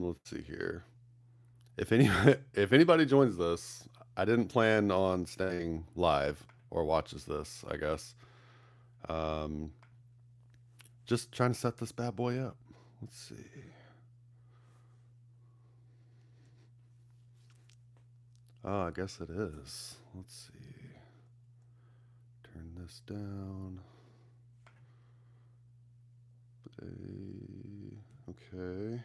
let's see here. If any if anybody joins this, I didn't plan on staying live or watches this, I guess. Um, just trying to set this bad boy up. Let's see. Oh, I guess it is. Let's see. Turn this down. Okay.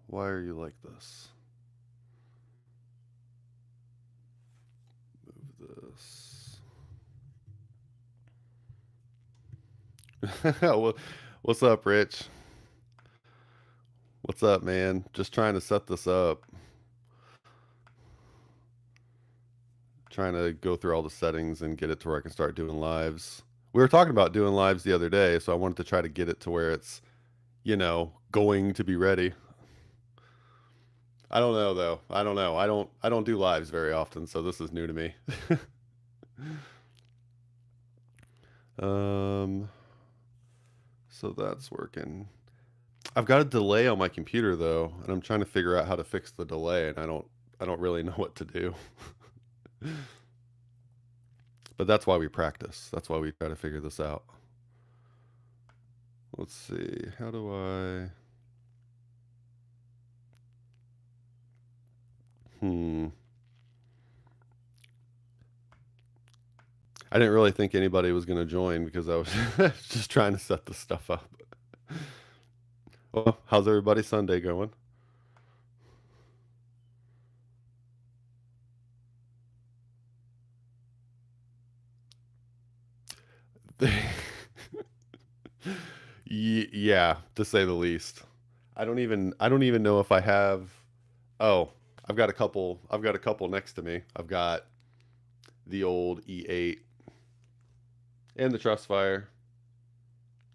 Why are you like this? Move this. What's up, Rich? What's up, man? Just trying to set this up. Trying to go through all the settings and get it to where I can start doing lives. We were talking about doing lives the other day, so I wanted to try to get it to where it's, you know, going to be ready. I don't know though. I don't know. I don't do lives very often, so this is new to me. So that's working. I've got a delay on my computer though, and I'm trying to figure out how to fix the delay, and I don't really know what to do. But that's why we practice. That's why we try to figure this out. Let's see. How do I... I didn't really think anybody was going to join because I was just trying to set this stuff up. Well, how's everybody's Sunday going? Yeah, to say the least. I don't even know if I have. Oh, I've got a couple next to me. I've got the old E8 and the Trustfire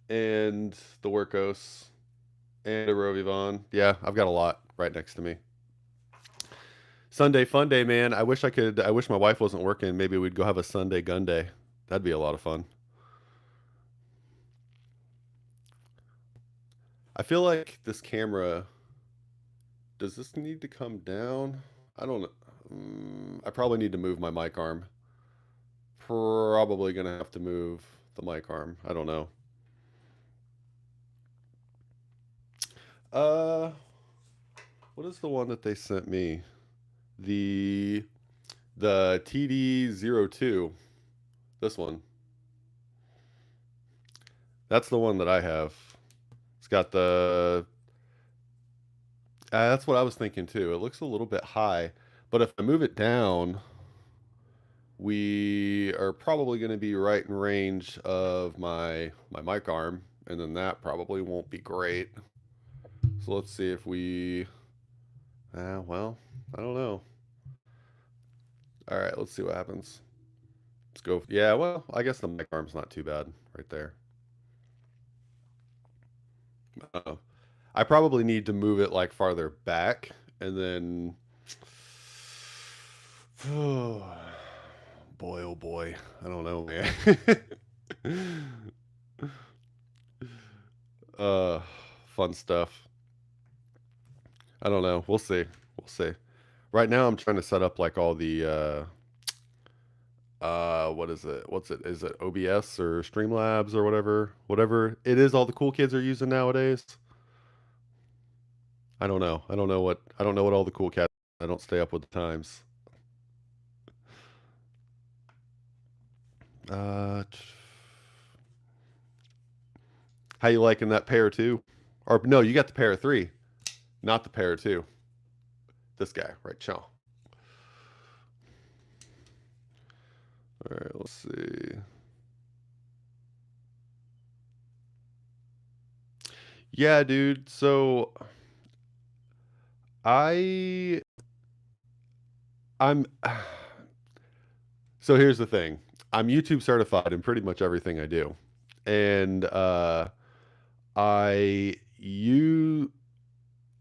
and the Workos and a Rovivon. Yeah, I've got a lot right next to me. Sunday fun day, man. I wish my wife wasn't working. Maybe we'd go have a Sunday gun day. That'd be a lot of fun. I feel like this camera, does this need to come down? I don't know. I probably need to move my mic arm. Probably gonna have to move the mic arm. I don't know. What is the one that they sent me? The TD02. This one. That's the one that I have. It's got the... that's what I was thinking too. It looks a little bit high, but if I move it down, we are probably going to be right in range of my mic arm, and then that probably won't be great. So let's see if we... well, I don't know. All right, let's see what happens. Let's go. Yeah, well, I guess the mic arm's not too bad right there. I probably need to move it like farther back, and then... boy, oh boy. I don't know, man. Fun stuff. I don't know. We'll see. We'll see. Right now I'm trying to set up like all the what is it? What's it? Is it OBS or Streamlabs or whatever? Whatever it is all the cool kids are using nowadays. I don't know. I don't know what all the cool cats. I don't stay up with the times. How you liking that pair 2? Or no, you got the pair 3, not the pair 2. This guy, right, Chow. All right, let's see. Yeah, dude. So I'm so here's the thing. I'm YouTube certified in pretty much everything I do. And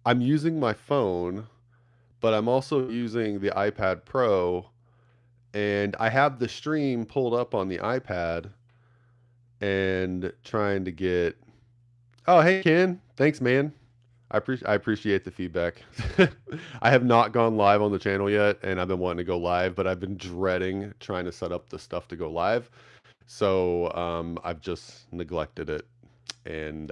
I'm using my phone, but I'm also using the iPad Pro and I have the stream pulled up on the iPad and trying to get. Oh, hey Ken, thanks man. I appreciate the feedback. I have not gone live on the channel yet, and I've been wanting to go live, but I've been dreading trying to set up the stuff to go live. So I've just neglected it. And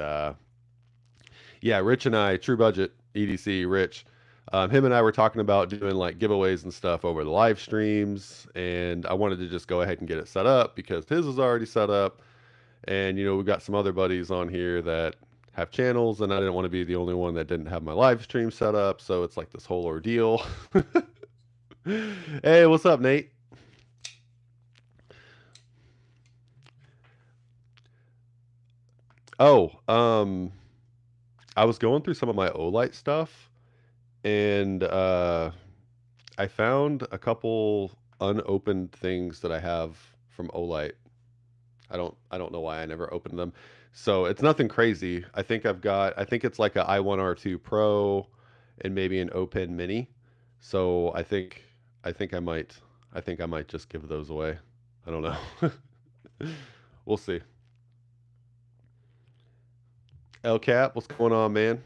yeah, Rich and I, True Budget EDC, Rich, him and I were talking about doing like giveaways and stuff over the live streams, and I wanted to just go ahead and get it set up because his is already set up, and you know we've got some other buddies on here that have channels, and I didn't want to be the only one that didn't have my live stream set up, so it's like this whole ordeal. Hey, what's up, Nate? Oh, I was going through some of my Olight stuff, and I found a couple unopened things that I have from Olight. I don't know why I never opened them. So it's nothing crazy. I think it's like a i1R2 Pro and maybe an Open Mini. So I think I might I might just give those away. I don't know. We'll see. El Cap, what's going on, man?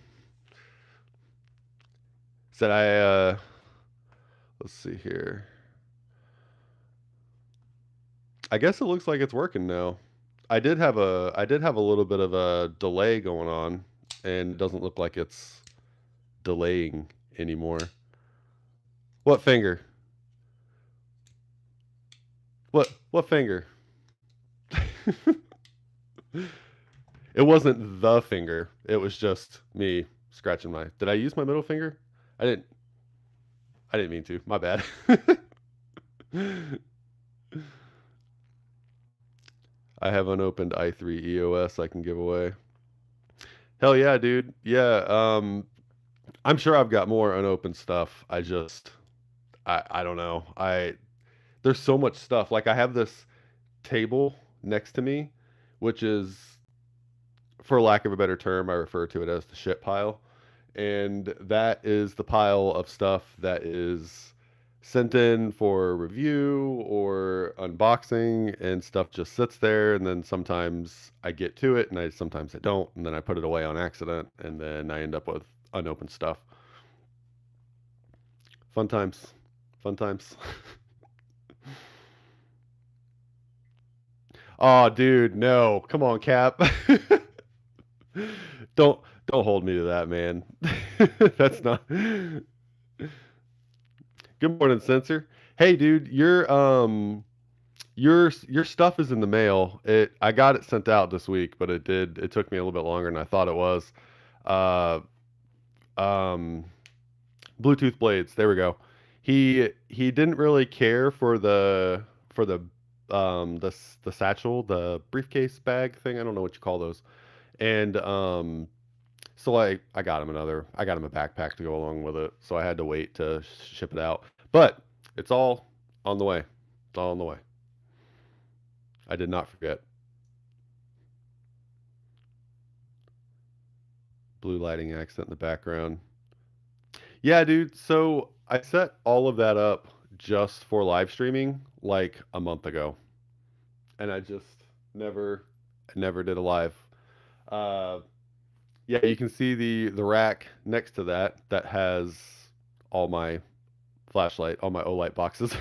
Said let's see here. I guess it looks like it's working now. I did have a little bit of a delay going on, and it doesn't look like it's delaying anymore. What finger? What finger? It wasn't the finger. It was just me scratching my. Did I use my middle finger? I didn't. I didn't mean to. My bad. I have unopened i3 EOS I can give away. Hell yeah, dude. Yeah, I'm sure I've got more unopened stuff. I don't know. There's so much stuff. Like I have this table next to me, which is, for lack of a better term, I refer to it as the shit pile. And that is the pile of stuff that is sent in for review or unboxing, and stuff just sits there, and then sometimes I get to it and sometimes I don't, and then I put it away on accident, and then I end up with unopened stuff. Fun times. Fun times. Oh, dude, no. Come on, Cap. Don't hold me to that, man. That's not. Good morning, Sensor. Hey, dude, your stuff is in the mail. I got it sent out this week, but it took me a little bit longer than I thought it was. Uh, um, Bluetooth blades. There we go. He didn't really care for the satchel, the briefcase bag thing. I don't know what you call those. And so I got him a backpack to go along with it. So I had to wait to ship it out. But it's all on the way. It's all on the way. I did not forget. Blue lighting accent in the background. Yeah, dude. So I set all of that up just for live streaming like a month ago, and I just never did a live. Uh, yeah, you can see the rack next to that has all my all my Olight boxes.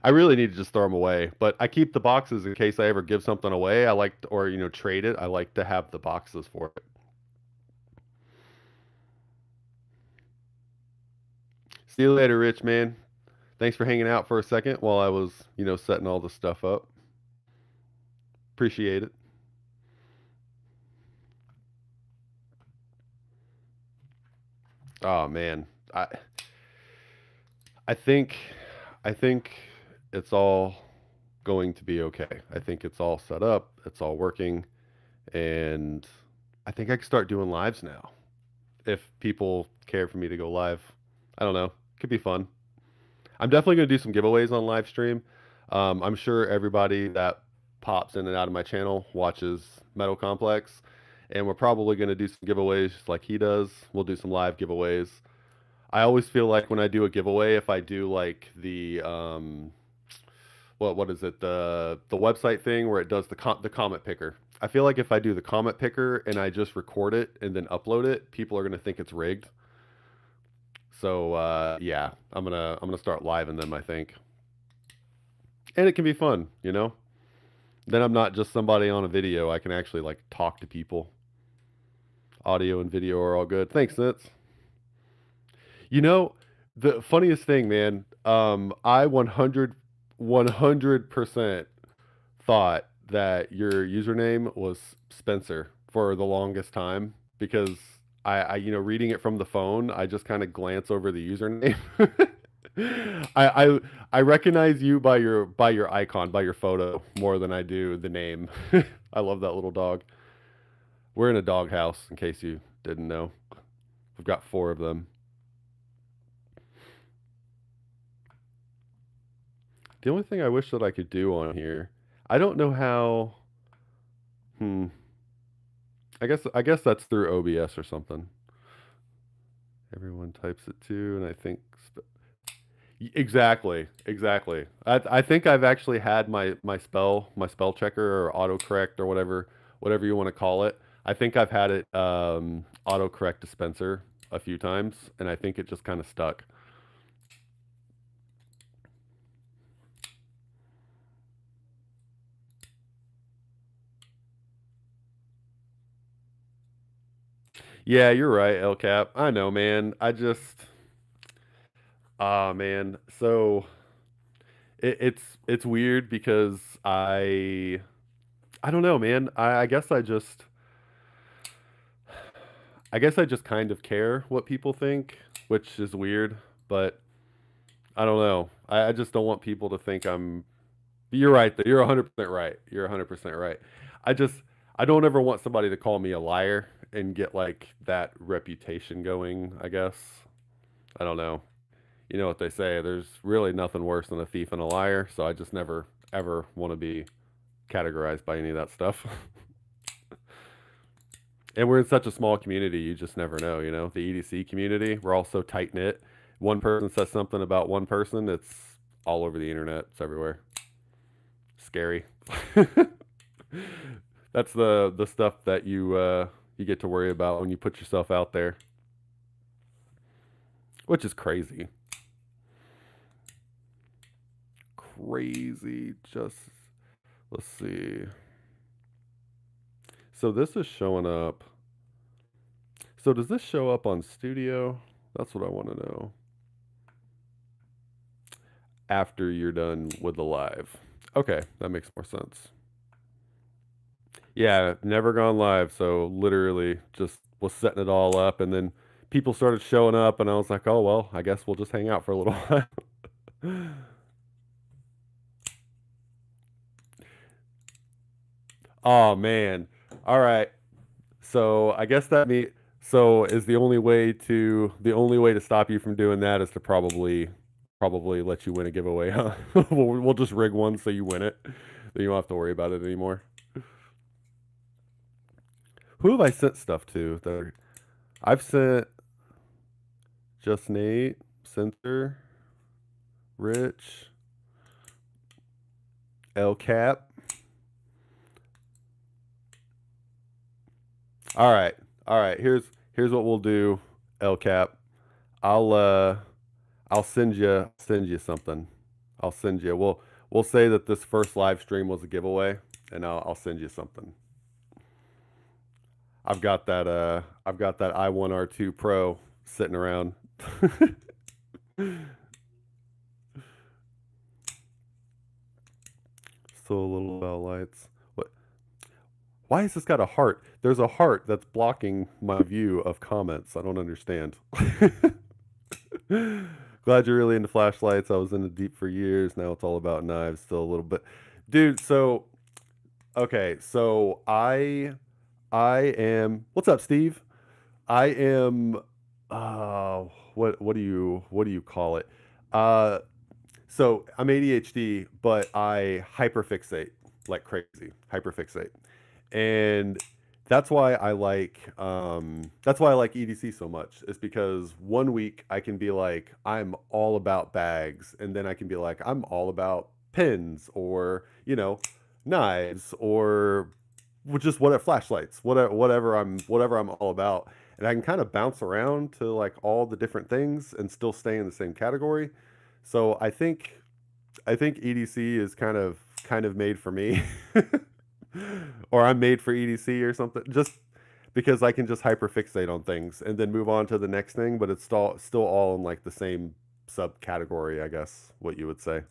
I really need to just throw them away, but I keep the boxes in case I ever give something away. Or trade it. I like to have the boxes for it. See you later, Rich, man. Thanks for hanging out for a second while I was, setting all the stuff up. Appreciate it. Oh man, I think I think it's all going to be okay. I think it's all set up, it's all working, and I think I can start doing lives now. If people care for me to go live, I don't know. Could be fun. I'm definitely going to do some giveaways on live stream. I'm sure everybody that pops in and out of my channel watches Metal Complex, and we're probably going to do some giveaways like he does. We'll do some live giveaways. I always feel like when I do a giveaway, if I do like the what is it, the website thing where it does the comment picker. I feel like if I do the comment picker and I just record it and then upload it, people are gonna think it's rigged. So yeah, I'm gonna start live in them, I think, and it can be fun, you know. Then I'm not just somebody on a video. I can actually like talk to people. Audio and video are all good. Thanks, Nitz. You know, the funniest thing, man, I 100% thought that your username was Spencer for the longest time because you know, reading it from the phone, I just kind of glance over the username. I, I I recognize you by your icon, by your photo more than I do the name. I love that little dog. We're in a dog house, in case you didn't know. We've got 4 of them. The only thing I wish that I could do on here, I don't know how. Hmm. I guess that's through OBS or something. Everyone types it too, and I think exactly. I think I've actually had my spell checker or autocorrect or whatever you want to call it. I think I've had it autocorrect to Spencer a few times, and I think it just kind of stuck. Yeah, you're right, El Cap. I know, man. Man. So it's weird because I don't know, man. I guess I just kind of care what people think, which is weird, but I don't know. I just don't want people to think I'm. You're right, though. You're 100% right. You're 100% right. I just, I don't ever want somebody to call me a liar and get like that reputation going, I guess. I don't know. You know what they say, there's really nothing worse than a thief and a liar, so I just never, ever want to be categorized by any of that stuff. And we're in such a small community, you just never know, you know? The EDC community, we're all so tight knit. One person says something about one person, it's all over the internet, it's everywhere. Scary. That's the stuff that you get to worry about when you put yourself out there, which is crazy. Crazy. Just let's see. So this is showing up. So does this show up on studio? That's what I want to know. After you're done with the live. Okay, that makes more sense. Yeah, never gone live, so literally just was setting it all up and then people started showing up and I was like, "Oh, well, I guess we'll just hang out for a little while." Oh man. All right. So I guess that me so is the only way to stop you from doing that is to probably let you win a giveaway, huh? We'll just rig one so you win it. Then you don't have to worry about it anymore. Who have I sent stuff to? I've sent Just Nate, Center, Rich, El Cap. All right. All right. Here's what we'll do, El Cap. I'll uh I'll send you something. I'll send you. We'll say that this first live stream was a giveaway, and I'll send you something. I've got that i1R2 Pro sitting around. Still a little about lights. What? Why has this got a heart? There's a heart that's blocking my view of comments. I don't understand. Glad you're really into flashlights. I was into deep for years. Now it's all about knives. Still a little bit, dude. So okay, so I am. What's up, Steve? I am. What do you call it? Uh, so I'm ADHD, but I hyperfixate like crazy. Hyperfixate, and That's why I like EDC so much. Is because one week I can be like I'm all about bags, and then I can be like I'm all about pins or knives or just what flashlights, whatever I'm all about, and I can kind of bounce around to like all the different things and still stay in the same category. So I think EDC is kind of made for me. Or I'm made for EDC or something. Just because I can just hyperfixate on things and then move on to the next thing, but it's still all in like the same subcategory, I guess, what you would say.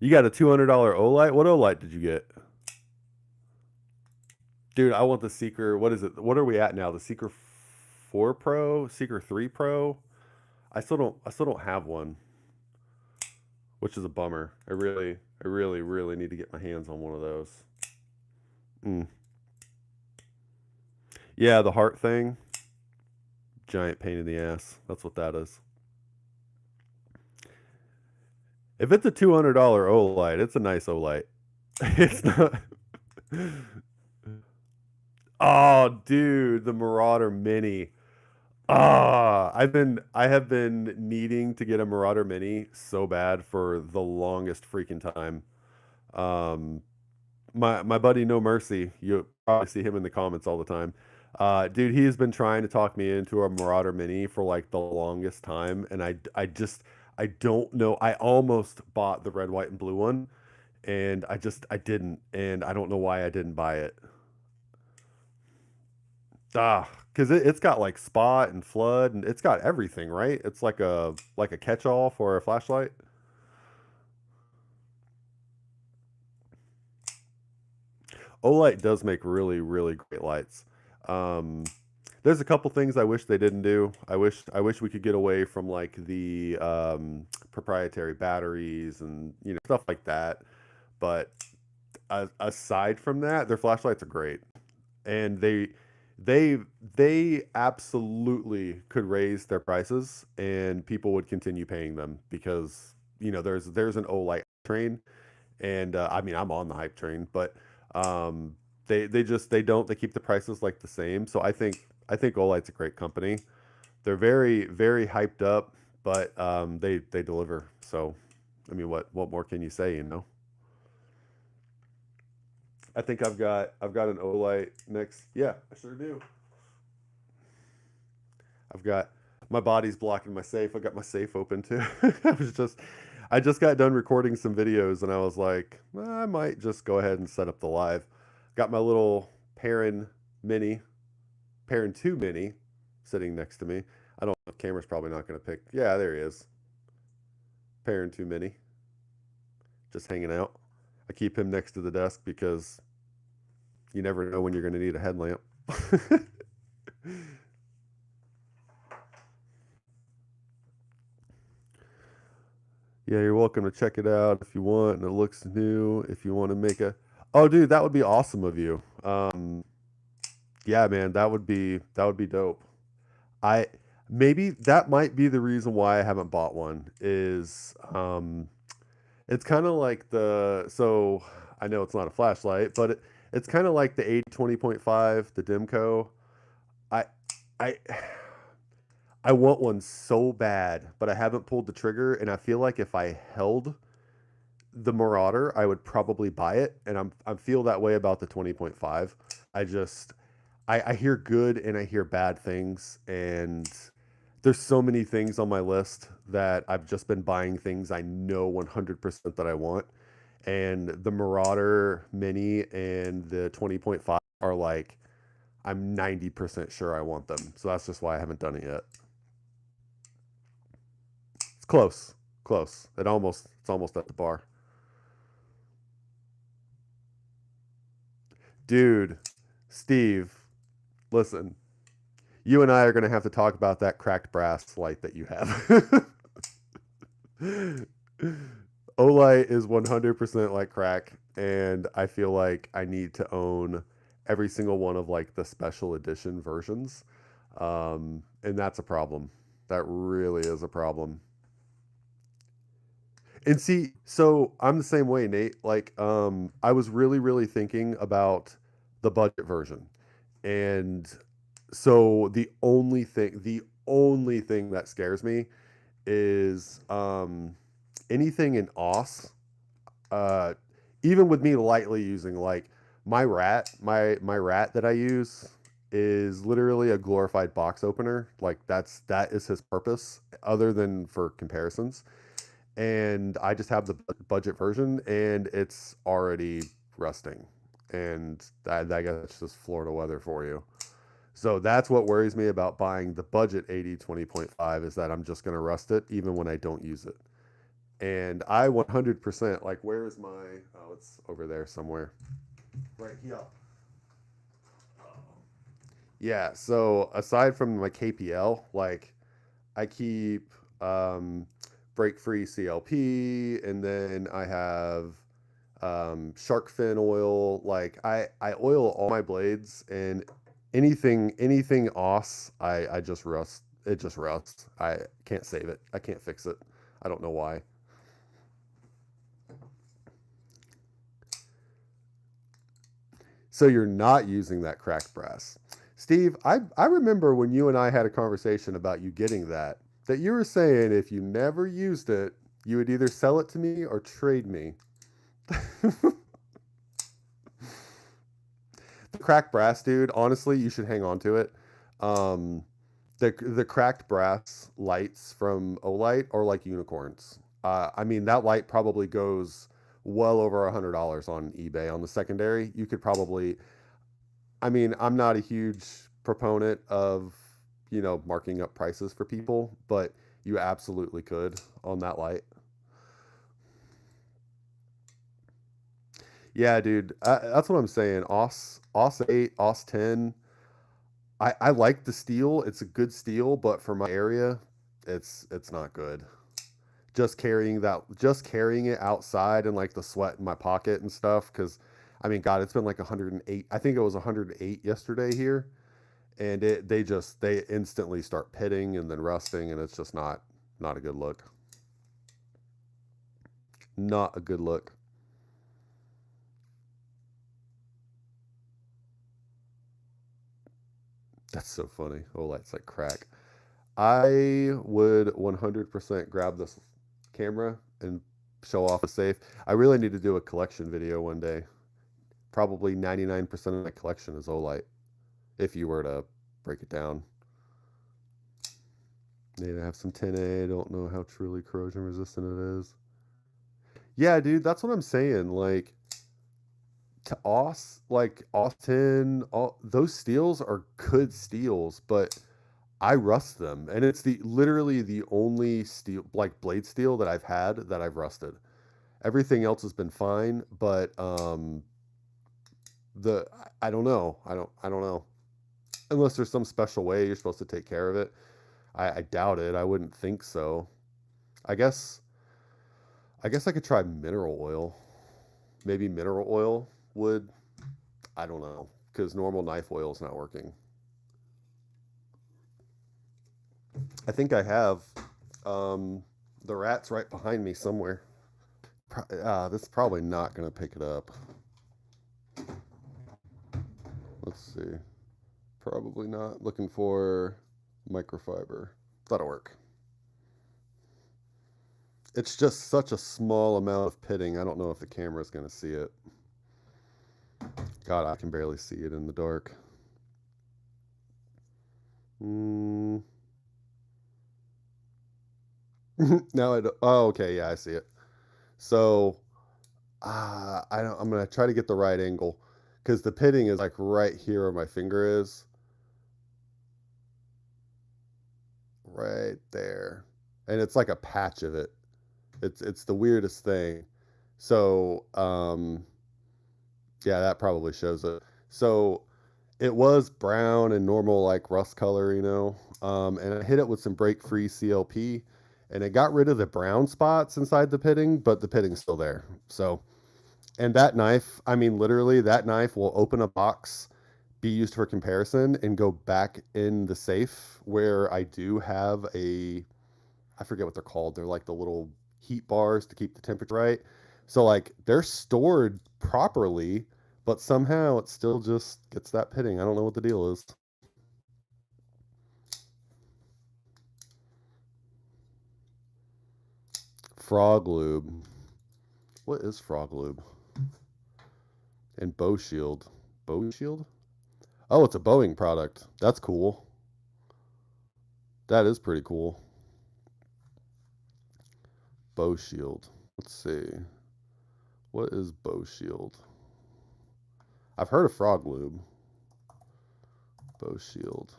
You got a $200 Olight? What Olight did you get? Dude, I want the Seeker. What is it? What are we at now? The Seeker 4 Pro, Seeker 3 Pro? I still don't have one, which is a bummer. I really need to get my hands on one of those. Mm. Yeah, the heart thing. Giant pain in the ass. That's what that is. If it's a $200 Olight, it's a nice Olight. It's not. Oh, dude, the Marauder Mini. I have been needing to get a Marauder Mini so bad for the longest freaking time. Um, my buddy No Mercy, you probably see him in the comments all the time. Dude, he has been trying to talk me into a Marauder Mini for like the longest time, and I don't know. I almost bought the red, white, and blue one, and I didn't, and I don't know why I didn't buy it. Because it's got like spot and flood, and it's got everything, right? It's like a catch-all for a flashlight. Olight does make really, really great lights. Um, there's a couple things I wish they didn't do. I wish we could get away from like the proprietary batteries and stuff like that. But aside from that, their flashlights are great, and they they absolutely could raise their prices, and people would continue paying them because there's an Olight train, and I mean I'm on the hype train, but um, they keep the prices like the same. So I think Olight's a great company. They're very very hyped up, but they deliver. So I mean, what more can you say? I think I've got an Olight next. Yeah, I sure do. I've got my body's blocking my safe. I got my safe open too. I just got done recording some videos and I was like, I might just go ahead and set up the live. Got my little Perrin Mini, Perrin 2 Mini sitting next to me. I don't know, the camera's probably not going to pick. Yeah, there he is. Perrin 2 Mini, just hanging out. I keep him next to the desk because you never know when you're going to need a headlamp. Yeah, you're welcome to check it out if you want, and it looks new. If you want to make a, oh, dude, that would be awesome of you. Yeah, man, that would be dope. I maybe that might be the reason why I haven't bought one. It's kind of like so I know it's not a flashlight, but it's kind of like the 80-20.5, the Dimco. I I I want one so bad, but I haven't pulled the trigger, and I feel like if I held the Marauder, I would probably buy it, and I feel that way about the 20.5. I just I hear good and I hear bad things, and there's so many things on my list that I've just been buying things I know 100% that I want, and the Marauder Mini and the 20.5 are like I'm 90% sure I want them. So that's just why I haven't done it yet. It's close. Close. It's almost at the bar. Dude, Steve, listen. You and I are going to have to talk about that cracked brass light that you have. Olight is 100% like crack, and I feel like I need to own every single one of like the special edition versions. And that's a problem. That really is a problem. And see, so I'm the same way, Nate. Like, I was really thinking about the budget version. And so the only thing that scares me is anything in OS. Uh Even with me lightly using like my rat that I use is literally a glorified box opener. Like that is his purpose other than for comparisons, and I just have the budget version, and it's already rusting. And I guess it's just Florida weather for you. So that's what worries me about buying the budget 80/20.5 is that I'm just going to rust it even when I don't use it. And I 100% like, where is my, oh, it's over there somewhere. Right here. Yeah, so aside from my KPL, like I keep break free CLP, and then I have shark fin oil. Like I oil all my blades, and anything os, I just rust. It just rusts. I can't save it. I can't fix it. I don't know why. So you're not using that cracked brass. Steve, I remember when you and I had a conversation about you getting that you were saying if you never used it, you would either sell it to me or trade me. The cracked brass, dude, honestly, you should hang on to it. Um, the cracked brass lights from Olight are like unicorns. I mean, that light probably goes well over $100 on eBay on the secondary. You could probably, I mean, I'm not a huge proponent of, marking up prices for people, but you absolutely could on that light. Yeah, dude, that's what I'm saying. OS 8, OS 10. I like the steel. It's a good steel, but for my area, it's not good. Just carrying it outside and like the sweat in my pocket and stuff. Because, I mean, God, it's been like 108. I think it was 108 yesterday here, and they instantly start pitting and then rusting, and it's just not a good look. Not a good look. That's so funny. Oh, that's like crack. I would 100% grab this camera and show off a safe. I really need to do a collection video one day. Probably 99% of my collection is Olight, if you were to break it down. Need to have some 10A. Don't know how truly corrosion resistant it is. Yeah, dude, that's what I'm saying. Like, to like Austin, all those steels are good steels, but I rust them, and it's the literally the only steel, like blade steel, that I've had that I've rusted. Everything else has been fine, but the I don't know. I don't know. Unless there's some special way you're supposed to take care of it. I doubt it. I wouldn't think so. I guess I guess I could try mineral oil. Maybe mineral oil would, I don't know, because normal knife oil is not working. I think I have the rat's right behind me somewhere. This is probably not going to pick it up. Let's see. Probably not. Looking for microfiber. That'll work. It's just such a small amount of pitting. I don't know if the camera's going to see it. God, I can barely see it in the dark. Mm. Now I don't. Oh, okay. Yeah, I see it. So, I'm gonna try to get the right angle because the pitting is like right here where my finger is, right there, and it's like a patch of it. It's the weirdest thing. So, yeah, that probably shows it. So it was brown and normal like rust color, and I hit it with some break free CLP, and it got rid of the brown spots inside the pitting, but the pitting's still there. So, and that knife, I mean, literally, that knife will open a box, be used for comparison, and go back in the safe where I do have I forget what they're called. They're like the little heat bars to keep the temperature right. So like they're stored properly, but somehow it still just gets that pitting. I don't know what the deal is. Frog lube. What is frog lube? And bow shield. Bow shield? Oh, it's a Boeing product. That's cool. That is pretty cool. Bow shield. Let's see. What is bow shield? I've heard of frog lube. Bow shield.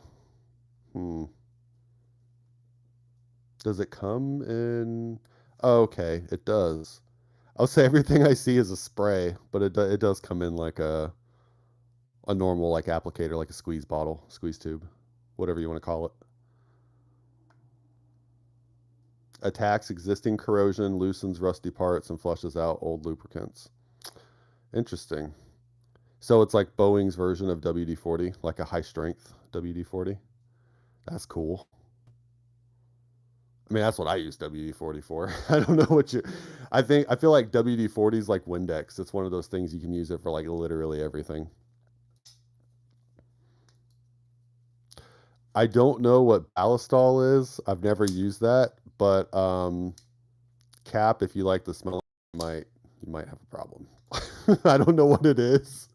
Does it come in? Oh, okay, it does. I'll say everything I see is a spray, but it does come in like a normal like applicator, like a squeeze bottle, squeeze tube, whatever you want to call it. Attacks existing corrosion, loosens rusty parts, and flushes out old lubricants. Interesting. So it's like Boeing's version of WD-40, like a high strength WD-40. That's cool. I mean, that's what I use WD-40 for. I don't know what you. I feel like WD-40 is like Windex. It's one of those things you can use it for like literally everything. I don't know what Ballistol is. I've never used that, but Cap, if you like the smell, you might have a problem. I don't know what it is,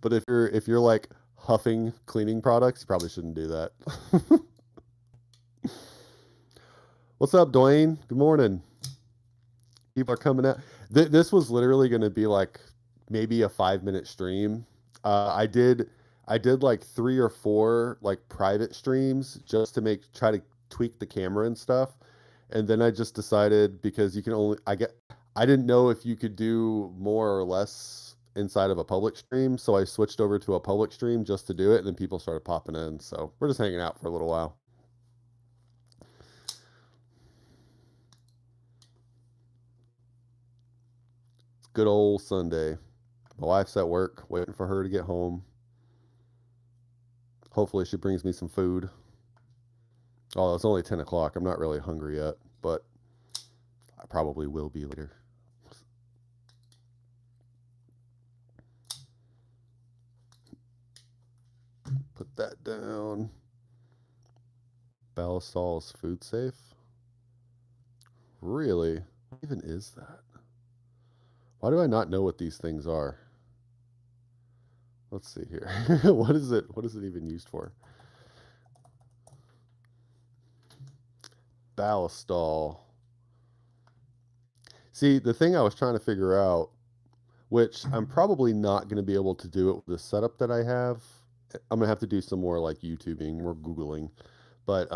but if you're like huffing cleaning products, you probably shouldn't do that. What's up, Dwayne? Good morning. People are coming out. This was literally going to be like maybe a 5-minute stream. I did like 3 or 4 like private streams just to try to tweak the camera and stuff. And then I just decided, because you can only, I didn't know if you could do more or less inside of a public stream. So I switched over to a public stream just to do it. And then people started popping in. So we're just hanging out for a little while. It's good old Sunday. My wife's at work, waiting for her to get home. Hopefully she brings me some food. Oh, it's only 10 o'clock. I'm not really hungry yet, but I probably will be later. Put that down. Ballistol is food safe? Really? What even is that? Why do I not know what these things are? Let's see here. What is it even used for? Ballistol. See, the thing I was trying to figure out, which I'm probably not going to be able to do it with the setup that I have. I'm going to have to do some more like YouTubing, more Googling. But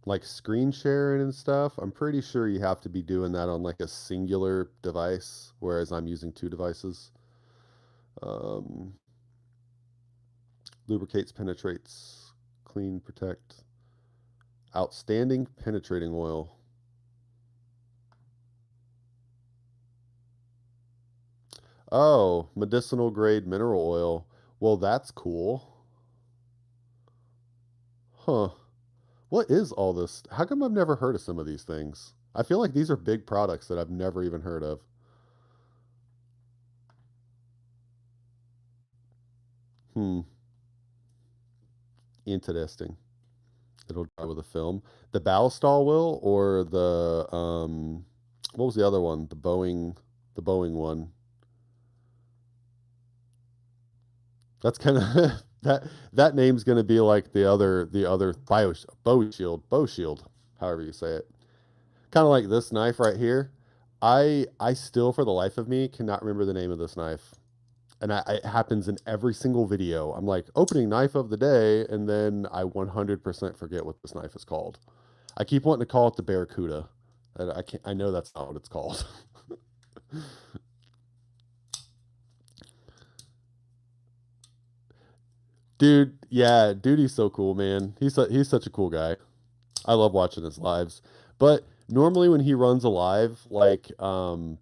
like screen sharing and stuff, I'm pretty sure you have to be doing that on like a singular device, whereas I'm using 2 devices. Lubricates, penetrates, clean, protect. Outstanding penetrating oil. Oh, medicinal grade mineral oil. Well, that's cool. Huh. What is all this? How come I've never heard of some of these things? I feel like these are big products that I've never even heard of. Interesting. It'll dry with a film. The Ballistol will, or the what was the other one? The Boeing one. That's kind of that name's going to be like the other bow shield, however you say it. Kind of like this knife right here. I still, for the life of me, cannot remember the name of this knife. And it happens in every single video. I'm like, opening knife of the day, and then I 100% forget what this knife is called. I keep wanting to call it the Barracuda. I know that's not what it's called. Dude, yeah, dude, he's so cool, man. He's such a cool guy. I love watching his lives. But normally when he runs a live, like I'm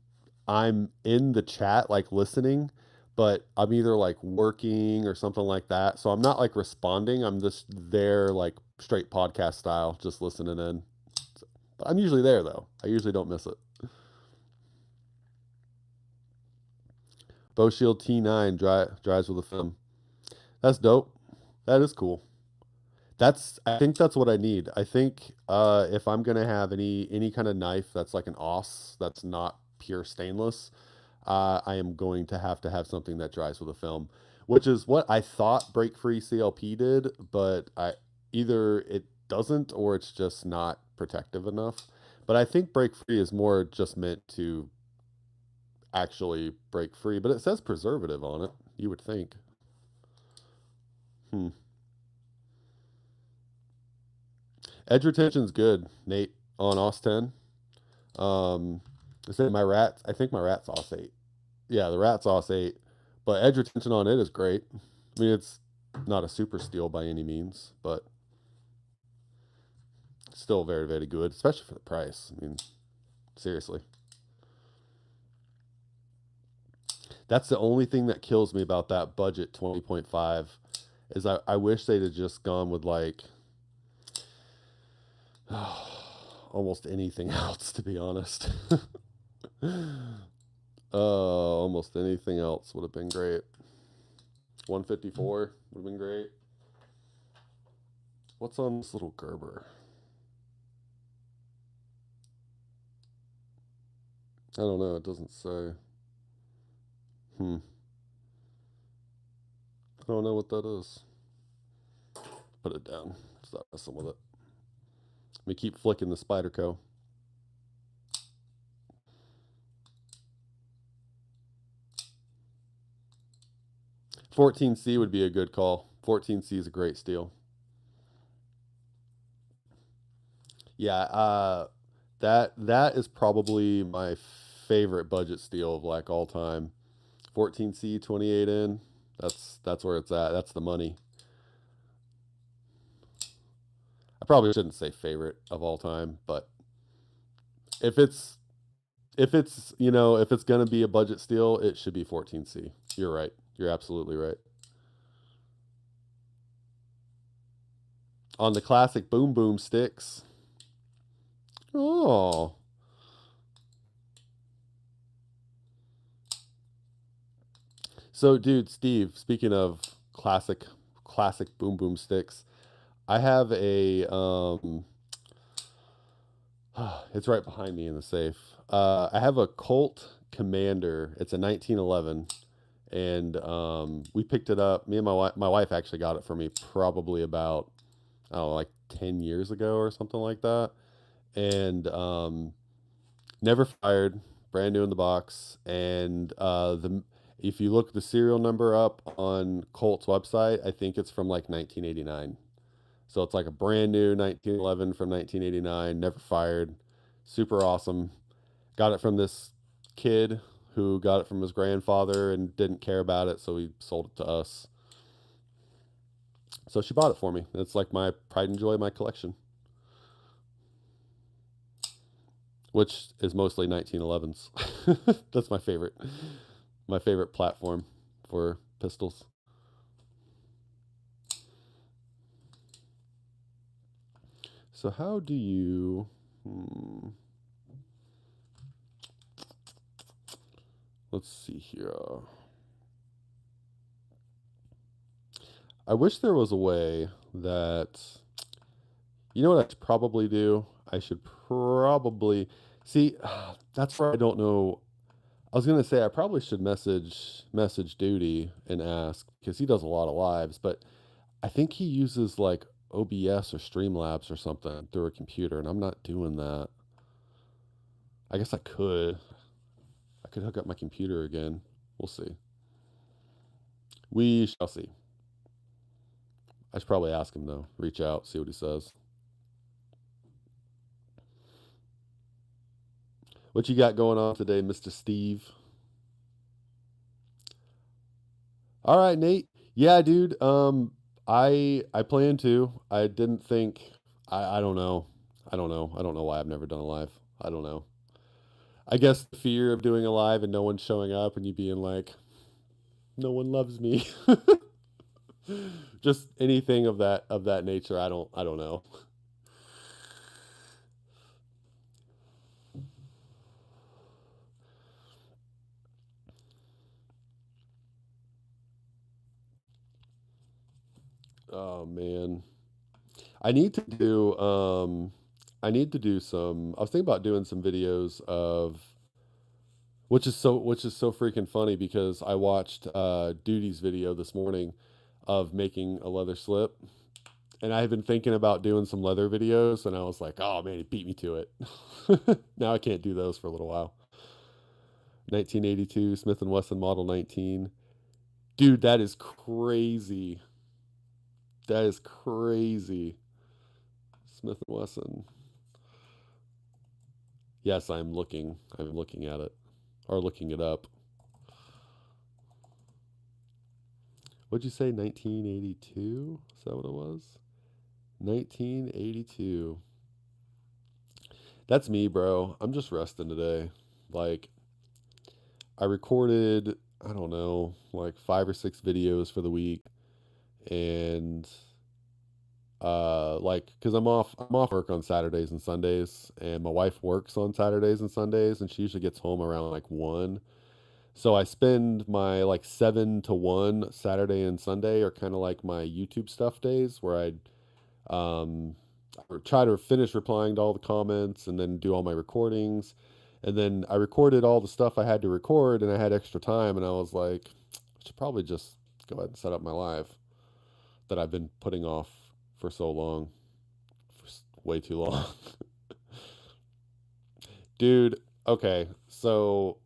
in the chat like listening, but I'm either like working or something like that. So I'm not like responding. I'm just there like straight podcast style, just listening in. But I'm usually there, though. I usually don't miss it. Bow Shield T9 dries with a film. That's dope. That is cool. I think that's what I need. I think if I'm gonna have any kind of knife that's like an os that's not pure stainless, I am going to have something that dries with a film, which is what I thought Break Free CLP did, but either it doesn't or it's just not protective enough. But I think Break Free is more just meant to actually break free, but it says preservative on it, you would think. Edge retention's good, Nate, on OS 10. I said I think my rat's OS 8. Yeah, the rat's OS 8, but edge retention on it is great. I mean, it's not a super steel by any means, but still very, very good, especially for the price. I mean, seriously. That's the only thing that kills me about that budget 20.5 is I wish they'd have just gone with like almost anything else, to be honest. Almost anything else would have been great. 154 would have been great. What's on this little Gerber? I don't know. It doesn't say. I don't know what that is. Put it down. Stop messing with it. Let me keep flicking the Spyderco. $14C would be a good call. $14C is a great steal. Yeah, that is probably my favorite budget steal of like all time. 14C 28N. That's where it's at. That's the money. I probably shouldn't say favorite of all time, but if it's if it's gonna be a budget steal, it should be 14C. You're right. You're absolutely right. On the classic Boom Boom sticks. Oh. So, dude, Steve, speaking of classic Boom Boom sticks, I have a it's right behind me in the safe. I have a Colt Commander. It's a 1911, and we picked it up. Me and my wife actually got it for me probably about, I don't know, like 10 years ago or something like that, and never fired, brand new in the box, and if you look the serial number up on Colt's website, I think it's from like 1989. So it's like a brand new 1911 from 1989, never fired, super awesome. Got it from this kid who got it from his grandfather and didn't care about it, so he sold it to us. So she bought it for me. It's like my pride and joy of my collection, which is mostly 1911s. That's my favorite platform for pistols. So how do you... Let's see here. I wish there was a way that... You know what I should probably do? I should probably... See, that's where I don't know. I was going to say I probably should message Duty and ask, because he does a lot of lives, but I think he uses like OBS or Streamlabs or something through a computer, and I'm not doing that. I guess I could hook up my computer again. We'll see. We shall see. I should probably ask him though. Reach out, see what he says. What you got going on today, Mr. Steve? All right, Nate. Yeah, dude. I plan to. I didn't think. I don't know. I don't know. I don't know why I've never done a live. I don't know. I guess the fear of doing a live and no one showing up and you being like, no one loves me. Just anything of that nature. I don't know. Oh man. I need to do I need to do some I was thinking about doing some videos of which is so freaking funny because I watched Duty's video this morning of making a leather slip. And I had been thinking about doing some leather videos, and I was like, oh man, he beat me to it. Now I can't do those for a little while. 1982 Smith & Wesson Model 19. Dude, that is crazy. That is crazy. Smith & Wesson. Yes, I'm looking. I'm looking at it. Or looking it up. What'd you say, 1982? Is that what it was? 1982. That's me, bro. I'm just resting today. Like, I recorded, I don't know, like 5 or 6 videos for the week. And like because I'm off work on Saturdays and Sundays, and my wife works on Saturdays and Sundays, and she usually gets home around like 1. So I spend my like 7 to 1 Saturday and Sunday are kind of like my YouTube stuff days where um I try to finish replying to all the comments and then do all my recordings. And then I recorded all the stuff I had to record, and I had extra time, and I was like, I should probably just go ahead and set up my live that I've been putting off for so long, for way too long. Dude, okay, so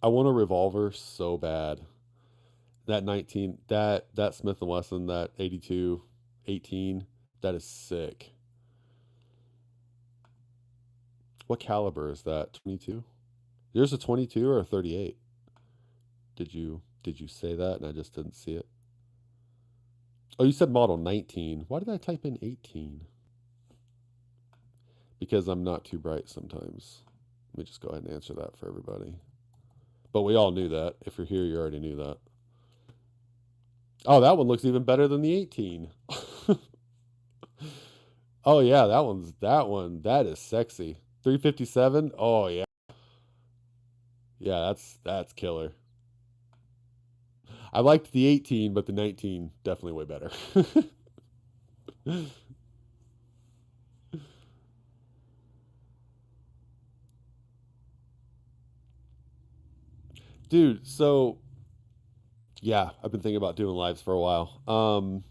I want a revolver so bad. That 19, that Smith& Wesson, that 82, 18, that is sick. What caliber is that? 22? There's a 22 or a 38? Did you say that and I just didn't see it? Oh, you said model 19. Why did I type in 18? Because I'm not too bright sometimes. Let me just go ahead and answer that for everybody. But we all knew that. If you're here, you already knew that. Oh, that one looks even better than the 18. Oh yeah, that is sexy. 357? Oh yeah. Yeah, that's killer. I liked the 18, but the 19 definitely way better. Dude, so yeah, I've been thinking about doing lives for a while.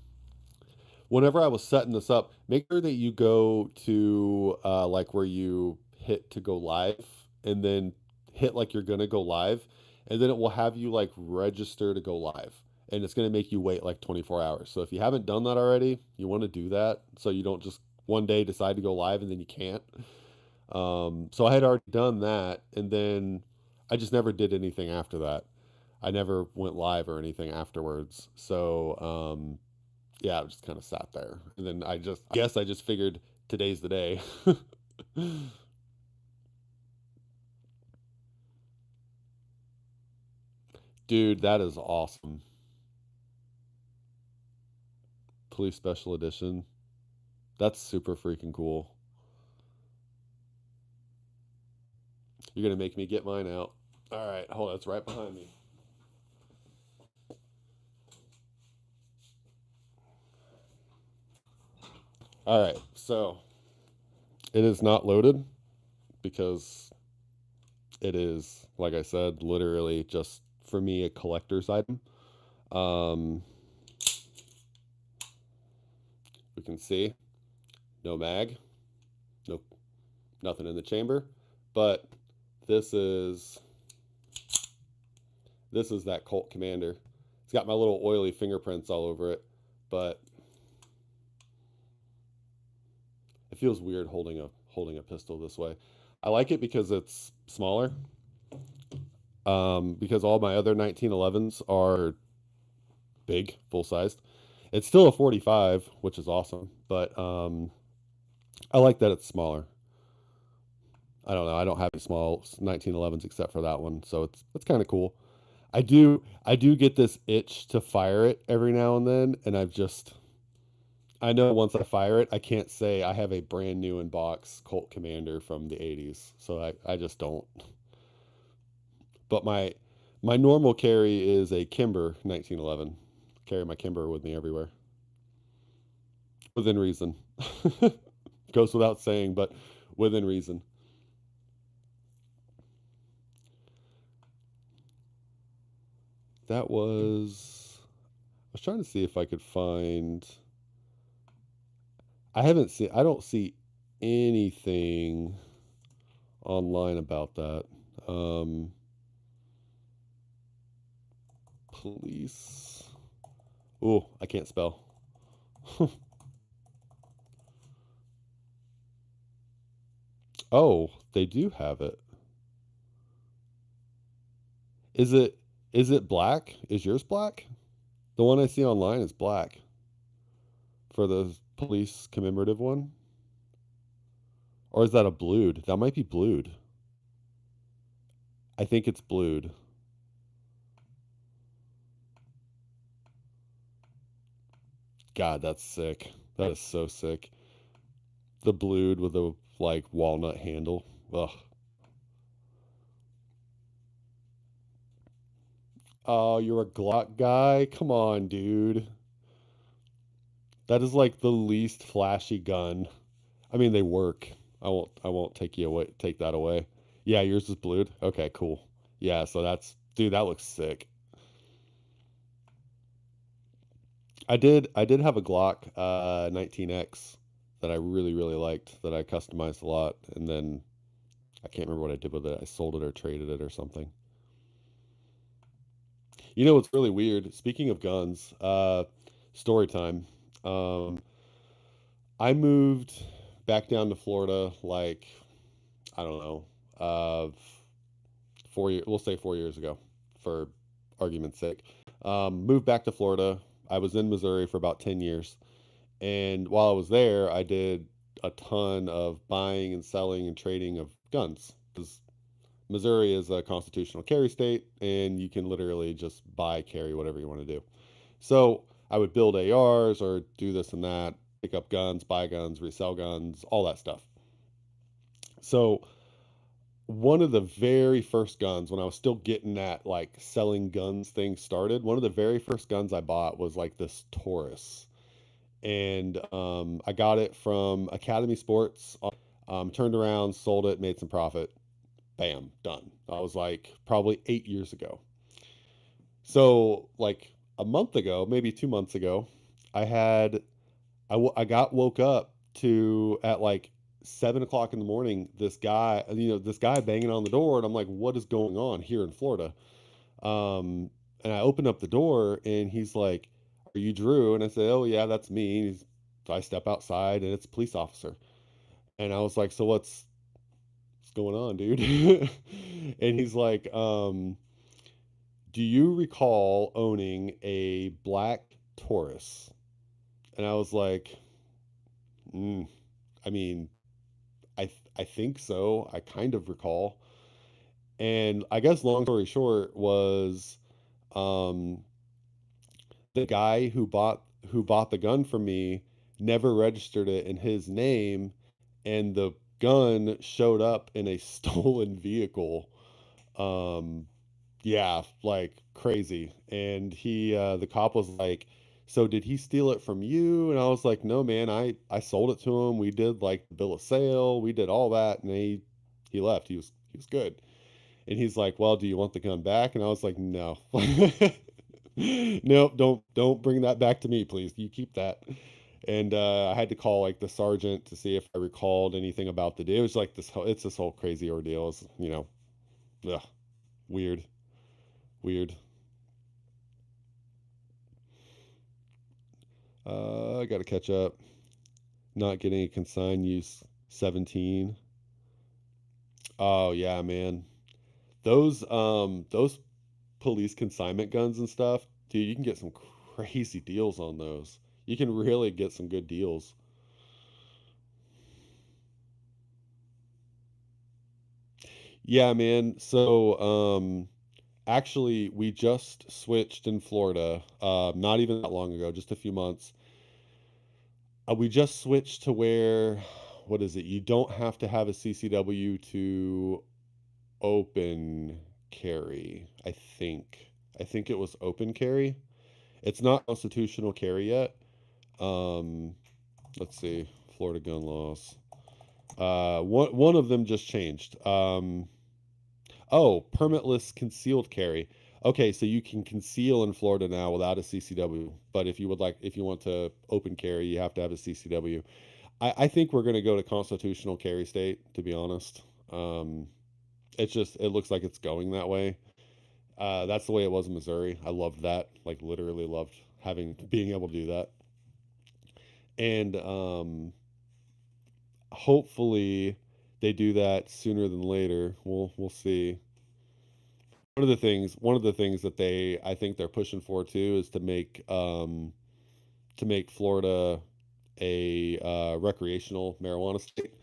Whenever I was setting this up, make sure that you go to like where you hit to go live and then hit like you're gonna go live, and then it will have you like register to go live. And it's gonna make you wait like 24 hours. So if you haven't done that already, you want to do that so you don't just one day decide to go live and then you can't. So I had already done that, and then I just never did anything after that. I never went live or anything afterwards. So yeah, I just kind of sat there. And then I guess I just figured today's the day. Dude, that is awesome. Police Special Edition. That's super freaking cool. You're gonna make me get mine out. All right, hold on, it's right behind me. All right, so it is not loaded because it is, like I said, literally just for me a collector's item. Um, we can see no mag, no nothing in the chamber, but this is that Colt Commander. It's got my little oily fingerprints all over it, but it feels weird holding a pistol this way. I like it because it's smaller. Because all my other 1911s are big, full sized. It's still a 45, which is awesome, but I like that it's smaller. I don't know. I don't have any small 1911s except for that one, so it's kind of cool. I do get this itch to fire it every now and then, and I know once I fire it, I can't say I have a brand new in box Colt Commander from the 80s, so I just don't. But my normal carry is a Kimber 1911 carry my Kimber with me everywhere. Within reason. Goes without saying, but within reason. That was... I was trying to see if I could find... I don't see anything online about that. Police. Oh, I can't spell. Oh, they do have it. Is it black? Is yours black? The one I see online is black for the police commemorative one. Or is that a blued? That might be blued. I think it's blued. God, that's sick. That is so sick. The blued with the like walnut handle. Ugh. Oh, you're a Glock guy? Come on, dude. That is like the least flashy gun. I mean, they work. I won't take that away. Yeah, yours is blued. Okay, cool. Yeah, so that's dude, that looks sick. I did have a Glock 19X that I really really liked that I customized a lot, and then I can't remember what I did with it. I sold it or traded it or something. You know what's really weird? Speaking of guns, story time. Um, I moved back down to Florida like I don't know, 4 years. We'll say 4 years ago, for argument's sake. Moved back to Florida. I was in Missouri for about 10 years, and while I was there, I did a ton of buying and selling and trading of guns because Missouri is a constitutional carry state, and you can literally just buy, carry whatever you want to do. So I would build ARs or do this and that, pick up guns, buy guns, resell guns, all that stuff. So one of the very first guns when I was still getting that like selling guns thing started, one of the very first guns I bought was like this Taurus. And I got it from Academy Sports. Turned around, sold it, made some profit. Bam, done. I was like probably 8 years ago. So like a month ago, maybe 2 months ago, I had I got woke up to at like 7 o'clock in the morning. This guy banging on the door, and I'm like, what is going on here in Florida? And I open up the door, and he's like, "Are you Drew?" And I say, "Oh yeah, that's me." So I step outside, and it's a police officer. And I was like, "So what's going on, dude?" And he's like, "Do you recall owning a black Taurus?" And I was like, mm, "I mean, I think so. I kind of recall." And I guess long story short was um the guy who bought the gun from me never registered it in his name, and the gun showed up in a stolen vehicle. Um yeah, like crazy. And the cop was like, "So did he steal it from you?" And I was like, "No, man, I sold it to him. We did like the bill of sale. We did all that." And he left. He was good. And he's like, "Well, do you want the gun back?" And I was like, "No." Nope, don't bring that back to me, please. You keep that. And I had to call like the sergeant to see if I recalled anything about the deal. It was like it's this whole crazy ordeal. Ugh, weird, weird. I got to catch up. Not getting a consign use 17. Oh yeah, man. Those police consignment guns and stuff, dude, you can get some crazy deals on those. You can really get some good deals. Yeah, man. So, actually, we just switched in Florida, not even that long ago, just a few months. We just switched to where, what is it? You don't have to have a CCW to open carry, I think. I think it was open carry. It's not constitutional carry yet. Let's see, Florida gun laws. One of them just changed. Oh, permitless concealed carry. Okay, so you can conceal in Florida now without a CCW. But if you want to open carry, you have to have a CCW. I think we're going to go to constitutional carry state, to be honest. It looks like it's going that way. That's the way it was in Missouri. I loved that. Like literally loved being able to do that. And hopefully they do that sooner than later. We'll see. One of the things that I think they're pushing for too is to make Florida a recreational marijuana state.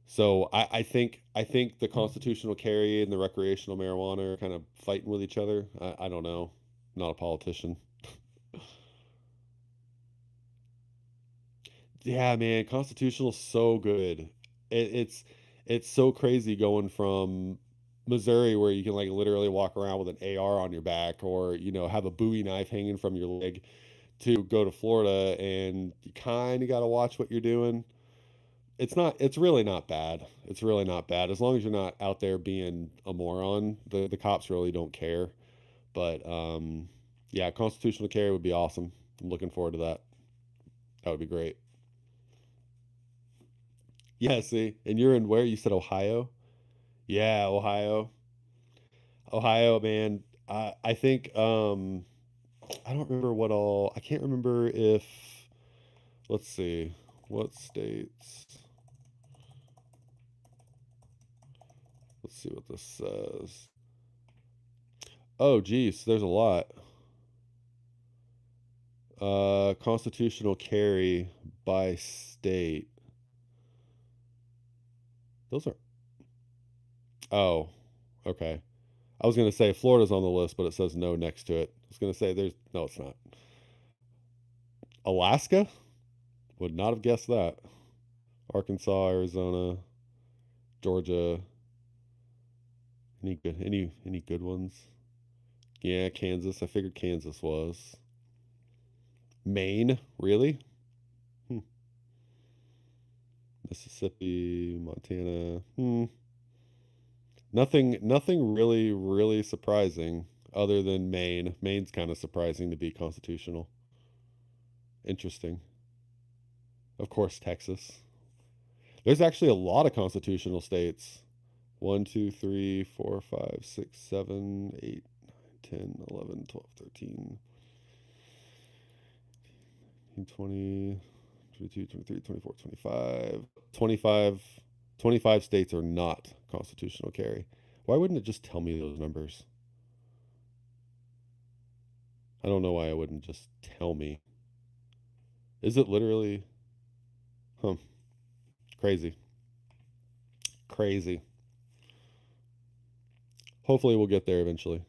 So I think the constitutional carry and the recreational marijuana are kind of fighting with each other. I don't know. I'm not a politician. Yeah, man, constitutional is so good. It's so crazy going from Missouri where you can like literally walk around with an AR on your back or have a Bowie knife hanging from your leg to go to Florida and you kind of got to watch what you're doing. It's really not bad. It's really not bad as long as you're not out there being a moron. The cops really don't care. But yeah, constitutional carry would be awesome. I'm looking forward to that. That would be great. Yeah, see, and you're in where you said Ohio? Yeah, Ohio. Ohio, man. I think I don't remember what all. I can't remember if let's see what states. Let's see what this says. Oh, geez, there's a lot. Constitutional carry by state. Those are. Oh, okay. I was gonna say Florida's on the list, but it says no next to it. I was gonna say there's no, it's not. Alaska? Would not have guessed that. Arkansas, Arizona, Georgia. Any good ones? Yeah, Kansas. I figured Kansas was. Maine, really? Hmm. Mississippi, Montana. Nothing really surprising other than Maine. Maine's kind of surprising to be constitutional. Interesting. Of course, Texas. There's actually a lot of constitutional states. 1, 2, 3, 4, 5, 6, 7, 8, 10, 11, 12, 13, 20, 22, 23, 24, 25. 25 states are not constitutional carry. Why wouldn't it just tell me those numbers? I don't know why it wouldn't just tell me. Is it literally? Huh. Crazy. Crazy. Hopefully we'll get there eventually.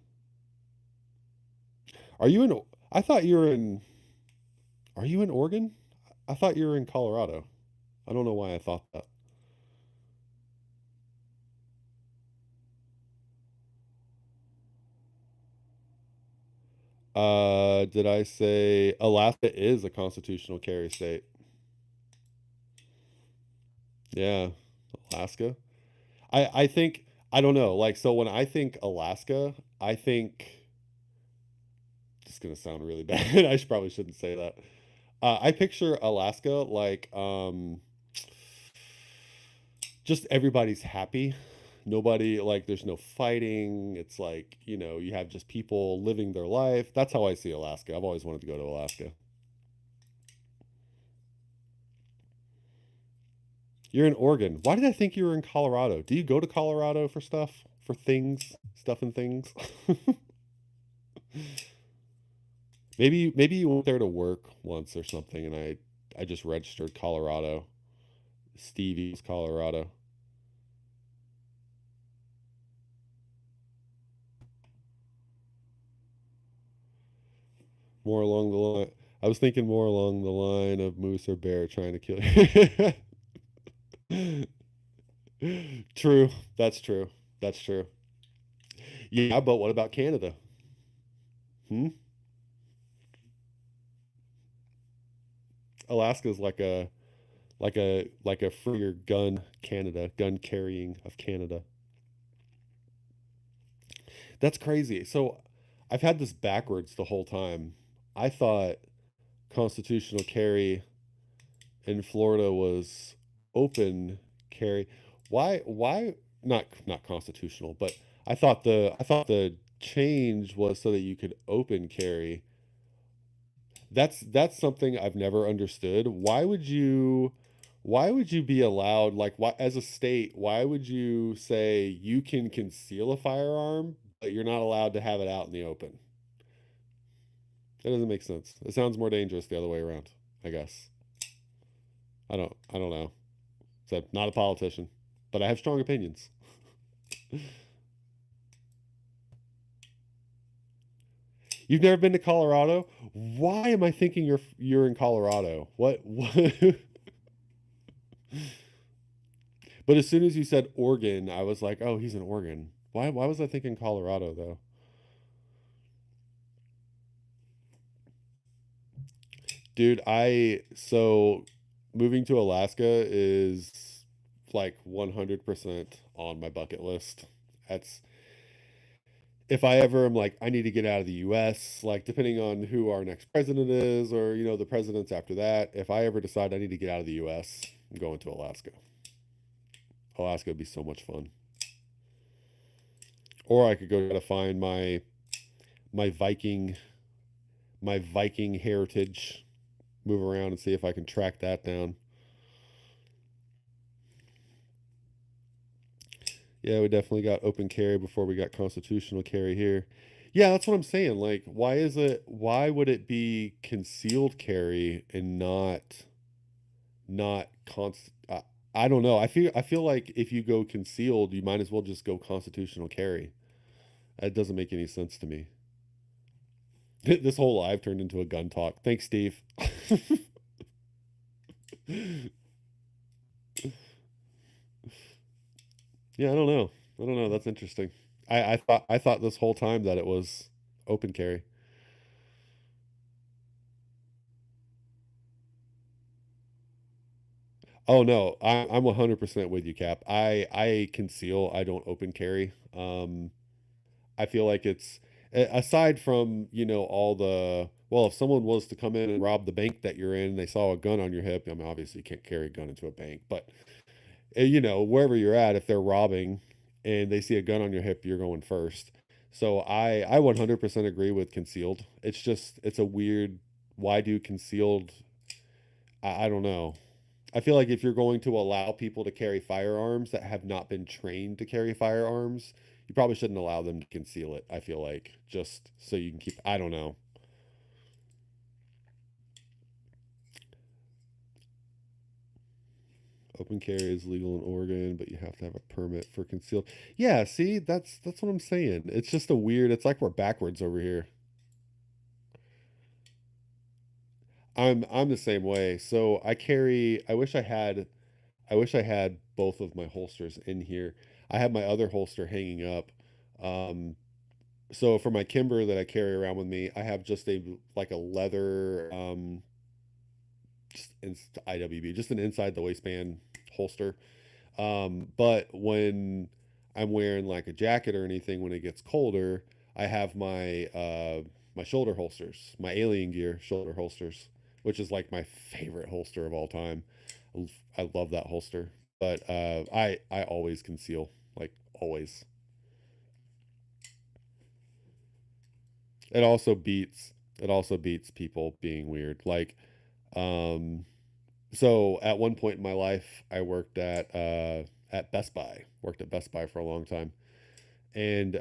Are you in I thought you were in Are you in Oregon? I thought you were in Colorado. I don't know why I thought that. Did I say Alaska is a constitutional carry state? Yeah, Alaska. I think I don't know. Like so when I think Alaska, I think this is gonna sound really bad. Probably shouldn't say that. I picture Alaska like just everybody's happy. Nobody like there's no fighting. It's like, you have just people living their life. That's how I see Alaska. I've always wanted to go to Alaska. You're in Oregon. Why did I think you were in Colorado? Do you go to Colorado for stuff? For things? Stuff and things? Maybe you went there to work once or something and I just registered Colorado. Stevie's Colorado. More along the line. I was thinking more along the line of moose or bear trying to kill you. True. That's true. That's true. Yeah, but what about Canada? Hmm? Alaska's like a freer gun Canada, gun carrying of Canada. That's crazy. So I've had this backwards the whole time. I thought constitutional carry in Florida was open carry. Why not constitutional, but I thought the change was so that you could open carry. That's something I've never understood. Why would you be allowed, like, why, as a state, why would you say you can conceal a firearm but you're not allowed to have it out in the open? That doesn't make sense. It sounds more dangerous the other way around, I guess. I don't know. So, not a politician, but I have strong opinions. You've never been to Colorado? Why am I thinking you're in Colorado? What? But as soon as you said Oregon, I was like, oh, he's in Oregon. Why was I thinking Colorado though? Dude, I so moving to Alaska is like 100% on my bucket list. That's if I ever am like I need to get out of the US, like depending on who our next president is or the presidents after that, if I ever decide I need to get out of the US, I'm going to Alaska. Alaska would be so much fun. Or I could go to find my Viking my Viking heritage, move around and see if I can track that down. Yeah, we definitely got open carry before we got constitutional carry here. Yeah, that's what I'm saying. Like, why would it be concealed carry and not const I don't know. I feel like if you go concealed, you might as well just go constitutional carry. That doesn't make any sense to me. This whole live turned into a gun talk. Thanks, Steve. Yeah, I don't know. I don't know. That's interesting. I thought this whole time that it was open carry. Oh no, I'm 100% with you, Cap. I conceal. I don't open carry. I feel like it's aside from all the well, if someone was to come in and rob the bank that you're in, they saw a gun on your hip. I mean, obviously you can't carry a gun into a bank, but wherever you're at, if they're robbing and they see a gun on your hip, you're going first. So I 100% agree with concealed. It's a weird why do concealed I don't know. I feel like if you're going to allow people to carry firearms that have not been trained to carry firearms, you probably shouldn't allow them to conceal it. I feel like just so you can keep I don't know. Open carry is legal in Oregon, but you have to have a permit for concealed. Yeah, see, that's what I'm saying. It's just a weird. It's like we're backwards over here. I'm the same way. So I carry. I wish I had both of my holsters in here. I have my other holster hanging up. Um, so for my Kimber that I carry around with me, I have just a like a leather just in, IWB, just an inside the waistband holster. But when I'm wearing like a jacket or anything when it gets colder, I have my shoulder holsters, my Alien Gear shoulder holsters, which is like my favorite holster of all time. I love that holster. But I always conceal, like always. It also beats it also beats people being weird. Like um so at one point in my life I worked at Best Buy. Worked at Best Buy for a long time. And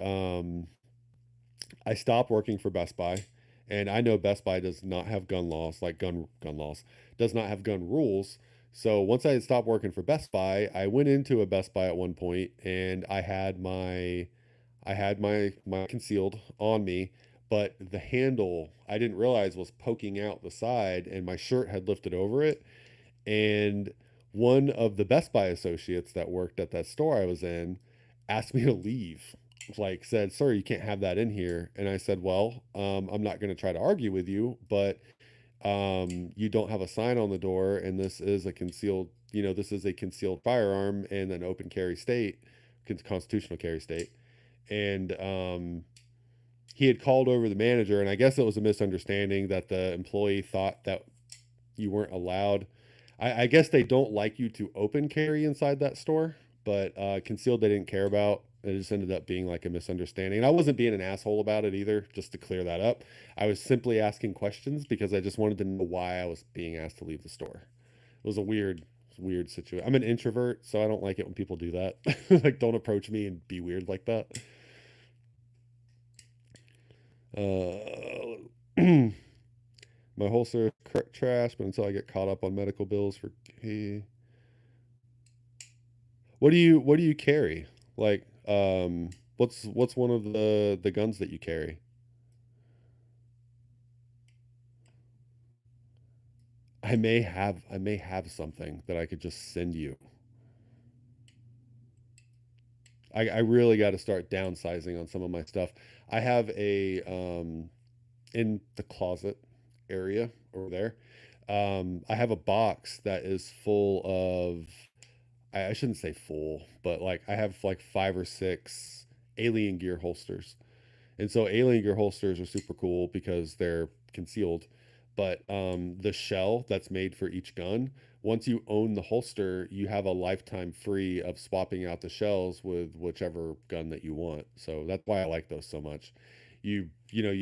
I stopped working for Best Buy, and I know Best Buy does not have gun laws, like gun laws, does not have gun rules. So once I had stopped working for Best Buy, I went into a Best Buy at one point, and I had my concealed on me, but the handle I didn't realize was poking out the side, and my shirt had lifted over it. And one of the Best Buy associates that worked at that store I was in asked me to leave. Like said, "Sir, you can't have that in here." And I said, "Well, I'm not going to try to argue with you, but You don't have a sign on the door, and this is a concealed, this is a concealed firearm in an open carry state, constitutional carry state. And he had called over the manager, and I guess it was a misunderstanding that the employee thought that you weren't allowed. I guess they don't like you to open carry inside that store, but concealed they didn't care about. It just ended up being like a misunderstanding. And I wasn't being an asshole about it either, just to clear that up. I was simply asking questions because I just wanted to know why I was being asked to leave the store. It was a weird situation. I'm an introvert, so I don't like it when people do that. Like, don't approach me and be weird like that. My holster trash, but until I get caught up on medical bills for hey, what do you carry? Like, what's one of the guns that you carry? I may have something that I could just send you. I really got to start downsizing on some of my stuff. I have a in the closet area over there. I have a box that is full of I shouldn't say full, but like I have like 5 or 6 alien gear holsters. And so alien gear holsters are super cool because they're concealed. But the shell that's made for each gun, once you own the holster, you have a lifetime free of swapping out the shells with whichever gun that you want. So that's why I like those so much. You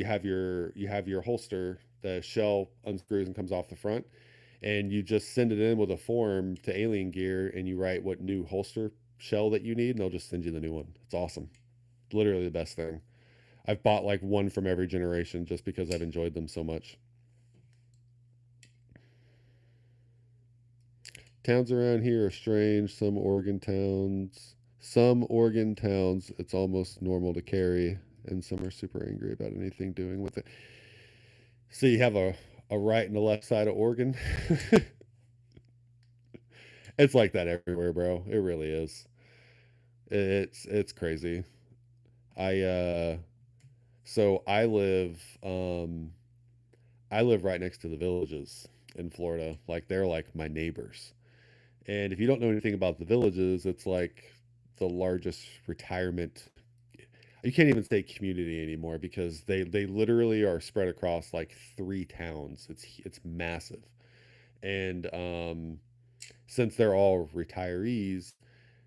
have your holster, the shell unscrews and comes off the front, and you just send it in with a form to Alien Gear and you write what new holster shell that you need, and they'll just send you the new one. It's awesome. Literally the best thing. I've bought like one from every generation just because I've enjoyed them so much. Towns around here are strange. Some Oregon towns, it's almost normal to carry, and some are super angry about anything doing with it. So you have a right and a left side of Oregon. It's like that everywhere, bro. It really is. It's crazy. I so I live right next to the villages in Florida. Like they're like my neighbors. And if you don't know anything about the villages, it's like the largest retirement. You can't even say community anymore because they literally are spread across like 3 towns. It's massive. And since they're all retirees,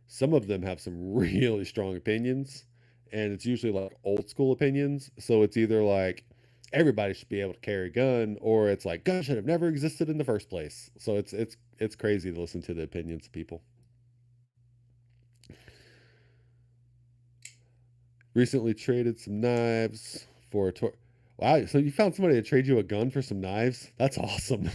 some of them have some really strong opinions, and it's usually like old school opinions. So it's either like everybody should be able to carry a gun, or it's like guns should have never existed in the first place. So it's crazy to listen to the opinions of people. Recently traded some knives for a tour. Wow, so you found somebody to trade you a gun for some knives? That's awesome.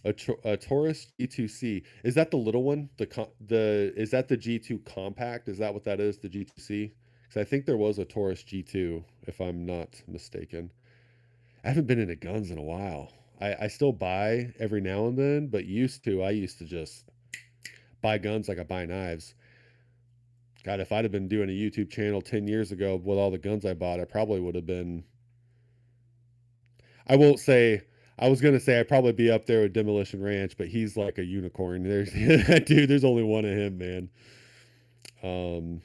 A Taurus G2C. Is that the little one? The is that the G2 compact? Is that what that is? The G2C? Because I think there was a Taurus G2, if I'm not mistaken. I haven't been into guns in a while. I still buy every now and then, but I used to just buy guns like I buy knives. God, if I'd have been doing a YouTube channel 10 years ago with all the guns I bought, I probably would have been. I won't say. I was gonna say I'd probably be up there with Demolition Ranch, but he's like a unicorn. There's dude. There's only one of him, man. Um,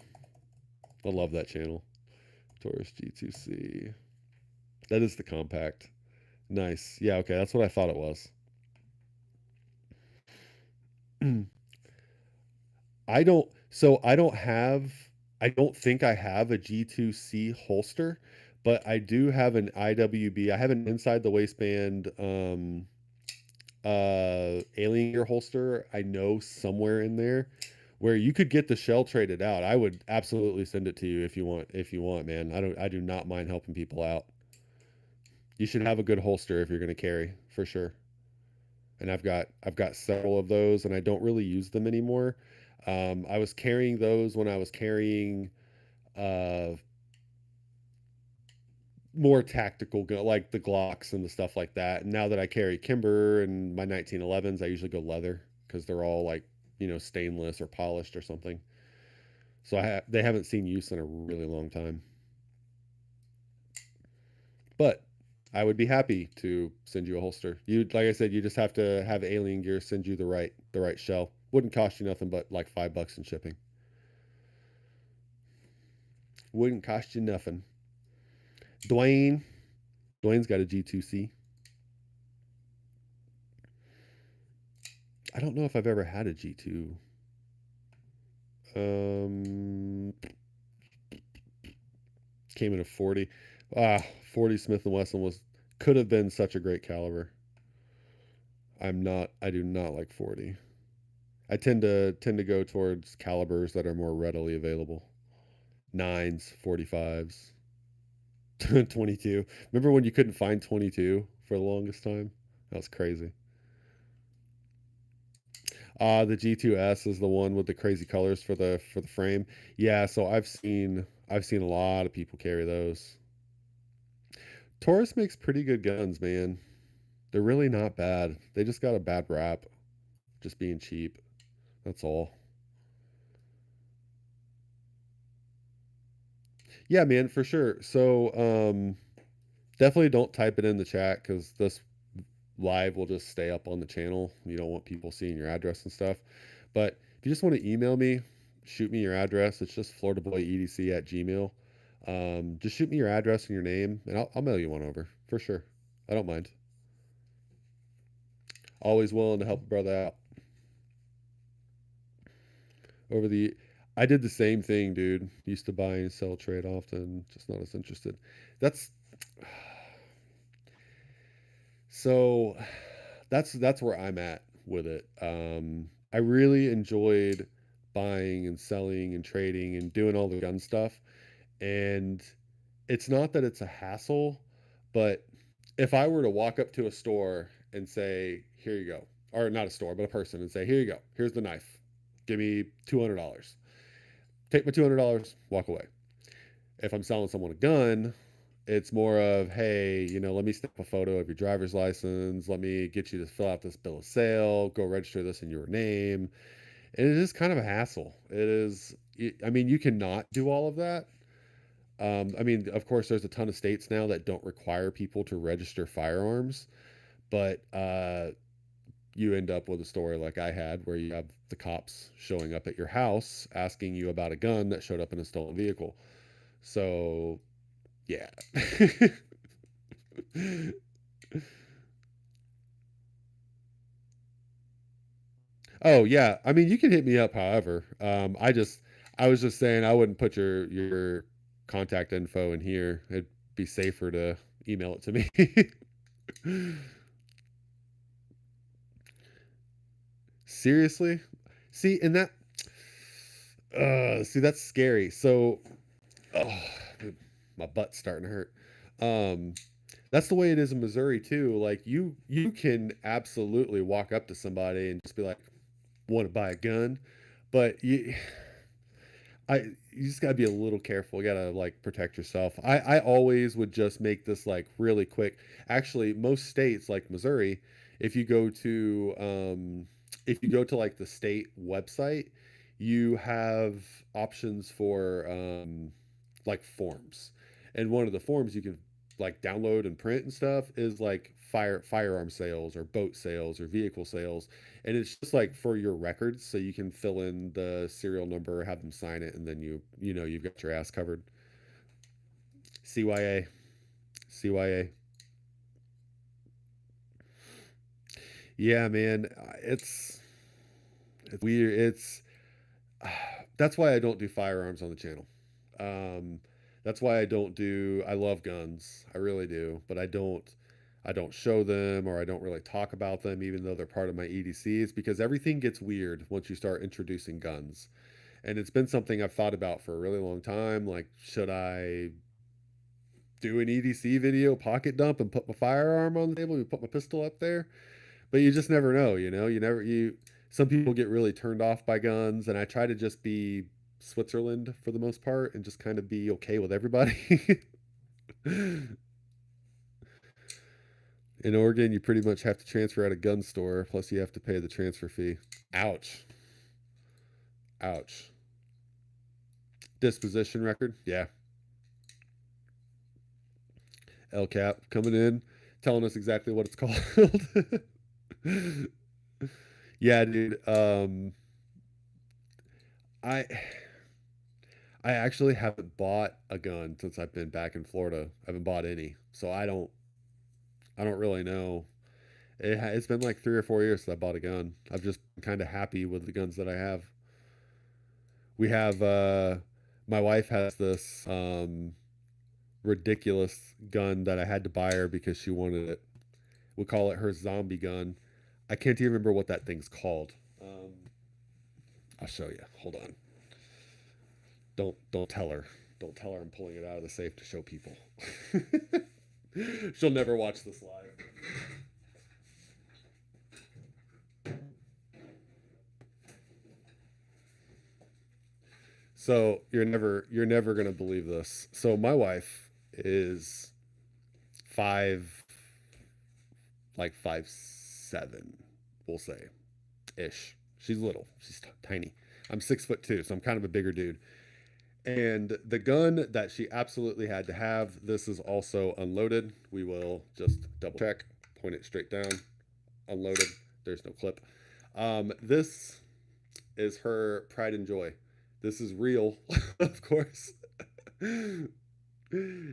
I love that channel. Taurus G2C. That is the compact. Nice. Yeah. Okay. That's what I thought it was. I don't. So I don't have. I don't think I have a G2C holster, but I do have an IWB. I have an inside the waistband alien gear holster. I know somewhere in there where you could get the shell traded out. I would absolutely send it to you if you want. If you want, man. I do not mind helping people out. You should have a good holster if you're going to carry for sure. And I've got several of those, and I don't really use them anymore. I was carrying those when I was carrying uh, more tactical like the Glocks and the stuff like that. And now that I carry Kimber and my 1911s, I usually go leather because they're all like stainless or polished or something. So they haven't seen use in a really long time. But I would be happy to send you a holster. You, like I said, you just have to have Alien Gear send you the right shell. Wouldn't cost you nothing but like $5 in shipping. Wouldn't cost you nothing. Dwayne, Dwayne's got a G2C. I don't know if I've ever had a G2. Came in a 40. 40 Smith & Wesson could have been such a great caliber. I do not like 40. I tend to go towards calibers that are more readily available. 9s, 45s, 22. Remember when you couldn't find 22 for the longest time? That was crazy. The G2S is the one with the crazy colors for the frame. Yeah, so I've seen a lot of people carry those. Taurus makes pretty good guns, man. They're really not bad. They just got a bad rap, just being cheap. That's all. Yeah, man, for sure. So, definitely don't type it in the chat because this live will just stay up on the channel. You don't want people seeing your address and stuff. But if you just want to email me, shoot me your address. It's just Floridaboyedc at Gmail. Just shoot me your address and your name, and I'll mail you one over for sure. I don't mind. Always willing to help a brother out. Over the, I did the same thing, dude. Used to buy and sell trade often, just not as interested. That's so that's where I'm at with it. I really enjoyed buying and selling and trading and doing all the gun stuff. And it's not that it's a hassle, but if I were to walk up to a store and say, "Here you go," or not a store, but a person and say, "Here you go. Here's the knife. Give me $200." Take my $200, walk away. If I'm selling someone a gun, it's more of, hey, let me snap a photo of your driver's license. Let me get you to fill out this bill of sale. Go register this in your name. And it is kind of a hassle. It is. I mean, you cannot do all of that. I mean, of course, there's a ton of states now that don't require people to register firearms, but you end up with a story like I had where you have the cops showing up at your house asking you about a gun that showed up in a stolen vehicle. So, yeah. Oh yeah, I mean you can hit me up. However, I was just saying I wouldn't put your contact info in here. It'd be safer to email it to me. Seriously, see, and see that's scary. So, oh, my butt's starting to hurt. Um, that's the way it is in Missouri too. Like you can absolutely walk up to somebody and just be like, "Want to buy a gun?" But you just gotta be a little careful. You gotta like protect yourself. I always would just make this like really quick. Actually, most states like Missouri, if you go to like the state website, you have options for like forms, and one of the forms you can like download and print and stuff is like firearm sales or boat sales or vehicle sales, and it's just like for your records, so you can fill in the serial number, have them sign it, and then you've got your ass covered. CYA, CYA. Yeah, man, it's weird. It's that's why I don't do firearms on the channel. Um, that's why I don't do. I love guns, I really do, but I don't show them or I don't really talk about them, even though they're part of my EDCs, because everything gets weird once you start introducing guns. And it's been something I've thought about for a really long time. Like, should I do an EDC video, pocket dump, and put my firearm on the table, and put my pistol up there? But you just never know, You never you. Some people get really turned off by guns, and I try to just be Switzerland for the most part, and just kind of be okay with everybody. In Oregon, you pretty much have to transfer at a gun store, plus you have to pay the transfer fee. Ouch. Ouch. Disposition record? Yeah. LCAP coming in, telling us exactly what it's called. Yeah, dude. I I actually haven't bought a gun since I've been back in Florida. I haven't bought any, so I don't really know. It's been like 3 or 4 years since I bought a gun. I've just been kind of happy with the guns that I have. We have my wife has this ridiculous gun that I had to buy her because she wanted it. We call it her zombie gun. I can't even remember what that thing's called. I'll show you. Hold on. Don't tell her. Don't tell her I'm pulling it out of the safe to show people. She'll never watch this live. So you're never gonna believe this. So my wife is 5, like 5'7", we'll say, ish. She's little. She's tiny. I'm 6'2", so I'm kind of a bigger dude. And the gun that she absolutely had to have, this is also unloaded. We will just double check, point it straight down, unloaded. There's no clip. This is her pride and joy. This is real, of course.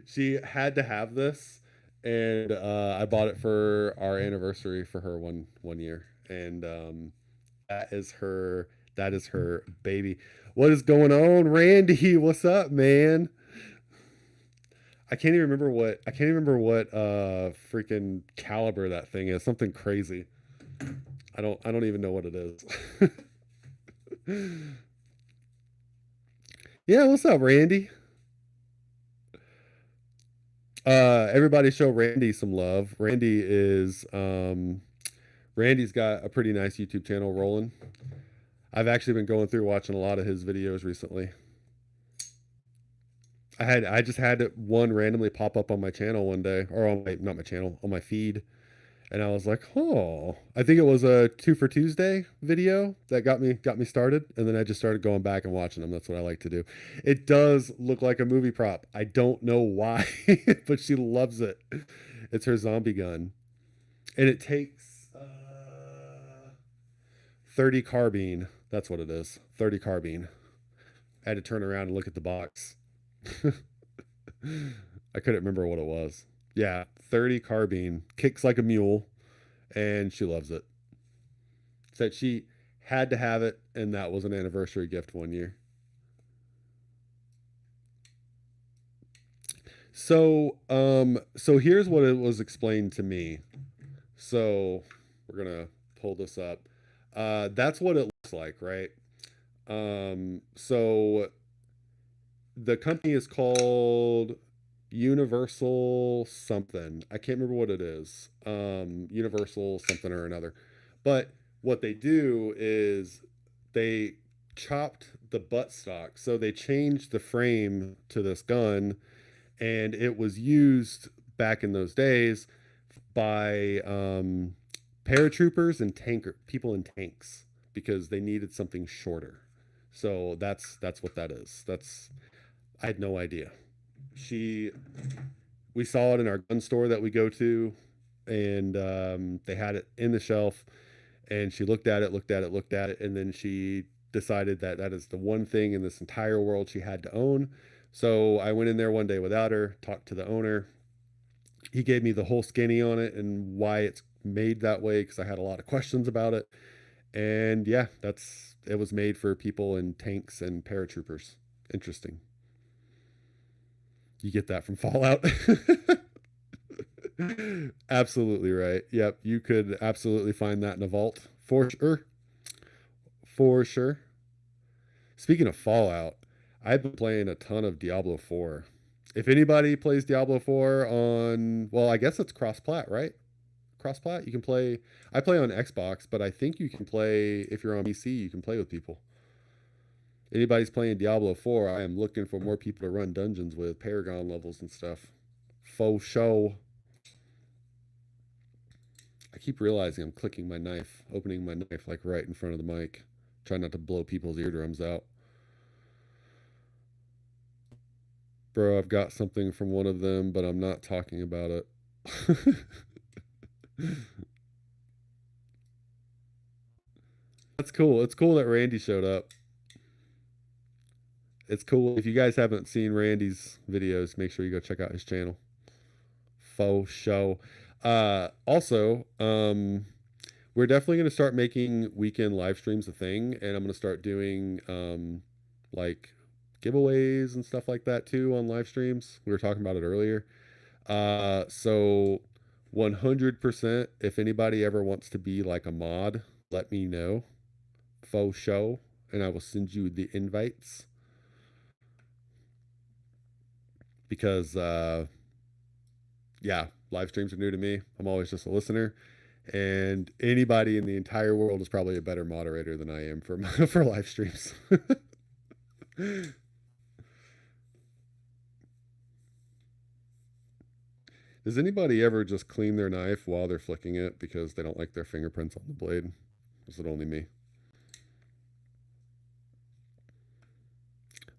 She had to have this, and I bought it for our anniversary for her one year, and that is her. That is her baby. What is going on, Randy? What's up, man? I can't even remember what freaking caliber that thing is. Something crazy. I don't even know what it is. Yeah, what's up, Randy? Everybody show Randy some love. Randy's got a pretty nice YouTube channel rolling. I've actually been going through watching a lot of his videos recently. I just had one randomly pop up on my channel one day, or on my, not my channel, on my feed, and I was like, oh, I think it was a Two for Tuesday video that got me started, and then I just started going back and watching them. That's what I like to do. It does look like a movie prop. I don't know why, but she loves it. It's her zombie gun, and it takes 30 carbine. That's what it is. 30 carbine. I had to turn around and look at the box. I couldn't remember what it was. Yeah, 30 carbine, kicks like a mule, and she loves it. Said she had to have it, and that was an anniversary gift one year. So here's what it was explained to me. So we're gonna pull this up. That's what it looks like, right? So the company is called Universal something. I can't remember what it is. Universal something or another. But what they do is they chopped the buttstock. So they changed the frame to this gun, and it was used back in those days by paratroopers and tanker people in tanks because they needed something shorter. So that's what that is. I had no idea. She We saw it in our gun store that we go to, and they had it in the shelf, and she looked at it, and then she decided that that is the one thing in this entire world she had to own. So I went in there one day without her, talked to the owner. He gave me the whole skinny on it and why it's made that way because I had a lot of questions about it. And yeah, it was made for people in tanks and paratroopers. Interesting. You get that from Fallout. Absolutely right. Yep, you could absolutely find that in a vault for sure. For sure. Speaking of Fallout, I've been playing a ton of Diablo 4. If anybody plays Diablo 4 on, well, I guess it's cross-plat, right? Cross-plat, you can play. I play on Xbox, but I think you can play if you're on PC. You can play with people. Anybody's playing Diablo 4, I am looking for more people to run dungeons with Paragon levels and stuff. Faux show. I keep realizing I'm clicking my knife, opening my knife like right in front of the mic. Try not to blow people's eardrums out. Bro, I've got something from one of them, but I'm not talking about it. That's cool. It's cool that Randy showed up. It's cool. If you guys haven't seen Randy's videos, make sure you go check out his channel. Faux show. Also, we're definitely going to start making weekend live streams a thing, and I'm going to start doing like giveaways and stuff like that too on live streams. We were talking about it earlier. So 100%, if anybody ever wants to be like a mod, let me know. Faux show, and I will send you the invites. Because yeah, live streams are new to me. I'm always just a listener, and anybody in the entire world is probably a better moderator than I am for for live streams. Does anybody ever just clean their knife while they're flicking it because they don't like their fingerprints on the blade? Is it only me?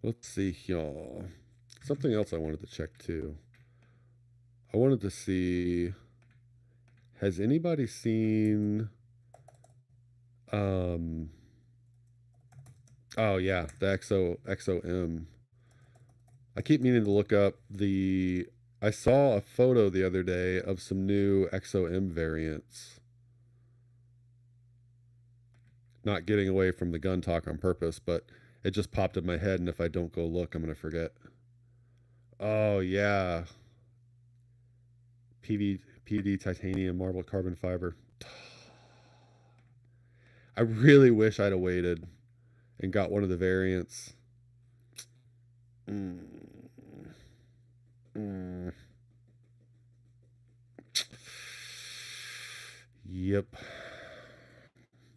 Let's see here. Something else I wanted to check too. I wanted to see, has anybody seen oh yeah, the XOM. I keep meaning to look up the, I saw a photo the other day of some new XOM variants. Not getting away from the gun talk on purpose, but it just popped in my head, and if I don't go look, I'm going to forget. Oh, yeah. PD titanium marble carbon fiber. I really wish I'd have waited and got one of the variants. Yep.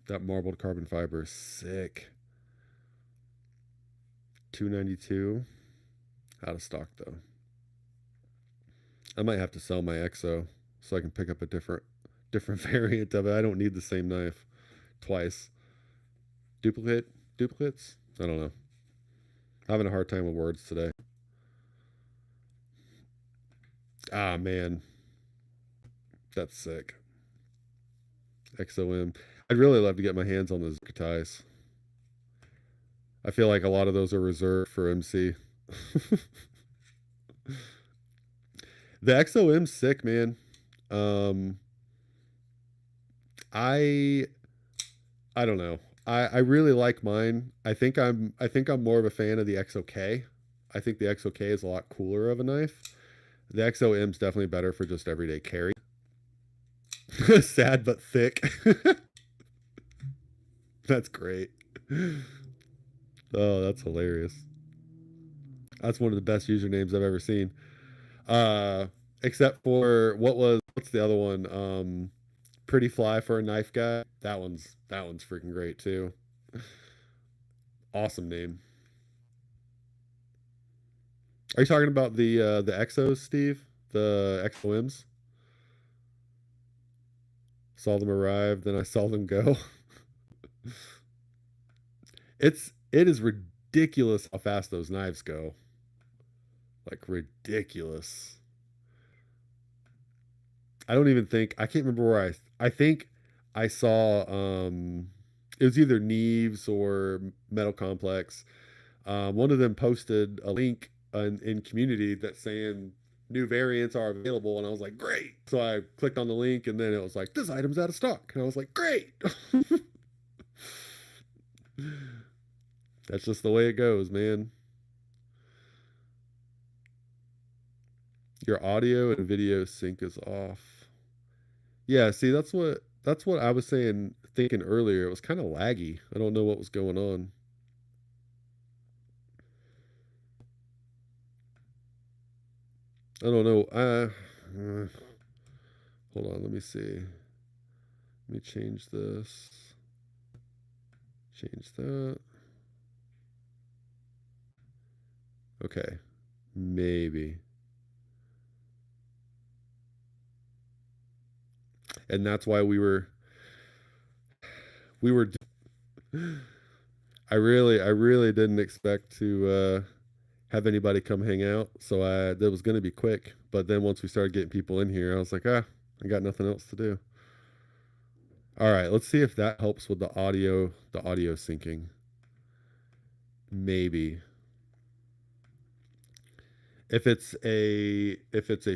That marbled carbon fiber is sick. 292. Out of stock though. I might have to sell my EXO so I can pick up a different variant of it. I don't need the same knife twice. Duplicates? I don't know. Having a hard time with words today. Ah man. That's sick. XOM. I'd really love to get my hands on those ties. I feel like a lot of those are reserved for MC. The XOM's sick, man. I don't know. I really like mine. I think I'm more of a fan of the XOK. I think the XOK is a lot cooler of a knife. The XOM's definitely better for just everyday carry. Sad but thick. That's great. Oh, that's hilarious. That's one of the best usernames I've ever seen. Except for what's the other one? Pretty Fly for a Knife Guy. That one's freaking great too. Awesome name. Are you talking about the Exos, Steve? The XOMs? Saw them arrive, then I saw them go. It is ridiculous how fast those knives go. Like ridiculous. I don't even think, I can't remember where I think I saw it was either Neves or Metal Complex. One of them posted a link in community that's saying new variants are available, and I was like, great. So I clicked on the link, and then it was like, this item's out of stock, and I was like, great. That's just the way it goes, man. Your audio and video sync is off. Yeah, see, that's what I was thinking earlier. It was kind of laggy. I don't know what was going on. I don't know. Hold on, let me see. Let me change this. Change that. Okay. Maybe. And that's why we were I really didn't expect to have anybody come hang out. So that was going to be quick. But then once we started getting people in here, I was like, I got nothing else to do. All right, let's see if that helps with the audio syncing. Maybe. If it's a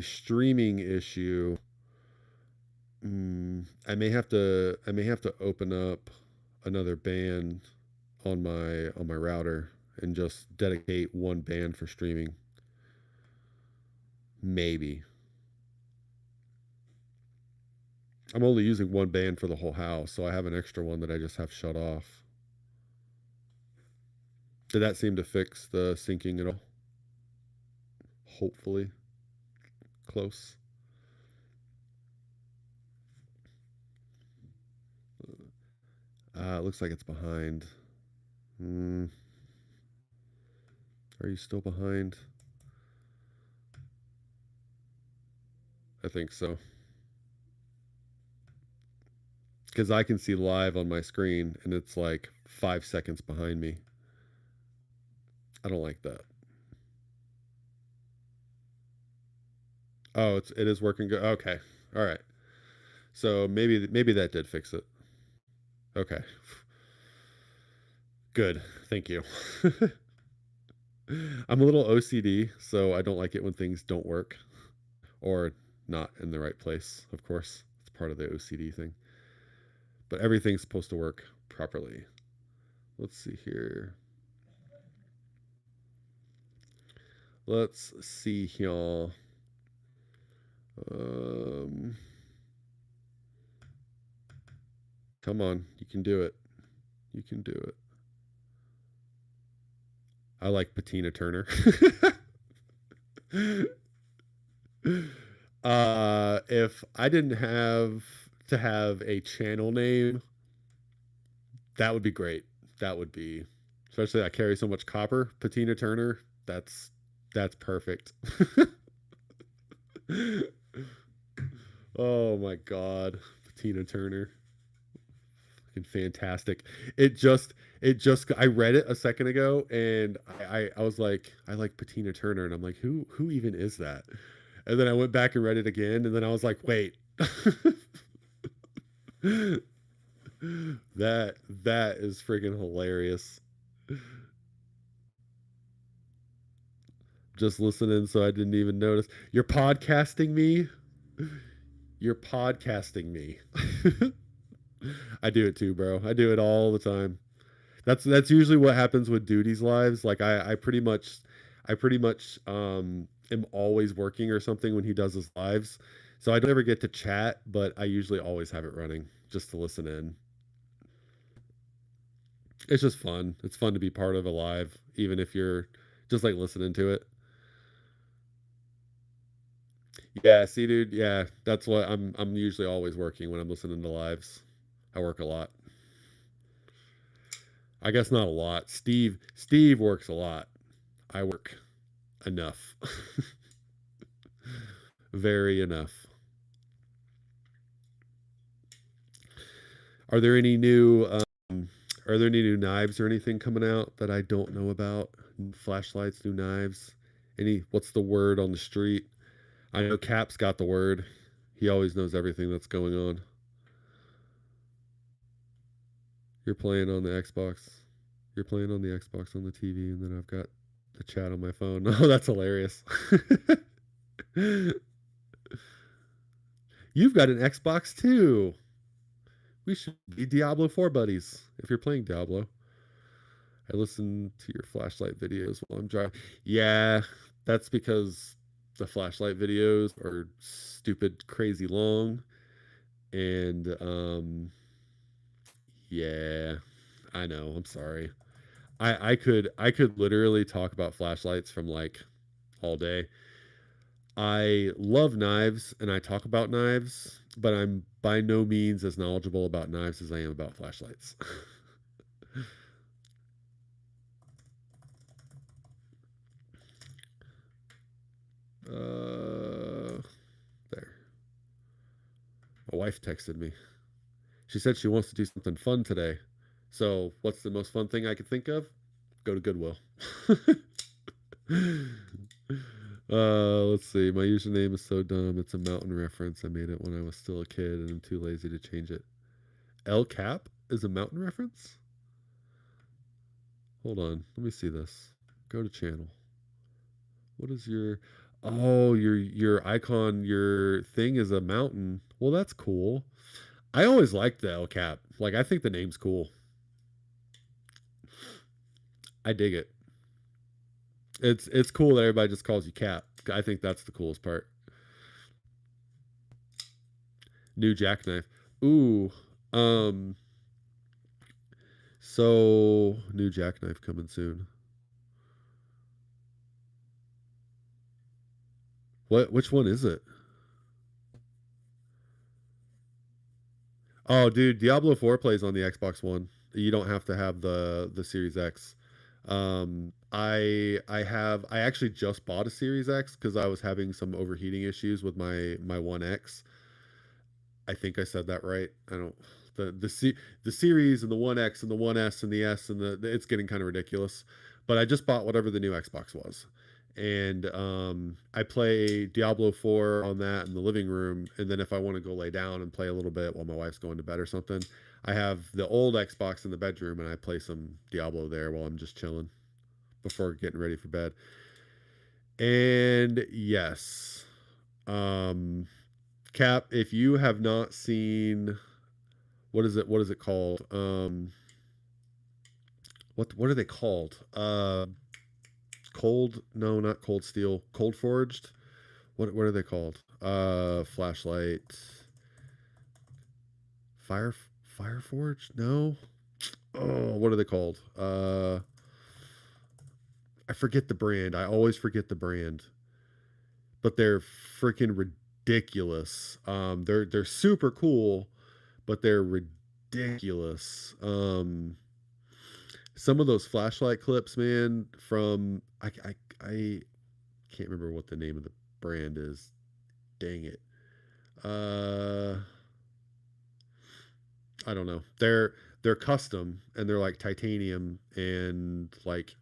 streaming issue, I may have to open up another band on my router and just dedicate one band for streaming. Maybe. I'm only using one band for the whole house, so I have an extra one that I just have shut off. Did that seem to fix the syncing at all? Hopefully. Close. It looks like it's behind. Are you still behind? I think so. Because I can see live on my screen and it's like 5 seconds behind me. I don't like that. Oh, it is working good. Okay. All right. So maybe that did fix it. Okay. Good. Thank you. I'm a little OCD, so I don't like it when things don't work or not in the right place, of course. It's part of the OCD thing. But everything's supposed to work properly. Let's see here. Let's see here. Come on, you can do it. You can do it. I like Patina Turner. If I didn't have to have a channel name, that would be great. That would be, especially I carry so much copper. Patina Turner, that's perfect. Oh my God, Patina Turner, fucking fantastic. It just I read it a second ago and I was like, I like Patina Turner, and I'm like, who even is that? And then I went back and read it again, and then I was like, wait. that is friggin' hilarious. Just listening, so I didn't even notice. You're podcasting me? You're podcasting me. I do it too, bro. I do it all the time. That's usually what happens with Duty's lives. Like I pretty much am always working or something when he does his lives. So I don't ever get to chat, but I usually always have it running just to listen in. It's just fun. It's fun to be part of a live, even if you're just like listening to it. Yeah, see, dude. Yeah, that's what I'm usually always working when I'm listening to lives. I work a lot. I guess not a lot. Steve works a lot. I work enough. Very enough. Are there any new knives or anything coming out that I don't know about? Flashlights, new knives. What's the word on the street? I know Cap's got the word. He always knows everything that's going on. You're playing on the Xbox. You're playing on the Xbox on the TV, and then I've got the chat on my phone. Oh, that's hilarious. You've got an Xbox too. We should be Diablo 4 buddies if you're playing Diablo. I listen to your flashlight videos while I'm driving. Yeah, that's because the flashlight videos are stupid, crazy long. And yeah, I know. I'm sorry. I could literally talk about flashlights from like all day. I love knives and I talk about knives, but I'm by no means as knowledgeable about knives as I am about flashlights. There. My wife texted me. She said she wants to do something fun today. So, what's the most fun thing I could think of? Go to Goodwill. Let's see. My username is so dumb. It's a mountain reference. I made it when I was still a kid, and I'm too lazy to change it. El Cap is a mountain reference? Hold on. Let me see this. Go to channel. What is your... Oh, your icon, your thing is a mountain. Well, that's cool. I always liked the El Cap. Like, I think the name's cool. I dig it. It's cool that everybody just calls you Cap. I think that's the coolest part. New jackknife. Ooh. So new jackknife coming soon. Which one is it? Oh, dude, Diablo 4 plays on the Xbox One. You don't have to have the Series X. I actually just bought a Series X because I was having some overheating issues with my One X. I think I said that right. I don't the series and the One X and the One S and the S and the it's getting kind of ridiculous. But I just bought whatever the new Xbox was. And I play Diablo 4 on that in the living room, and then if I want to go lay down and play a little bit while my wife's going to bed or something, I have the old Xbox in the bedroom and I play some Diablo there while I'm just chilling before getting ready for bed. And yes, Cap, if you have not seen, what is it called? What are they called? Cold, no, not cold steel, cold forged. What are they called? Flashlight, fire forged? No. Oh, what are they called? I forget the brand. I always forget the brand. But they're freaking ridiculous. They're super cool, but they're ridiculous. Some of those flashlight clips, man, from I can't remember what the name of the brand is. Dang it. I don't know. They're custom and they're like titanium and like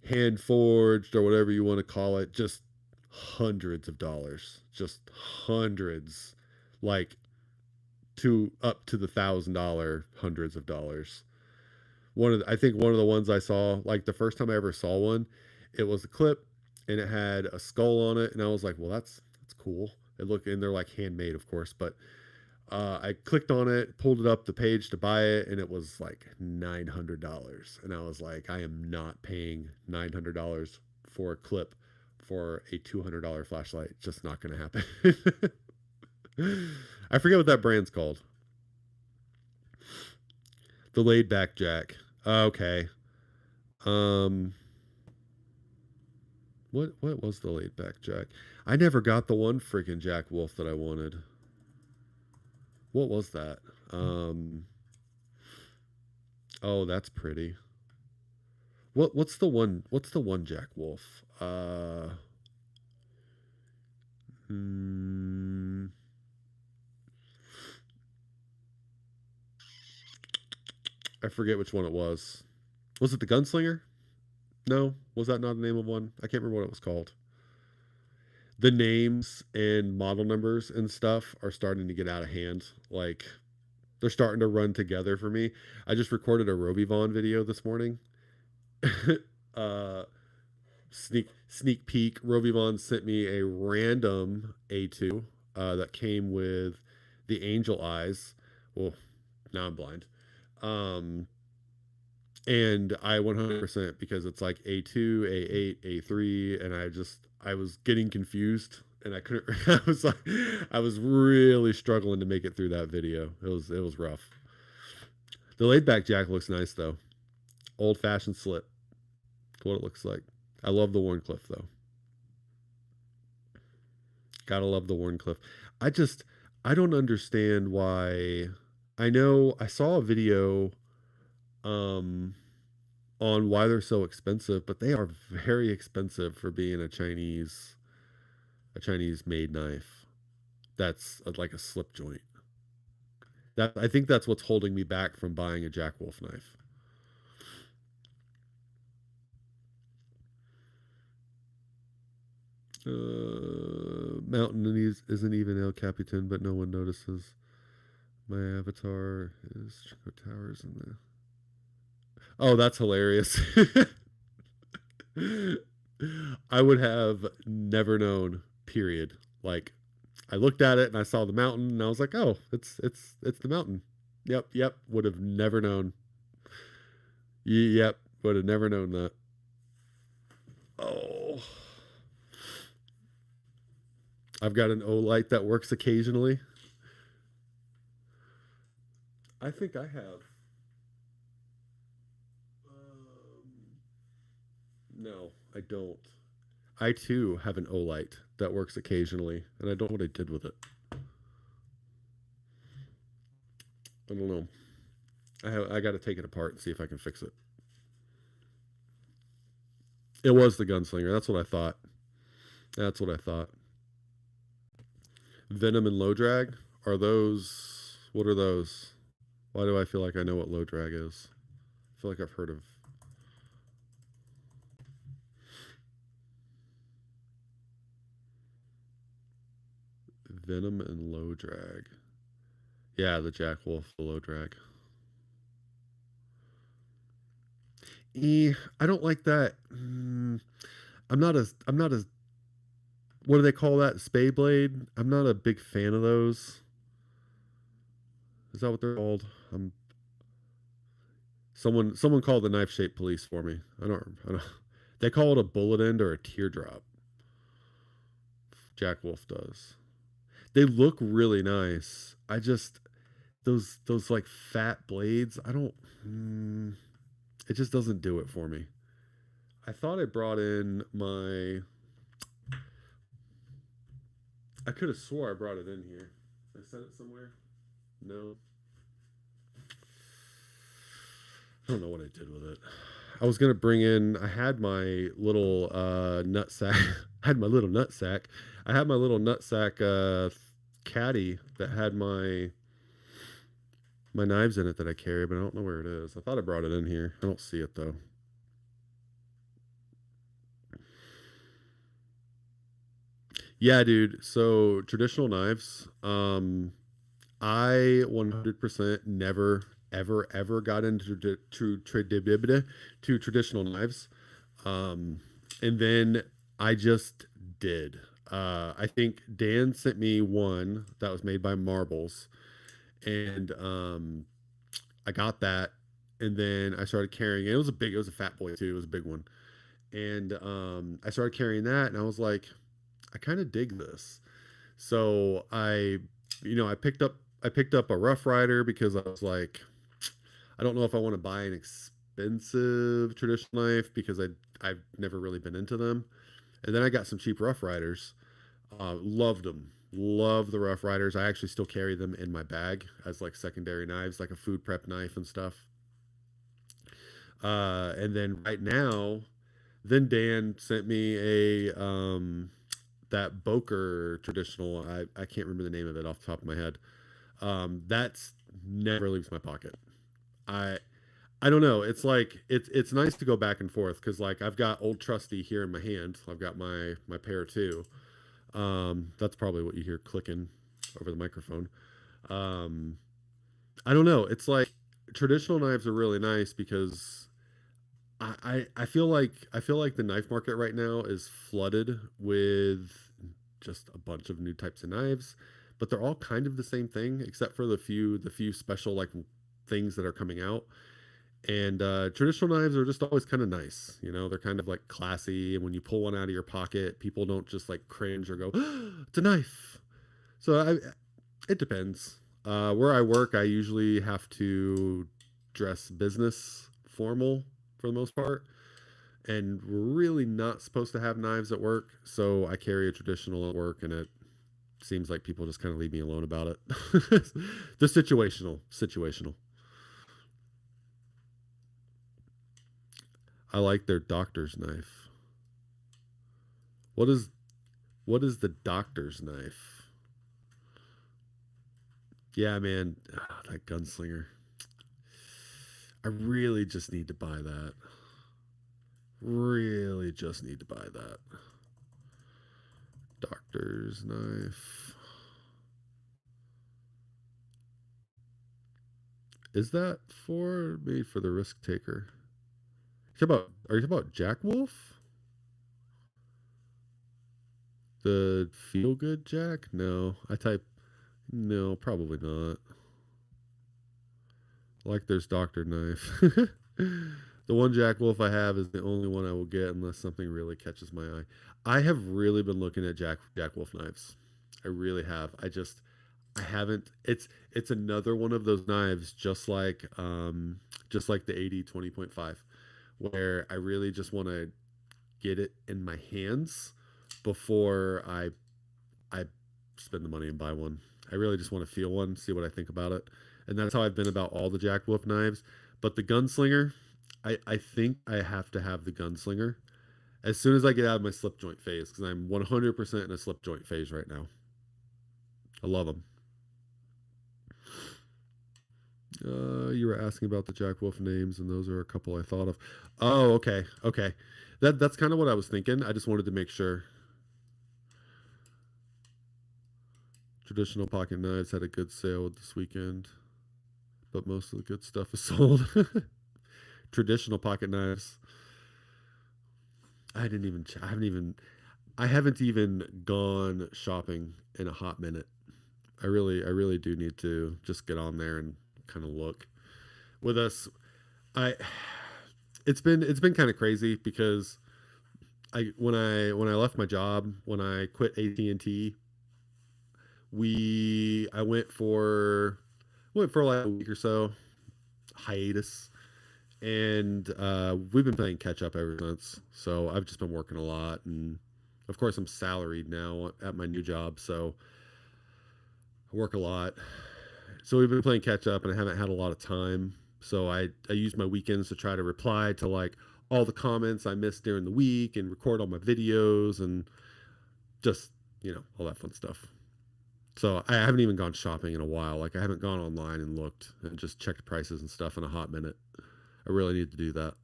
hand forged or whatever you want to call it. Just hundreds of dollars. Just hundreds. Like to up to the $1,000 hundreds of dollars. I think one of the ones I saw, like the first time I ever saw one, it was a clip and it had a skull on it, and I was like, well, that's cool. It looked, and they're like handmade, of course, but I clicked on it, pulled it up the page to buy it, and it was like $900, and I was like, I am not paying $900 for a clip for a $200 flashlight. It's just not going to happen. I forget what that brand's called. The laid back jack. Okay. What was the laid back jack? I never got the one freaking Jack Wolf that I wanted. What was that? Oh, that's pretty. What's the one Jack Wolf? I forget which one it was. Was it the Gunslinger? No, was that not the name of one? I can't remember what it was called. The names and model numbers and stuff are starting to get out of hand. Like, they're starting to run together for me. I just recorded a Roby Vaughn video this morning. Sneak peek. Roby Vaughn sent me a random A2 that came with the angel eyes. Well, now I'm blind. And I 100% because it's like A2, A8, A3, and I was getting confused and I couldn't. I was really struggling to make it through that video. It was rough. The laid back jack looks nice though. Old fashioned slip. That's what it looks like. I love the Warncliffe though. Gotta love the Warncliffe. I don't understand why. I know I saw a video on why they're so expensive, but they are very expensive for being a Chinese made knife. That's like a slip joint. I think that's what's holding me back from buying a Jack Wolf knife. Mountain isn't even El Capitan, but no one notices. My avatar is Chico Towers in the. Oh, that's hilarious. I would have never known. Period. Like, I looked at it and I saw the mountain and I was like, oh, it's the mountain. Yep. Would have never known. Yep, would have never known that. Oh, I've got an Olight that works occasionally. I think I have. No, I don't. I too have an Olight that works occasionally, and I don't know what I did with it. I don't know. I got to take it apart and see if I can fix it. It was the gunslinger. That's what I thought. That's what I thought. Venom and low drag are those? What are those? Why do I feel like I know what low drag is? I feel like I've heard of. Venom and low drag. Yeah, the Jack Wolf, the low drag. I don't like that. I'm not as what do they call that? Spay blade? I'm not a big fan of those. Is that what they're called? Someone called the knife shaped police for me. I don't they call it a bullet end or a teardrop. Jack Wolf does. They look really nice. I just those like fat blades, I don't it just doesn't do it for me. I thought I brought in my I could have swore I brought it in here. I set it somewhere. No. I don't know what I did with it. I was gonna bring in. I had my little nut sack. I had my little nut sack. I had my little nut sack caddy that had my knives in it that I carry, but I don't know where it is. I thought I brought it in here. I don't see it though. Yeah, dude. So traditional knives. I 100% never ever got into traditional knives. And then I just did. I think Dan sent me one that was made by Marbles, and I got that, and then I started carrying it. It was a fat boy too. It was a big one, and I started carrying that, and I was like, I kind of dig this. So I picked up a Rough Rider because I was like, I don't know if I want to buy an expensive traditional knife because I've never really been into them. And then I got some cheap Rough Riders. Loved them. Love the Rough Riders. I actually still carry them in my bag as like secondary knives, like a food prep knife and stuff. And then right now, then Dan sent me a that Boker traditional. I can't remember the name of it off the top of my head. That's never leaves my pocket. I I don't know. It's like it's nice to go back and forth because like I've got Old Trusty here in my hand. I've got my pair too. That's probably what you hear clicking over the microphone. Um, I don't know. It's like traditional knives are really nice because I feel like the knife market right now is flooded with just a bunch of new types of knives, but they're all kind of the same thing except for the few special like things that are coming out. And traditional knives are just always kind of nice. You know, they're kind of like classy. And when you pull one out of your pocket, people don't just like cringe or go, it's a knife. So it depends. Where I work, I usually have to dress business formal for the most part. And we're really not supposed to have knives at work. So I carry a traditional at work and it seems like people just kind of leave me alone about it. The situational. I like their doctor's knife. What is what is the doctor's knife? Yeah, man, that gunslinger. I really just need to buy that. Really just need to buy that. Doctor's knife. Is that for me, for the risk taker? Are you talking about Jack Wolf? The feel good Jack? No. No, probably not. Like there's Doctor Knife. The one Jack Wolf I have is the only one I will get unless something really catches my eye. I have really been looking at Jack Wolf knives. I really have. I haven't. It's another one of those knives, just like the AD 20.5, where I really just want to get it in my hands before I spend the money and buy one. I really just want to feel one, see what I think about it, and that's how I've been about all the Jack Wolf knives. But the gunslinger, I think I have to have the gunslinger as soon as I get out of my slip joint phase, because I'm 100% in a slip joint phase right now. I love them. You were asking about the Jack Wolf names, and those are a couple I thought of. Oh, okay, okay. That's kind of what I was thinking. I just wanted to make sure. Traditional pocket knives had a good sale this weekend, but most of the good stuff is sold. Traditional pocket knives. I didn't even. I haven't even. I haven't even gone shopping in a hot minute. I really do need to just get on there and kind of look. With us, I it's been kind of crazy because when I left my job, when I quit AT&T, we I went for like a week or so hiatus, and we've been playing catch up ever since. So I've just been working a lot, and of course I'm salaried now at my new job, so I work a lot. So we've been playing catch up, and I haven't had a lot of time. So I use my weekends to try to reply to like all the comments I missed during the week and record all my videos and just all that fun stuff. So I haven't even gone shopping in a while. Like I haven't gone online and looked and just checked prices and stuff in a hot minute. I really need to do that.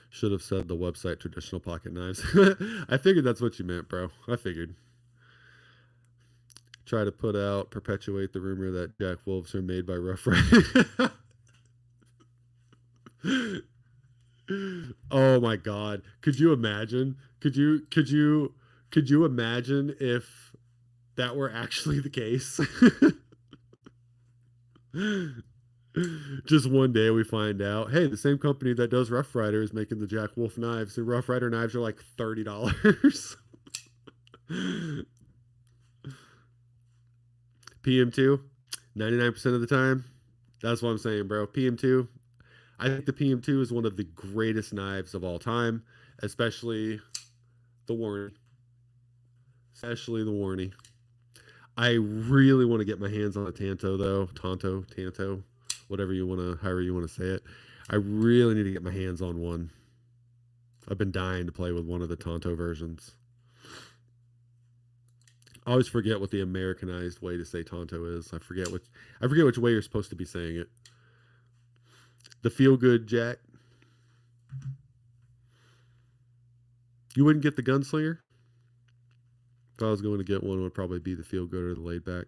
Should have said the website traditional pocket knives. I figured that's what you meant, bro. I figured. Try to perpetuate the rumor that Jack Wolves are made by Rough Rider. Oh my God! Could you imagine? Could you imagine if that were actually the case? Just one day we find out, hey, the same company that does Rough Rider is making the Jack Wolf knives. The Rough Rider knives are like $30. PM2, 99% of the time. That's what I'm saying, bro. PM2. I think the PM2 is one of the greatest knives of all time, especially the Warney. Especially the Warney. I really want to get my hands on a Tanto though. Tanto, however you want to say it. I really need to get my hands on one. I've been dying to play with one of the Tonto versions. I always forget what the Americanized way to say Tonto is. I forget which way you're supposed to be saying it. The feel good Jack. You wouldn't get the gunslinger? If I was going to get one, it would probably be the feel good or the laid back.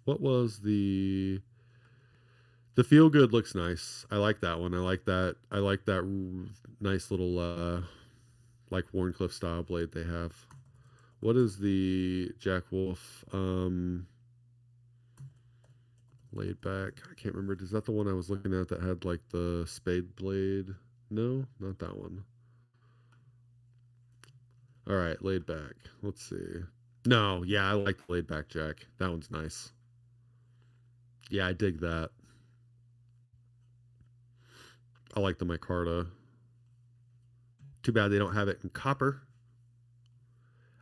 What was the feel good looks nice. I like that one. I like that nice little like Warncliffe style blade they have. What is the Jack Wolf laid back? I can't remember. Is that the one I was looking at that had like the spade blade? No, not that one. All right, laid back. Let's see. No, yeah, I like the laid back Jack. That one's nice. Yeah, I dig that. I like the micarta. Too bad they don't have it in copper.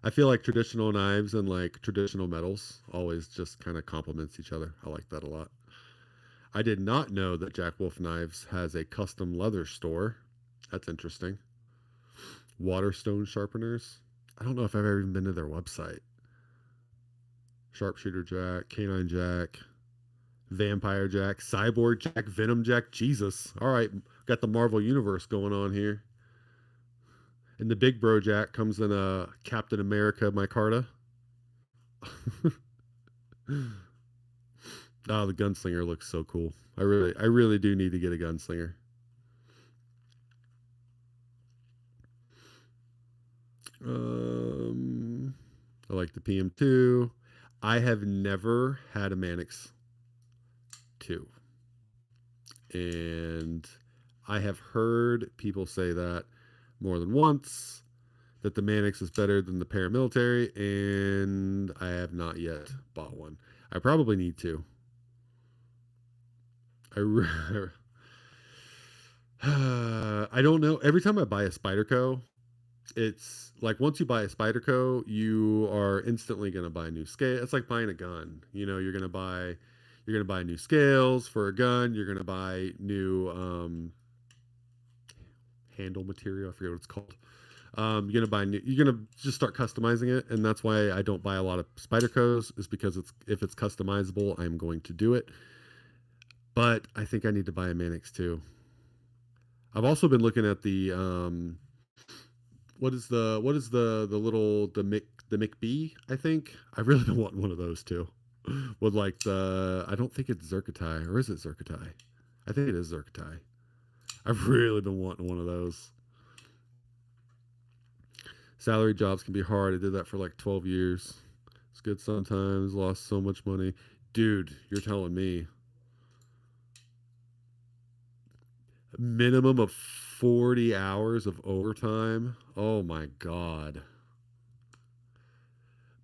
I feel like traditional knives and like traditional metals always just kind of complements each other. I like that a lot. I did not know that Jack Wolf Knives has a custom leather store. That's interesting. Waterstone sharpeners. I don't know if I've ever even been to their website. Sharpshooter Jack, Canine Jack, Vampire Jack, Cyborg Jack, Venom Jack. Jesus. All right, got the Marvel Universe going on here. And the big bro jack comes in a Captain America micarta. Oh, the gunslinger looks so cool. I really do need to get a gunslinger. I like the PM2. I have never had a Mannix 2. And I have heard people say that more than once, that the Mannix is better than the paramilitary, and I have not yet bought one. I probably need to. I don't know. Every time I buy a Spyderco, it's like once you buy a Spyderco, you are instantly going to buy a new scale. It's like buying a gun. You know, you're going to buy new scales for a gun. You're going to buy new handle material. I forget what it's called. You're gonna just start customizing it, and that's why I don't buy a lot of Spydercos, is because if it's customizable, I'm going to do it. But I think I need to buy a Mannix too. I've also been looking at the what is the McBee, I think. I've really been wanting one of those too. With like I don't think it's Zerkatai, or is it Zerkatai? I think it is Zerkatai. I've really been wanting one of those. Salary jobs can be hard. I did that for like 12 years. It's good sometimes. Lost so much money. Dude, you're telling me. A minimum of 40 hours of overtime. Oh my God.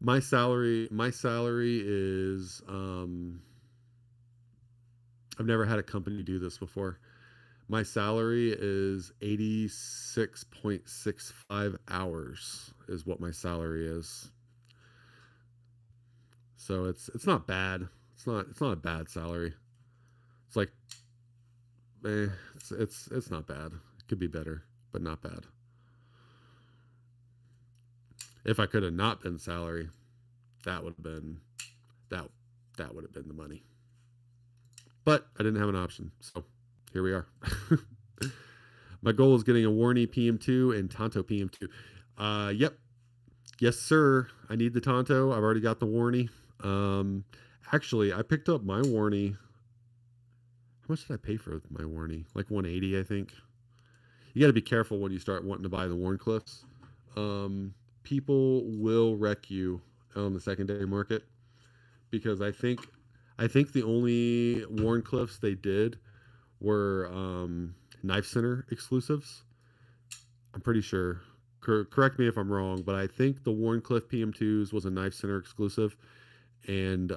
My salary is I've never had a company do this before. My salary is 86.65 hours is what my salary is. So it's not bad. It's not a bad salary. It's like it's not bad. It could be better, but not bad. If I could have not been salary, that would have been that would have been the money. But I didn't have an option, so here we are. My goal is getting a Warney PM2 and Tonto PM2. Yep. Yes, sir. I need the Tonto. I've already got the Warney. Actually, I picked up my Warney. How much did I pay for my Warney? Like 180, I think. You got to be careful when you start wanting to buy the Warncliffs. People will wreck you on the secondary market, because I think the only Warncliffs they did were Knife Center exclusives. I'm pretty sure. Correct me if I'm wrong, but I think the Warncliffe PM2s was a Knife Center exclusive, and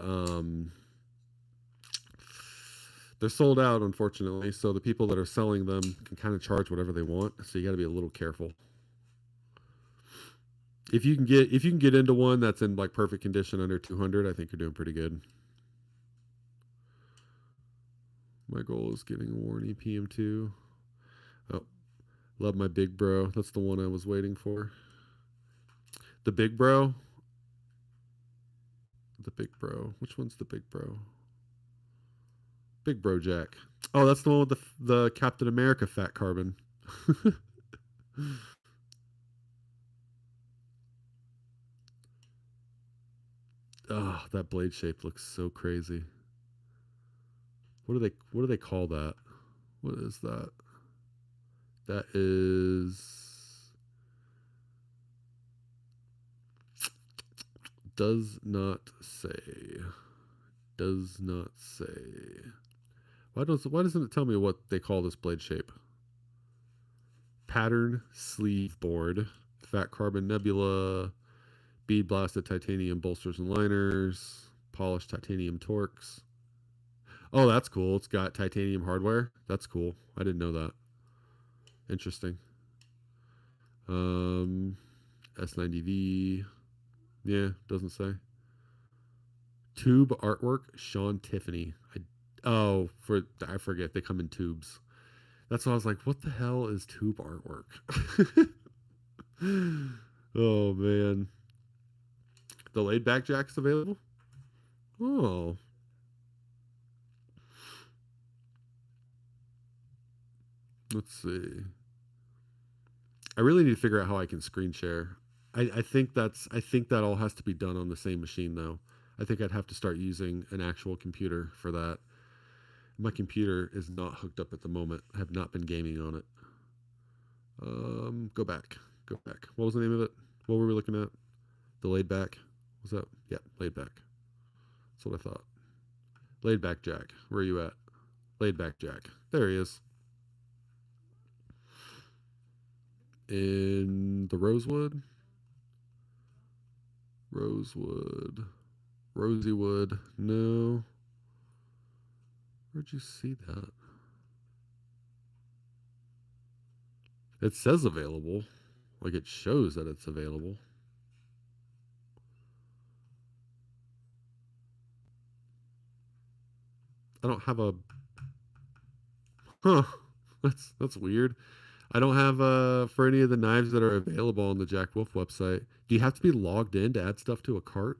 they're sold out, unfortunately. So the people that are selling them can kind of charge whatever they want. So you got to be a little careful. If you can get into one that's in like perfect condition under 200, I think you're doing pretty good. My goal is getting a Warney PM2. Oh, love my big bro. That's the one I was waiting for. The big bro. The big bro. Which one's the big bro? Big bro Jack. Oh, that's the one with the Captain America fat carbon. Oh, that blade shape looks so crazy. What do they call that? What is that? That is does not say. Does not say. Why doesn't it tell me what they call this blade shape? Pattern sleeve board, fat carbon nebula, bead blasted titanium bolsters and liners, polished titanium torques. Oh, that's cool. It's got titanium hardware. That's cool. I didn't know that. Interesting. S90V. Yeah, doesn't say. Tube artwork, Sean Tiffany. I forget. They come in tubes. That's why I was like, what the hell is tube artwork? Oh, man. The laid back jack's available? Oh. Let's see. I really need to figure out how I can screen share. I think that all has to be done on the same machine though. I think I'd have to start using an actual computer for that. My computer is not hooked up at the moment. I have not been gaming on it. Go back. Go back. What was the name of it? What were we looking at? The laid back? Was that? Yeah, laid back. That's what I thought. Laid back Jack. Where are you at? Laid back Jack. There he is. In the Rosewood? Rosewood. Rosywood. No. Where'd you see that? It says available. Like it shows that it's available. I don't have a. Huh. That's weird. I don't have for any of the knives that are available on the Jack Wolf website. Do you have to be logged in to add stuff to a cart?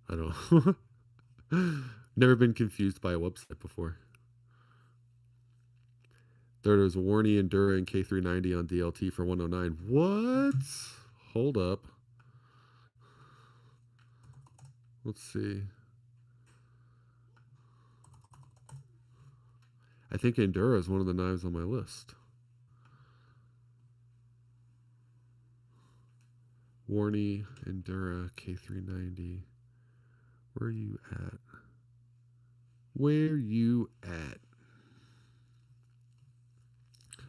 I don't. Never been confused by a website before. There's Warney Endura and K390 on DLT for 109. What? Hold up. Let's see. I think Endura is one of the knives on my list. Warney Endura K390. Where are you at? Where you at?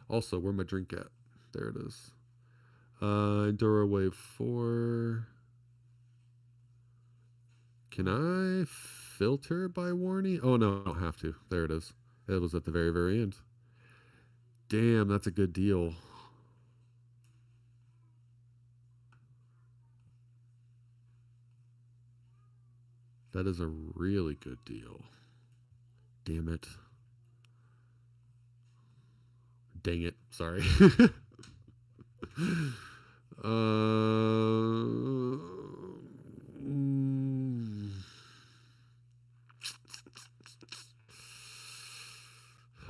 Also, where my drink at? There it is. Endura Wave 4. Can I filter by Warney? Oh, no, I don't have to. There it is. It was at the very, very end. Damn, that's a good deal. That is a really good deal. Damn it. Dang it. Sorry.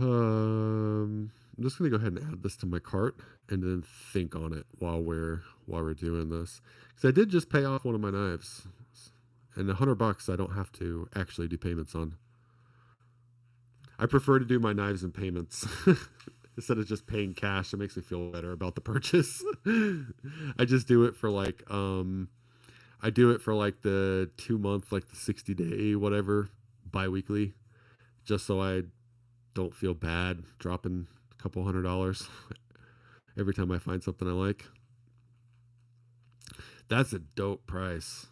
I'm just gonna go ahead and add this to my cart and then think on it while we're doing this, because I did just pay off one of my knives, and $100 I don't have to actually do payments on. I prefer to do my knives in payments instead of just paying cash. It makes me feel better about the purchase. I just do it for like I do it for like the 2 month, like the 60-day whatever, bi-weekly, just so I don't feel bad dropping a couple $100 every time I find something I like. That's a dope price.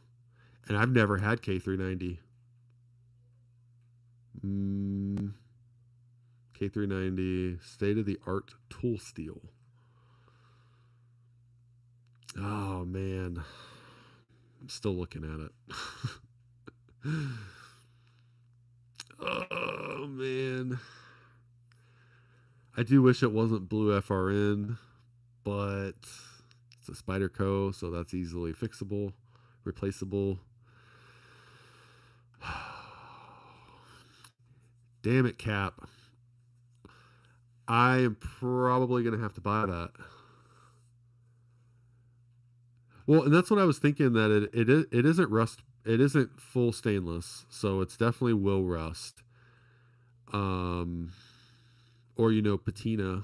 And I've never had K390. K390 state of the art tool steel. Oh man, I'm still looking at it. Oh man, I do wish it wasn't blue FRN, but it's a Spyderco, so that's easily fixable, replaceable. Damn it, Cap. I am probably going to have to buy that. Well, and that's what I was thinking, that it isn't rust. It isn't full stainless, so it's definitely will rust. Or patina.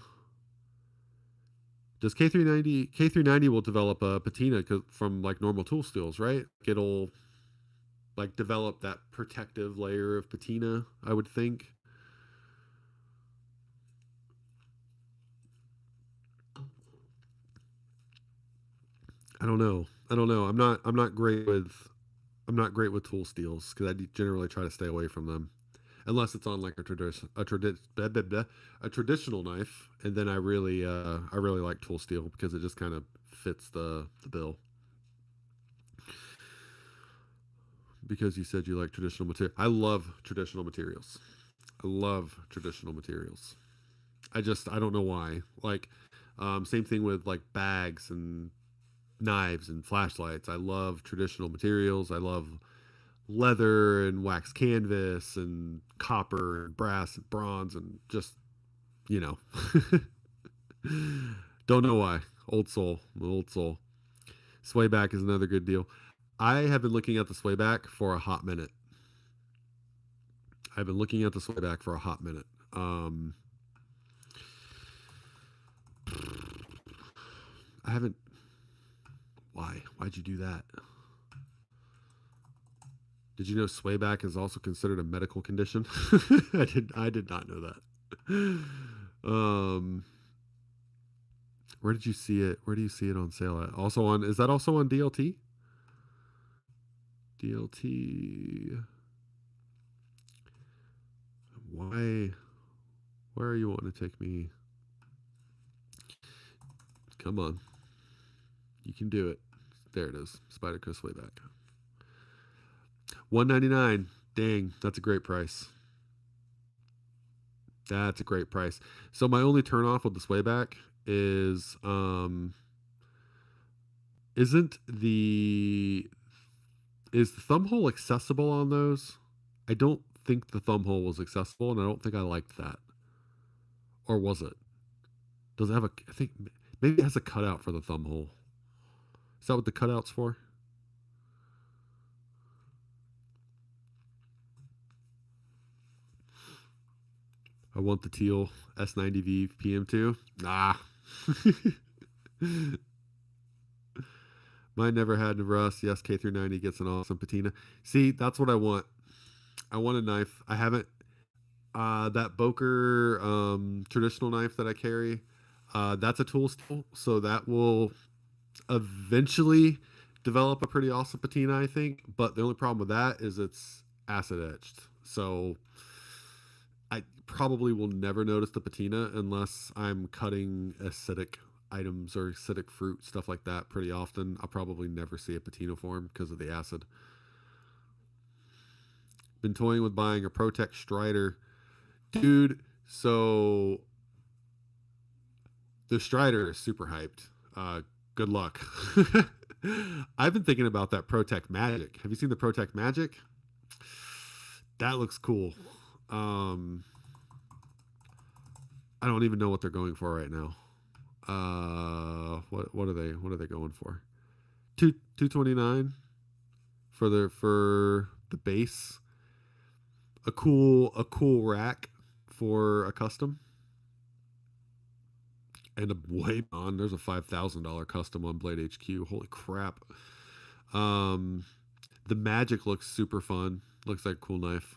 Does K390 will develop a patina from like normal tool steels, right? It'll like develop that protective layer of patina, I would think. I don't know. I'm not great with tool steels because I generally try to stay away from them, unless it's on like a traditional knife, and then I really like tool steel because it just kind of fits the bill. Because you said you like traditional material. I love traditional materials. I love traditional materials. I don't know why. Like, same thing with like bags and knives and flashlights. I love traditional materials. I love leather and wax canvas and copper and brass and bronze and just, you know. Don't know why. Old soul. Old soul. Swayback is another good deal. I have been looking at the Swayback for a hot minute. I've been looking at the Swayback for a hot minute. I haven't. Why? Why'd you do that? Did you know Swayback is also considered a medical condition? I did not know that. Where did you see it? Where do you see it on sale at? Also on, is that also on DLT? DLT. Why are you wanting to take me? Come on. You can do it. There it is. Spyderco Swayback. $199. Dang, that's a great price. That's a great price. So my only turn off with the Swayback is is the thumb hole accessible on those? I don't think the thumb hole was accessible, and I don't think I liked that. Or was it? Does it have a? I think maybe it has a cutout for the thumb hole. Is that what the cutout's for? I want the teal S90V PM2. Nah. Mine never had rust. Yes, K through 90 gets an awesome patina. See, that's what I want. I want a knife. I haven't. That Boker traditional knife that I carry, that's a tool still, so that will eventually develop a pretty awesome patina, I think. But the only problem with that is it's acid etched, so I probably will never notice the patina unless I'm cutting acidic items or acidic fruit, stuff like that, pretty often. I'll probably never see a patina form because of the acid. Been toying with buying a Protect Strider. Dude, so the Strider is super hyped. Good luck. I've been thinking about that Protect Magic. Have you seen the Protect Magic? That looks cool. I don't even know what they're going for right now. What are they going for? 229 for the base. A cool rack for a custom. And there's a $5,000 custom on Blade HQ. Holy crap. The Magic looks super fun. Looks like a cool knife.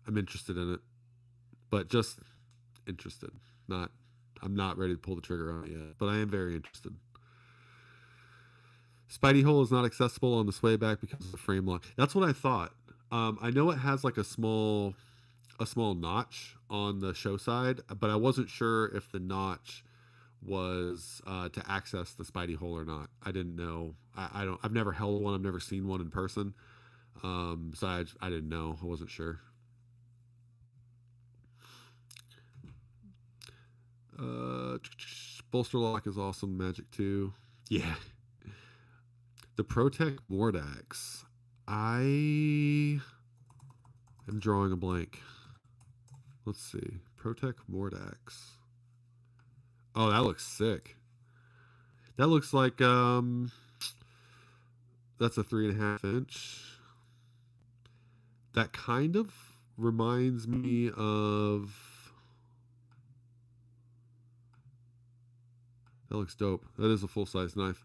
I'm interested in it. But just interested. I'm not ready to pull the trigger on it yet. But I am very interested. Spidey hole is not accessible on the Swayback because of the frame lock. That's what I thought. I know it has like a small notch on the show side, but I wasn't sure if the notch was to access the Spidey hole or not. I didn't know. I've never held one. I've never seen one in person. So I didn't know. I wasn't sure. Bolster lock is awesome. Magic too. Yeah. The Protect Mordax. I am drawing a blank. Let's see. Protect Mordax. Oh, that looks sick. That looks like that's a 3.5 inch. That kind of reminds me of. That looks dope. That is a full-size knife.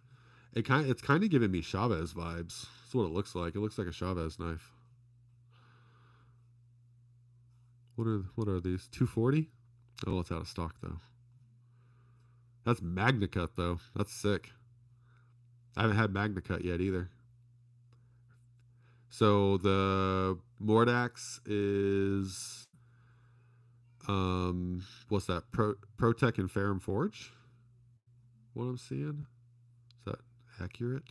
It's kind of giving me Chavez vibes. That's what it looks like. It looks like a Chavez knife. What are these? 240? Oh, it's out of stock though. That's Magna Cut though. That's sick. I haven't had Magna Cut yet either. So the Mordax is what's that? Protec and Ferrum Forge? What I'm seeing? Is that accurate?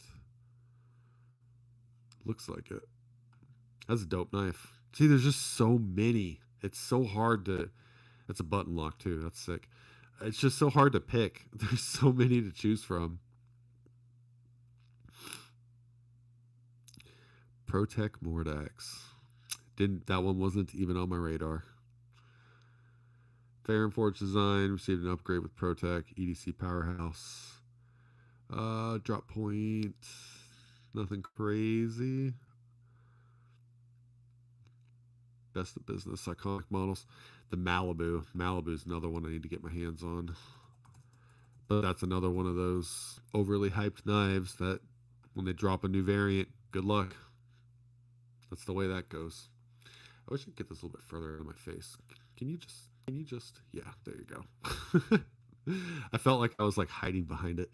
Looks like it. That's a dope knife. See, there's just so many. It's so hard to. It's a button lock too. That's sick. It's just so hard to pick. There's so many to choose from. Protect Mordax. That one wasn't even on my radar. Fair and Forge design. Received an upgrade with ProTech. EDC Powerhouse. Drop point. Nothing crazy. Best of business. Iconic models. The Malibu. Malibu is another one I need to get my hands on. But that's another one of those overly hyped knives that when they drop a new variant, good luck. That's the way that goes. I wish I could get this a little bit further out of my face. Can you just, yeah, there you go. I felt like I was like hiding behind it.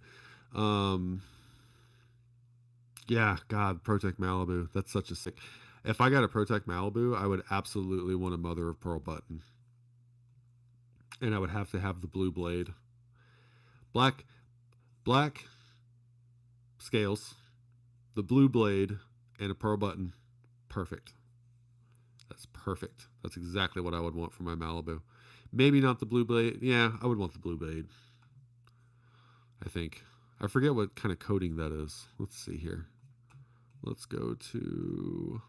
Yeah, God, Protect Malibu. That's such a sick. If I got a Protect Malibu, I would absolutely want a mother of pearl button. And I would have to have the blue blade. Black scales, the blue blade, and a pearl button. Perfect. That's perfect. That's exactly what I would want for my Malibu. Maybe not the blue blade. Yeah, I would want the blue blade. I think. I forget what kind of coating that is. Let's see here. Let's go to...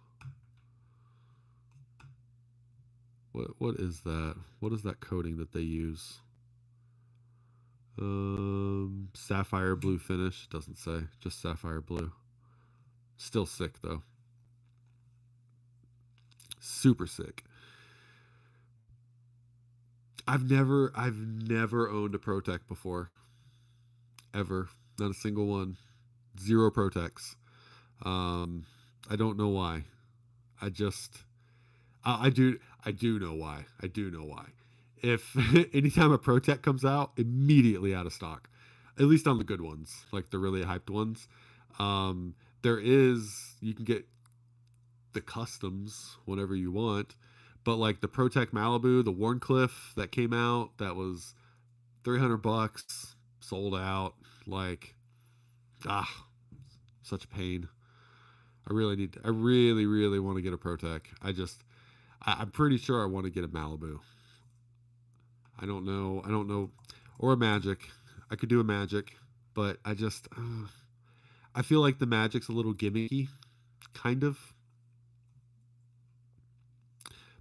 What is that? What is that coating that they use? Sapphire blue finish. Doesn't say. Just sapphire blue. Still sick though. Super sick. I've never owned a ProTech before. Ever. Not a single one. Zero ProTechs. I don't know why. I do know why. I do know why. If anytime a ProTech comes out, immediately out of stock. At least on the good ones, like the really hyped ones. You can get the customs whenever you want, but like the ProTech Malibu, the Warncliffe that came out, that was $300, sold out. Like, such a pain. I really want to get a ProTech. I'm pretty sure I want to get a Malibu. I don't know, or a Magic. I could do a Magic, but I feel like the Magic's a little gimmicky, kind of.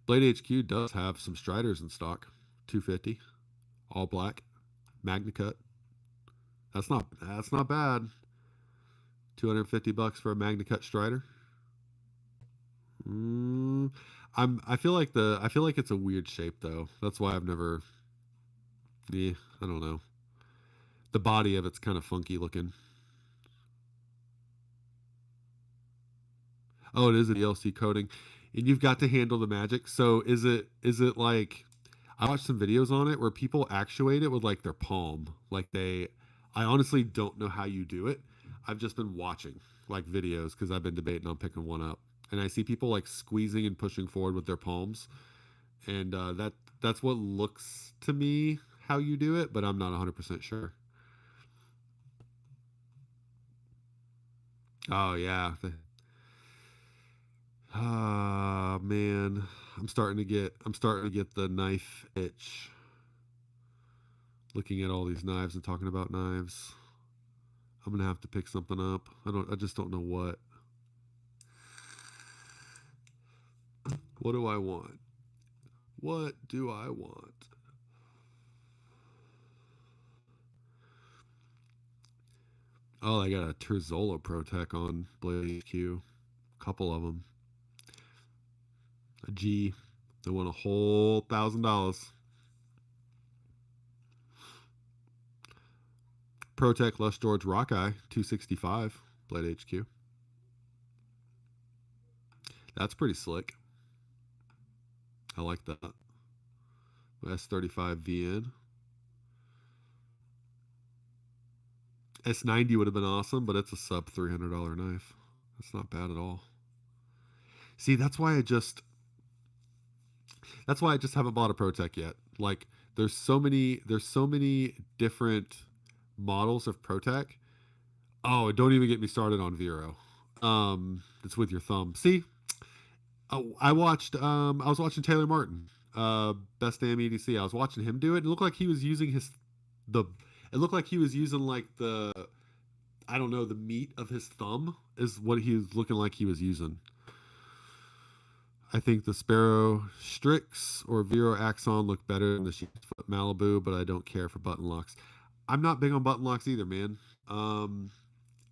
Blade HQ does have some Striders in stock, 250, all black, Magna Cut. That's not bad. $250 for a Magna Cut Strider. I feel like it's a weird shape though. That's why I've never. Yeah, I don't know. The body of it's kind of funky looking. Oh, it is a DLC coating, and you've got to handle the magic. So is it like? I watched some videos on it where people actuate it with like their palm. I honestly don't know how you do it. I've just been watching like videos because I've been debating on picking one up, and I see people like squeezing and pushing forward with their palms, and that's what looks to me how you do it, but I'm not 100% sure. Oh yeah. Ah man, I'm starting to get the knife itch. Looking at all these knives and talking about knives. I'm gonna have to pick something up. I just don't know what. What do I want? What do I want? Oh, I got a Terzola ProTech on Blade HQ. Couple of them. A G. They want a whole $1,000. ProTech Les George Rockeye 265 Blade HQ. That's pretty slick. I like that. S35 VN. S90 would have been awesome, but it's a sub $300 knife. That's not bad at all. See, that's why I just haven't bought a ProTech yet. Like, there's so many different models of ProTech. Oh, don't even get me started on Vero. It's with your thumb. See, I was watching Taylor Martin, Best Damn EDC. I was watching him do it. It looked like he was using like the, I don't know, the meat of his thumb is what he was looking like he was using. I think the Sparrow Strix or Vero Axon look better than the Sheep's Foot Malibu, but I don't care for button locks. I'm not big on button locks either, man.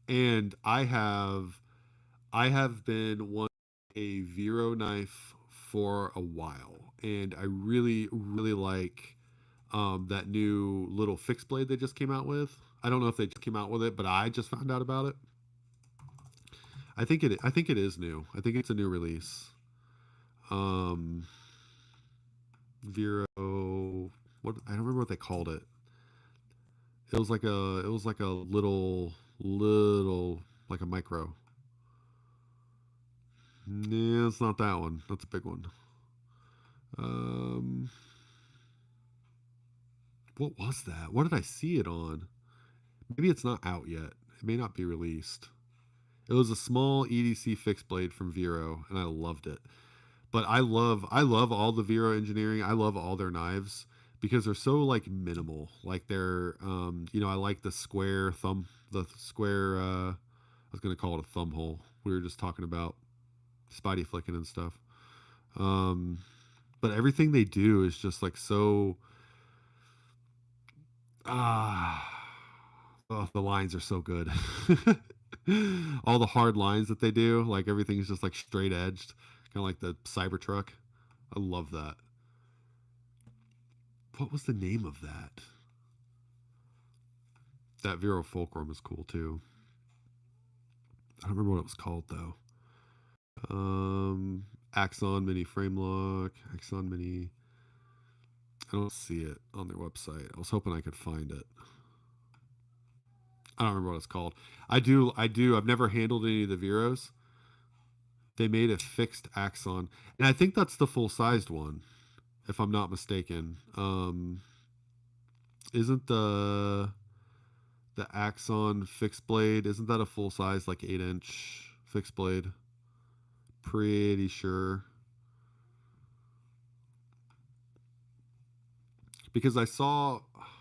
And I have been wanting a Vero knife for a while, and I really really like that new little fixed blade they just came out with. I don't know if they just came out with it, but I just found out about it. I think it is new. I think it's a new release. Um, Vero, what I don't remember what they called it. It was like a little like a micro. Yeah, it's not that one. That's a big one. Um, what was that? What did I see it on? Maybe it's not out yet. It may not be released. It was a small EDC fixed blade from Vero, and I loved it. But I love all the Vero engineering. I love all their knives because they're so like minimal. Like they're I like the square I was gonna call it a thumb hole. We were just talking about Spidey flicking and stuff. Um but everything they do is just like so ah oh, the lines are so good. All the hard lines that they do, like everything's just like straight edged, kind of like the Cybertruck. I love that. What was the name of that? That Vero Fulcrum is cool too. I don't remember what it was called though. Axon Mini Frame Lock, Axon Mini. I don't see it on their website. I was hoping I could find it. I don't remember what it's called. I do. I've never handled any of the Veros. They made a fixed Axon, and I think that's the full sized one, if I'm not mistaken. Isn't the Axon fixed blade? Isn't that a full size like 8-inch fixed blade? Pretty sure. Because I saw, I'm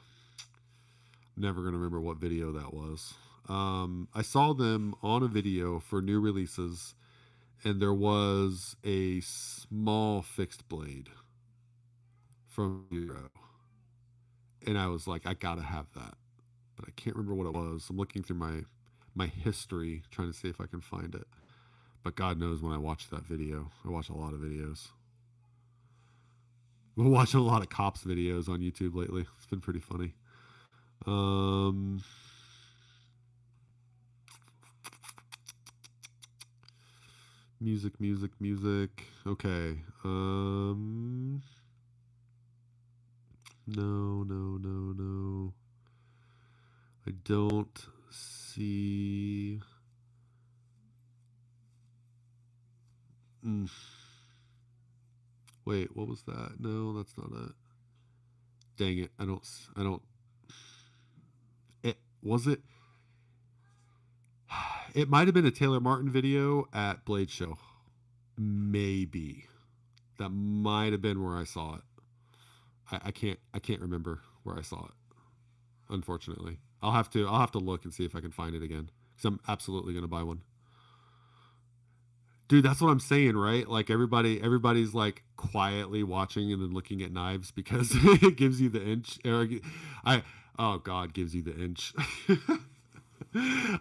never gonna remember what video that was. I saw them on a video for new releases, and there was a small fixed blade from Vero, and I was like, I gotta have that, but I can't remember what it was. I'm looking through my history trying to see if I can find it. But God knows when I watched that video. I watch a lot of videos. We're watching a lot of cops videos on YouTube lately. It's been pretty funny. Music. Okay. No. I don't see. Wait, what was that? No, that's not it. Dang it. I don't. It was it. It might have been a Taylor Martin video at Blade Show. Maybe. That might have been where I saw it. I can't remember where I saw it. Unfortunately. I'll have to look and see if I can find it again. Because I'm absolutely gonna buy one. Dude, that's what I'm saying, right? Like everybody's like quietly watching and then looking at knives because it gives you the inch. I oh God, gives you the inch.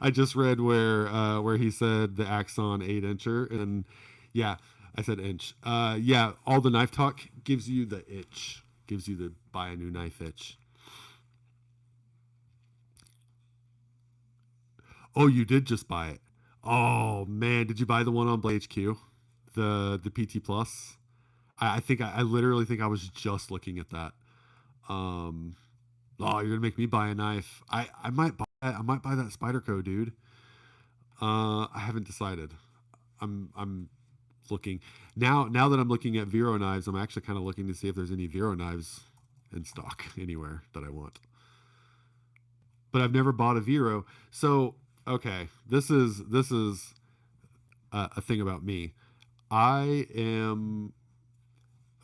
I just read where he said the Axon 8-incher, and yeah, I said inch. Yeah, all the knife talk gives you the itch, gives you the buy a new knife itch. Oh, you did just buy it. Oh man, did you buy the one on Blade HQ, the PT Plus? I think I literally think I was just looking at that. Um, oh, you're gonna make me buy a knife. I might buy that Spyderco, dude. I haven't decided. I'm looking now. Now that I'm looking at Vero knives, I'm actually kind of looking to see if there's any Vero knives in stock anywhere that I want. But I've never bought a Vero, so okay. This is a thing about me. I am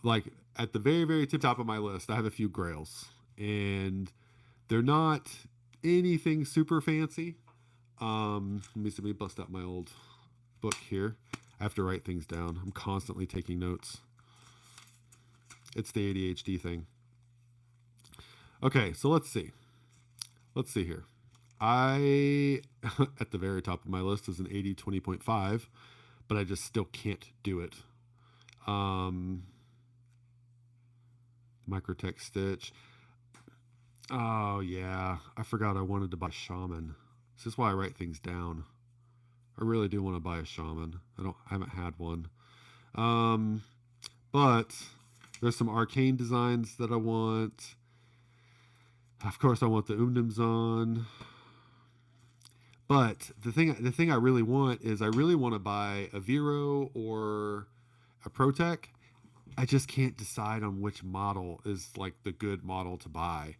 like at the very very tip top of my list. I have a few Grails, and they're not anything super fancy. Let me bust out my old book here. I have to write things down. I'm constantly taking notes. It's the ADHD thing. Okay, so let's see. Let's see here. I, at the very top of my list is an 80-20.5, but I just still can't do it. Microtech Stitch. Oh, yeah. I forgot I wanted to buy Shaman. This is why I write things down. I really do want to buy a Shaman. I haven't had one. But there's some arcane designs that I want. Of course, I want the Umnimzon. But the thing I really want is I really want to buy a Vero or a Protec. I just can't decide on which model is like the good model to buy.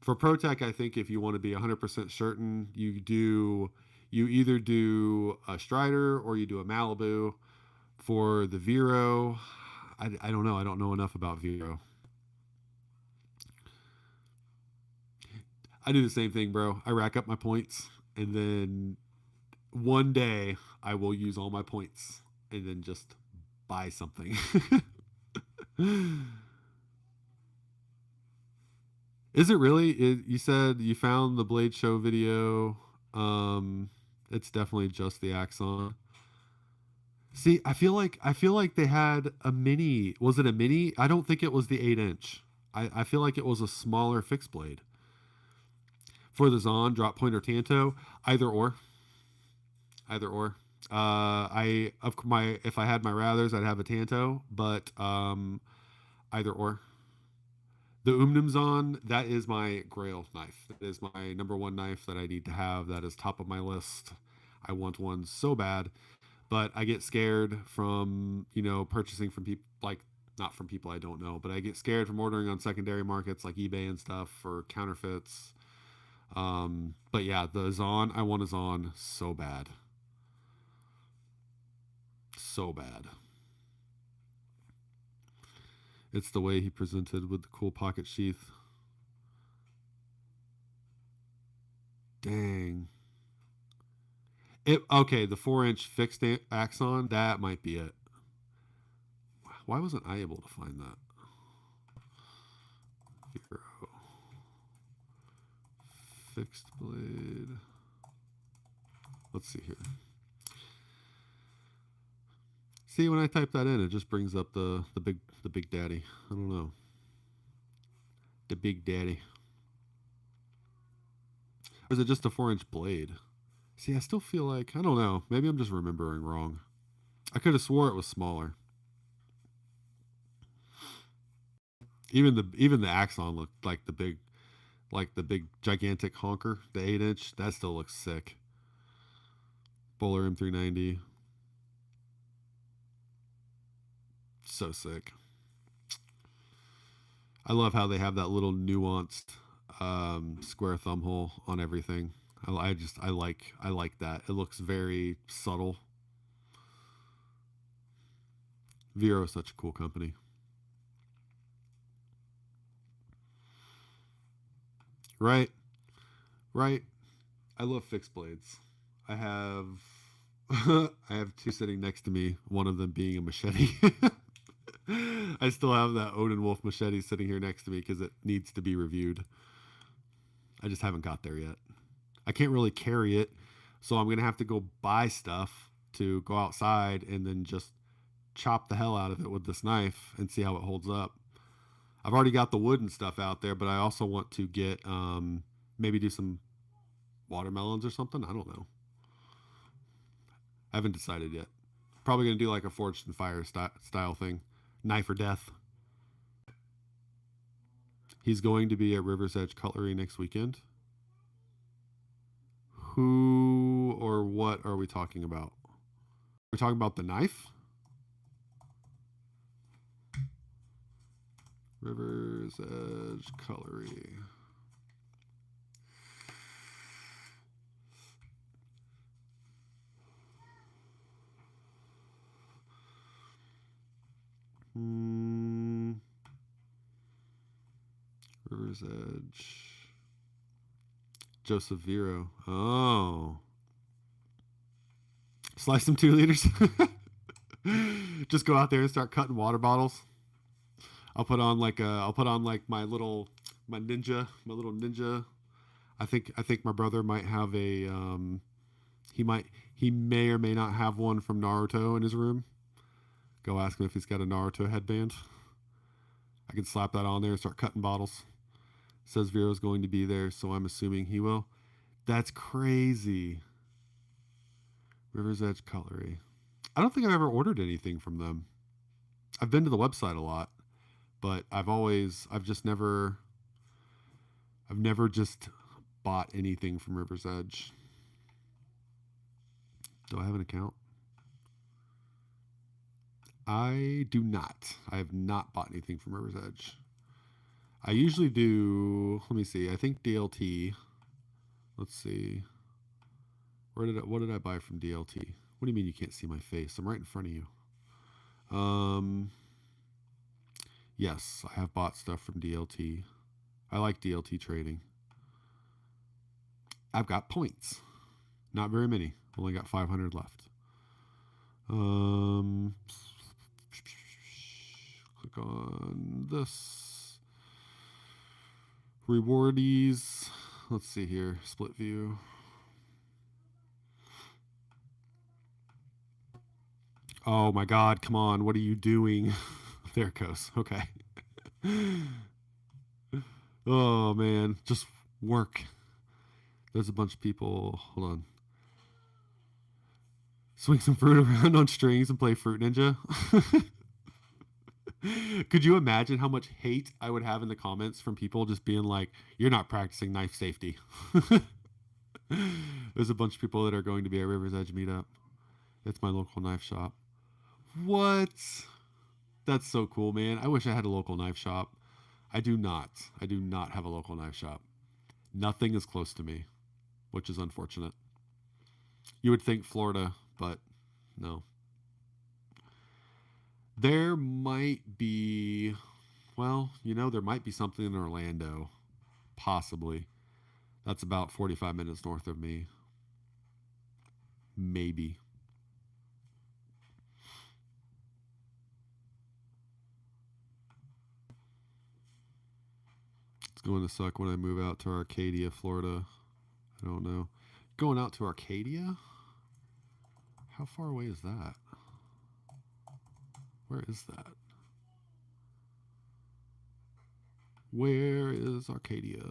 For Protec, I think if you want to be 100% certain, you either do a Strider or you do a Malibu. For the Vero, I don't know. I don't know enough about Vero. I do the same thing, bro. I rack up my points, and then one day I will use all my points and then just buy something. Is it really? You said you found the Blade Show video. It's definitely just the Axon. See, I feel like they had a mini. Was it a mini? I don't think it was the 8-inch. I feel like it was a smaller fixed blade. For the Zon, drop point or Tanto, either or. Either or. If I had my rathers, I'd have a Tanto, but either or. The Umnimzon, that is my grail knife. That is my number one knife that I need to have. That is top of my list. I want one so bad, but I get scared from, purchasing from people, like, not from people I don't know, but I get scared from ordering on secondary markets like eBay and stuff for counterfeits. But yeah, the Zon, I want a Zon so bad. So bad. It's the way he presented with the cool pocket sheath. Dang. Okay, the 4-inch fixed Axon, that might be it. Why wasn't I able to find that? Vero. Fixed blade. Let's see here. See, when I type that in, it just brings up the big daddy. I don't know. The big daddy. Or is it just a 4-inch blade? See, I still feel like, I don't know. Maybe I'm just remembering wrong. I could have swore it was smaller. Even the Axon looked like the big gigantic honker, the 8-inch. That still looks sick. Bowler M390. So sick. I love how they have that little nuanced square thumb hole on everything. I like that. It looks very subtle. Vero is such a cool company. Right. I love fixed blades. I have two sitting next to me, one of them being a machete. I still have that Odin Wolf machete sitting here next to me because it needs to be reviewed. I just haven't got there yet. I can't really carry it, so I'm going to have to go buy stuff to go outside and then just chop the hell out of it with this knife and see how it holds up. I've already got the wood and stuff out there, but I also want to get, maybe do some watermelons or something. I don't know. I haven't decided yet. Probably going to do like a Forged in Fire style thing. Knife or death. He's going to be at River's Edge Cutlery next weekend. Who or what are we talking about? We're talking about the knife? River's Edge Cutlery. River's Edge. Joseph Vero. Oh. Slice them 2 liters. Just go out there and start cutting water bottles. I'll put on like my little ninja. I think my brother might have a he may or may not have one from Naruto in his room. Go ask him if he's got a Naruto headband. I can slap that on there and start cutting bottles. Says Vero's going to be there, so I'm assuming he will. That's crazy. River's Edge Cutlery. I don't think I've ever ordered anything from them. I've been to the website a lot, but I've never just bought anything from River's Edge. Do I have an account? I do not. I have not bought anything from River's Edge. I usually do. Let me see. I think DLT. Let's see. What did I buy from DLT? What do you mean you can't see my face? I'm right in front of you. Yes, I have bought stuff from DLT. I like DLT trading. I've got points. Not very many. Only got 500 left. Click on this. Rewardies. Let's see here. Split view. Oh my God, come on. What are you doing? There it goes. Okay. Oh man, just work. There's a bunch of people. Hold on. Swing some fruit around on strings and play Fruit Ninja. Could you imagine how much hate I would have in the comments from people just being like, you're not practicing knife safety? There's a bunch of people that are going to be at River's Edge meetup. It's my local knife shop. What? That's so cool, man. I wish I had a local knife shop. I do not. I do not have a local knife shop. Nothing is close to me, which is unfortunate. You would think Florida, but no. There might be, well, there might be something in Orlando, possibly. That's about 45 minutes north of me. Maybe. It's going to suck when I move out to Arcadia, Florida. I don't know. Going out to Arcadia? How far away is that? Where is that? Where is Arcadia?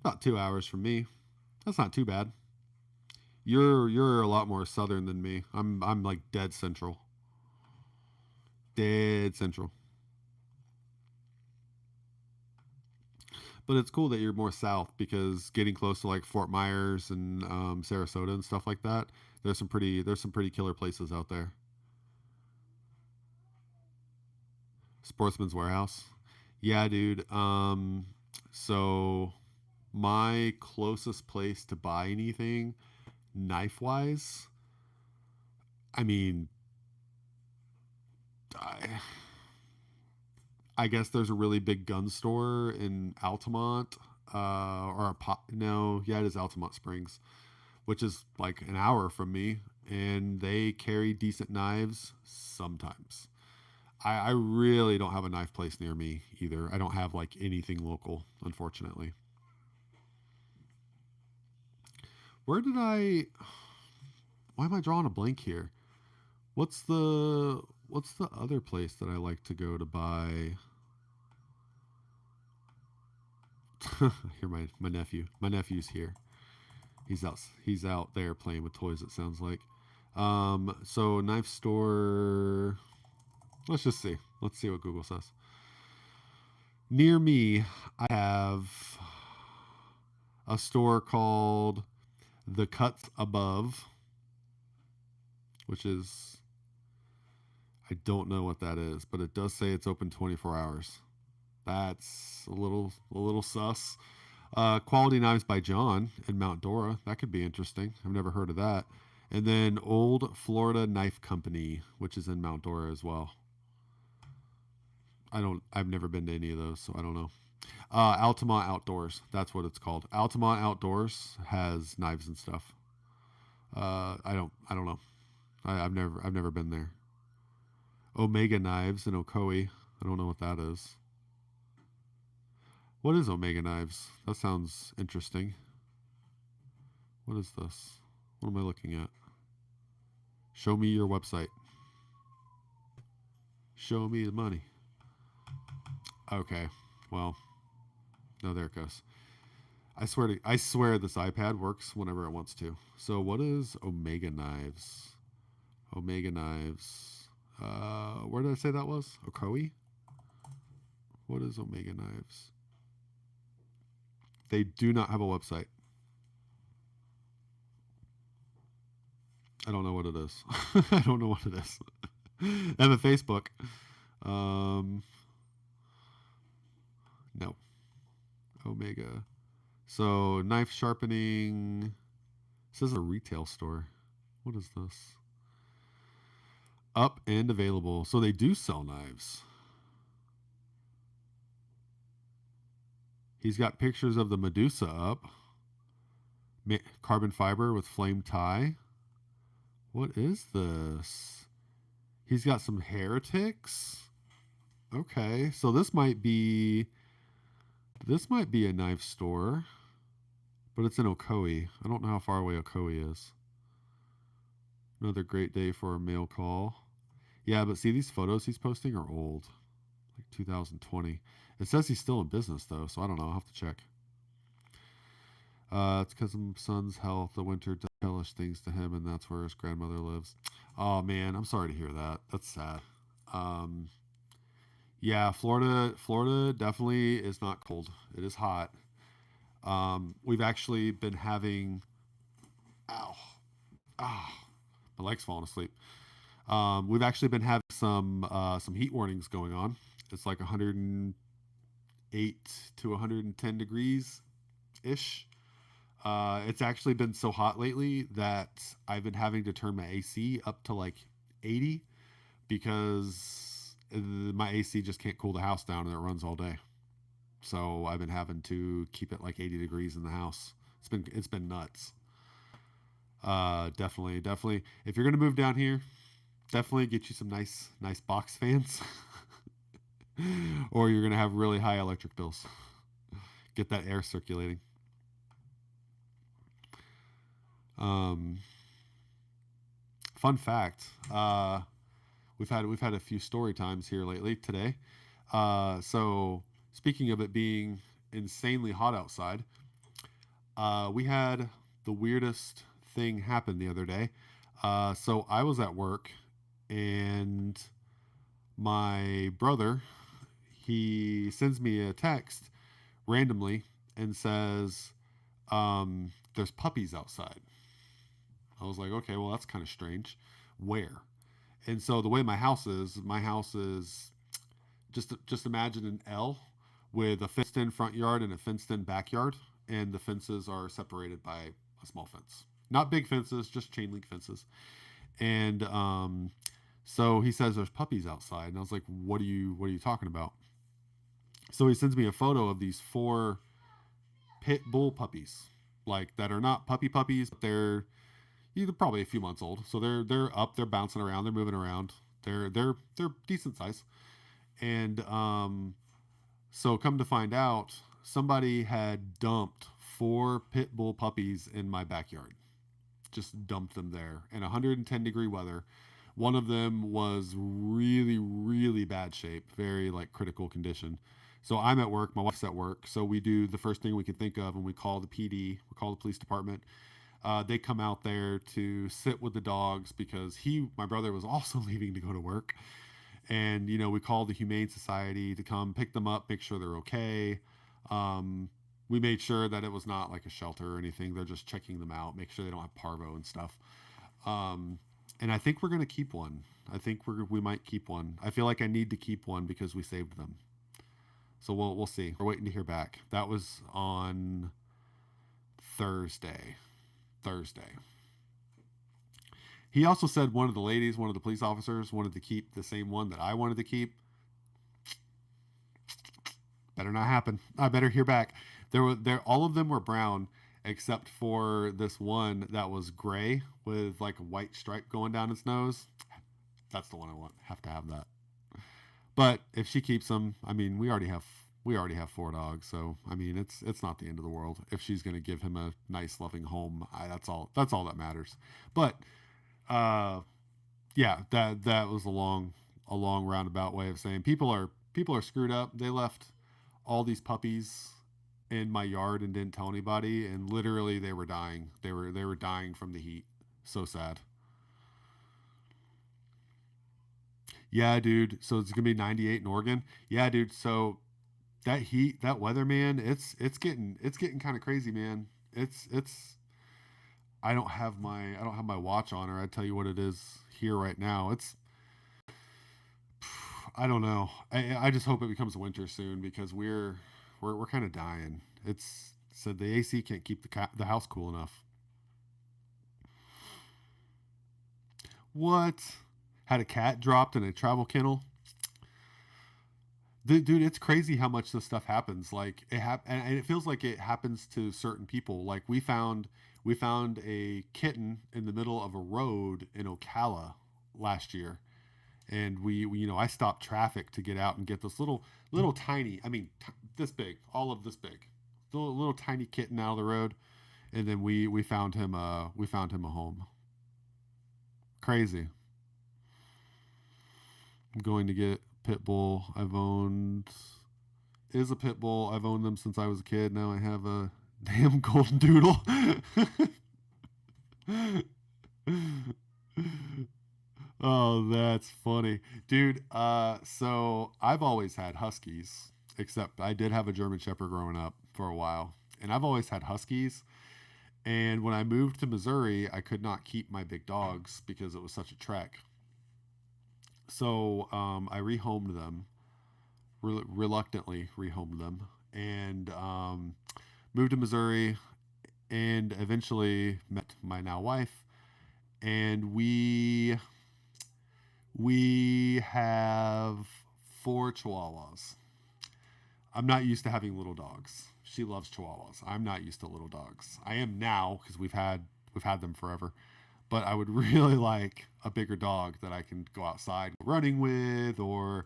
About 2 hours from me. That's not too bad. You're a lot more southern than me. I'm like dead central. Dead central. But it's cool that you're more south because getting close to like Fort Myers and Sarasota and stuff like that, there's some pretty killer places out there. Sportsman's Warehouse. Yeah, dude. So my closest place to buy anything knife wise, I mean, I guess there's a really big gun store in Altamont, it is Altamont Springs, which is like an hour from me, and they carry decent knives sometimes. I really don't have a knife place near me either. I don't have like anything local, unfortunately. Why am I drawing a blank here? What's the other place that I like to go to buy? Here, my nephew. My nephew's here. He's out there playing with toys, it sounds like. So knife store. Let's just see. Let's see what Google says. Near me, I have a store called The Cuts Above, which is, I don't know what that is, but it does say it's open 24 hours. That's a little sus. Quality Knives by John in Mount Dora. That could be interesting. I've never heard of that. And then Old Florida Knife Company, which is in Mount Dora as well. I've never been to any of those, so I don't know. Altamont Outdoors. That's what it's called. Altamont Outdoors has knives and stuff. I don't know. I've never been there. Omega Knives in Ocoee. I don't know what that is. What is Omega Knives? That sounds interesting. What is this? What am I looking at? Show me your website. Show me the money. Okay. Well, no, there it goes. I swear this iPad works whenever it wants to. So what is Omega Knives? Omega Knives. Where did I say that was? Ocoee? What is Omega Knives? They do not have a website. I don't know what it is. I don't know what it is. I have a Facebook. No. Omega. So knife sharpening. This is a retail store. What is this? Up and available. So they do sell knives. He's got pictures of the Medusa up. Carbon fiber with flame tie. What is this? He's got some heretics. Okay, so this might be a knife store, but it's in Ocoee. I don't know how far away Ocoee is. Another great day for a mail call. Yeah, but see, these photos he's posting are old, like 2020. It says he's still in business though, so I don't know. I'll have to check. It's because of son's health. The winter does hellish things to him, and that's where his grandmother lives. Oh man, I'm sorry to hear that. That's sad. Yeah, Florida definitely is not cold. It is hot. We've actually been having, ow, ah, my leg's falling asleep. We've actually been having some heat warnings going on. It's like 108 to 110 degrees ish. It's actually been so hot lately that I've been having to turn my AC up to like 80 because my AC just can't cool the house down and it runs all day. So I've been having to keep it like 80 degrees in the house. It's been nuts. Definitely. If you're gonna move down here, definitely get you some nice box fans, or you're gonna have really high electric bills. Get that air circulating. Fun fact: we've had a few story times here lately today. So speaking of it being insanely hot outside, we had the weirdest thing happen the other day. So I was at work, and my brother, he sends me a text randomly and says, "There's puppies outside." I was like, okay, well, that's kind of strange. Where? And so the way my house is just imagine an L with a fenced-in front yard and a fenced-in backyard, and the fences are separated by a small fence. Not big fences, just chain link fences. And so he says there's puppies outside, and I was like, what are you talking about? So he sends me a photo of these 4 pit bull puppies, like that are not puppies, but they're probably a few months old. So they're up, they're bouncing around, they're moving around. They're decent size. And so come to find out, somebody had dumped 4 pit bull puppies in my backyard. Just dumped them there in 110-degree weather. One of them was really bad shape, very like critical condition. So I'm at work, my wife's at work. So we do the first thing we can think of, and we call the PD, we call the police department. They come out there to sit with the dogs because my brother was also leaving to go to work. And, we called the Humane Society to come pick them up, make sure they're okay. We made sure that it was not like a shelter or anything. They're just checking them out, make sure they don't have parvo and stuff. And I think we're going to keep one. I think we might keep one. I feel like I need to keep one because we saved them. So we'll see. We're waiting to hear back. That was on Thursday. He also said one of the police officers wanted to keep the same one that I wanted to keep. better not happen. I better hear back. All of them were brown except for this one that was gray with like a white stripe going down its nose. That's the one I want. Have to have that. But if she keeps them, I mean, we already have 4 dogs, so I mean, it's not the end of the world. If she's going to give him a nice, loving home, that's all that matters. But yeah, that was a long roundabout way of saying people are screwed up. They left all these puppies in my yard and didn't tell anybody, and literally they were dying. They were dying from the heat. So sad. Yeah, dude. So it's gonna be 98 in Oregon. Yeah, dude. So that heat, that weather, man, it's getting kind of crazy, man. It's I don't have my watch on, or I'd tell you what it is here right now. It's I don't know. I just hope it becomes winter soon because we're kind of dying. It's said the AC can't keep the house cool enough. What? Had a cat dropped in a travel kennel? Dude, it's crazy how much this stuff happens. Like and it feels like it happens to certain people. Like we found a kitten in the middle of a road in Ocala last year, and we I stopped traffic to get out and get this little tiny, I mean this big, all of this big, little tiny kitten out of the road, and then we found him a home. Crazy. I'm going to get pit bull. Is a pit bull. I've owned them since I was a kid. Now I have a damn golden doodle. Oh, that's funny. Dude, so I've always had huskies, except I did have a German Shepherd growing up for a while. And I've always had huskies. And when I moved to Missouri, I could not keep my big dogs because it was such a trek. So I rehomed them, reluctantly rehomed them, and moved to Missouri, and eventually met my now wife, and we have 4 Chihuahuas. I'm not used to having little dogs. She loves Chihuahuas. I'm not used to little dogs. I am now because we've had them forever. But I would really like a bigger dog that I can go outside running with or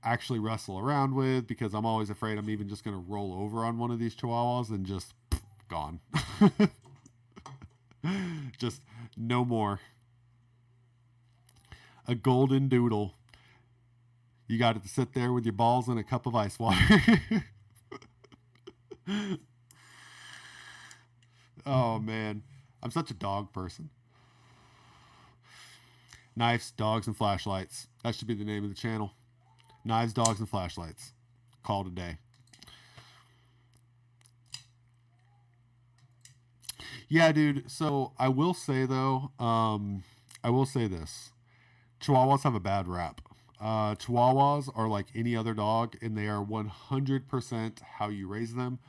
actually wrestle around with, because I'm always afraid I'm even just going to roll over on one of these Chihuahuas and just gone. Just no more. A golden doodle. You got to sit there with your balls in a cup of ice water. Oh man, I'm such a dog person. Knives, dogs, and flashlights. That should be the name of the channel. Knives, dogs, and flashlights. Call it a day. Yeah, dude. So I will say though, I will say this: Chihuahuas have a bad rap. Chihuahuas are like any other dog, and they are 100% how you raise them.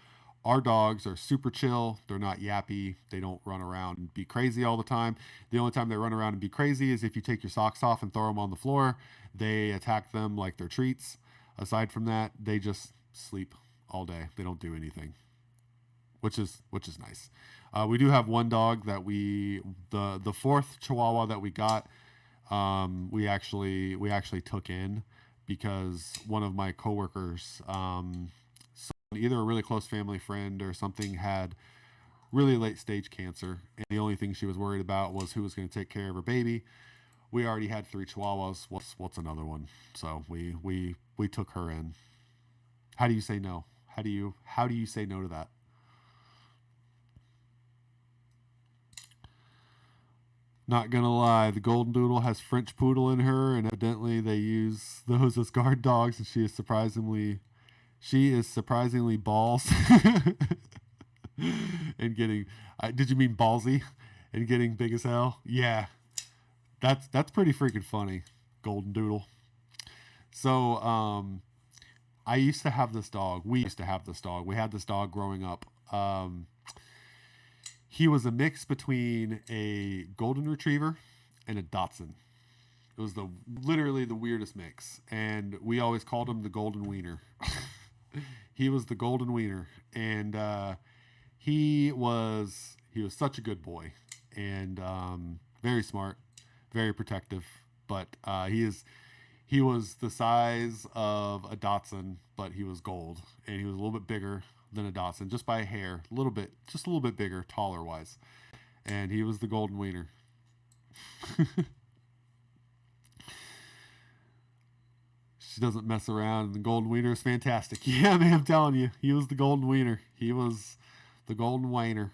Our dogs are super chill. They're not yappy. They don't run around and be crazy all the time. The only time they run around and be crazy is if you take your socks off and throw them on the floor. They attack them like they're treats. Aside from that, they just sleep all day. They don't do anything, which is nice. We do have one dog that the fourth Chihuahua that we got, we actually took in because one of my coworkers, either a really close family friend or something, had really late stage cancer, and the only thing she was worried about was who was going to take care of her baby. We already had 3 Chihuahuas. What's another one? So we took her in. How do you say no? How do you say no to that? Not gonna lie, the Golden Doodle has French Poodle in her, and evidently they use those as guard dogs, and she is surprisingly balls and getting. Did you mean ballsy and getting big as hell? Yeah, that's pretty freaking funny, Golden Doodle. So I used to have this dog. We used to have this dog. We had this dog growing up. He was a mix between a golden retriever and a Dachshund. It was literally the weirdest mix, and we always called him the golden wiener. He was the golden wiener, and he was such a good boy, and very smart, very protective. But he was the size of a Dotson, but he was gold, and he was a little bit bigger than a Dotson, just by a hair, just a little bit bigger, taller wise, and he was the golden wiener. She doesn't mess around. The golden wiener is fantastic. Yeah, man, I'm telling you, he was the golden wiener. He was the golden wiener.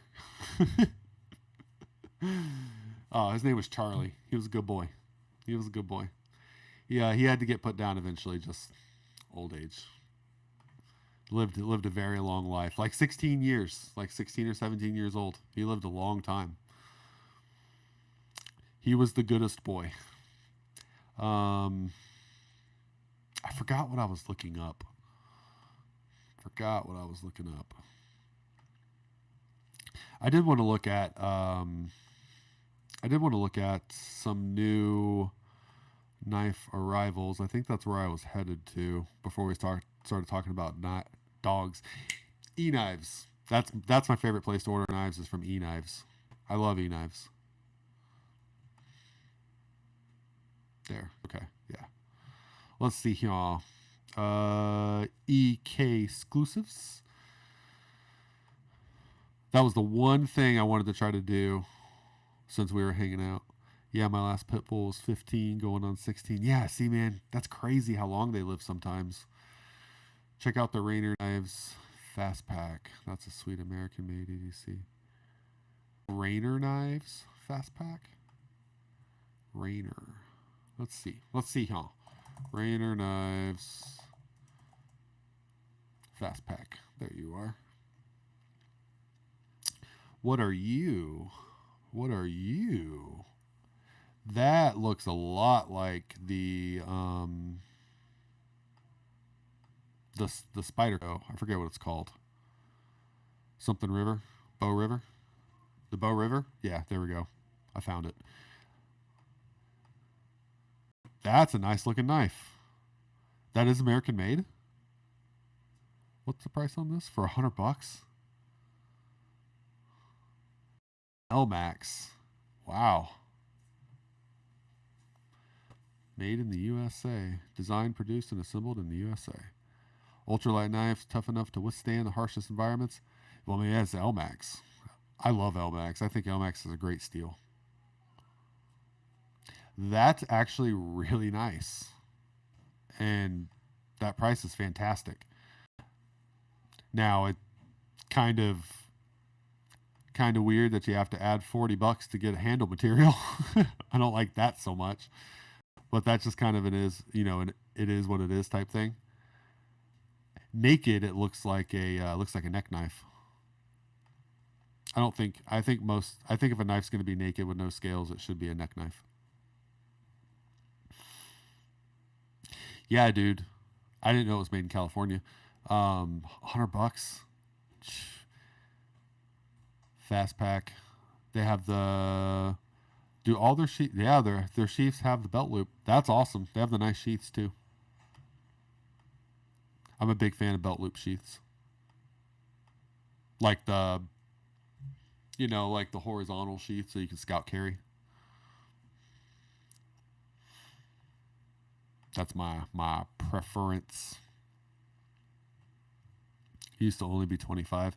Oh, his name was Charlie. He was a good boy. He was a good boy. Yeah, he had to get put down eventually, just old age. Lived a very long life, like 16 years, like 16 or 17 years old. He lived a long time. He was the goodest boy. I forgot what I was looking up. I did want to look at some new knife arrivals. I think that's where I was headed to before we started talking about dogs. E-knives. That's my favorite place to order knives, is from E-knives. I love E-knives. There. Okay. Yeah. Let's see here. EK exclusives. That was the one thing I wanted to try to do since we were hanging out. Yeah, my last pit bull was 15, going on 16. Yeah, see, man, that's crazy how long they live sometimes. Check out the Rainer knives fast pack. That's a sweet American-made EDC. Rainer knives fast pack. Rainer. Let's see, huh? Rainer knives fast pack. There you are. What are you? That looks a lot like the Spyderco. I forget what it's called. Something River, Bow River, the Bow River. Yeah, there we go. I found it. That's a nice looking knife. That is American made. What's the price on this? For $100? LMAX. Wow. Made in the USA. Designed, produced, and assembled in the USA. Ultralight knives, tough enough to withstand the harshest environments. Well, I mean, that's LMAX. I love LMAX. I think LMAX is a great steel. That's actually really nice. And that price is fantastic. Now, it kind of weird that you have to add $40 to get handle material. I don't like that so much. But that's just kind of it is what it is type thing. Naked, it looks like a neck knife. I think if a knife's going to be naked with no scales, it should be a neck knife. Yeah, dude. I didn't know it was made in California. $100. Fast pack. They have do all their sheaths. Yeah, their sheaths have the belt loop. That's awesome. They have the nice sheaths too. I'm a big fan of belt loop sheaths. Like the horizontal sheath so you can scout carry. That's my preference. It used to only be $25.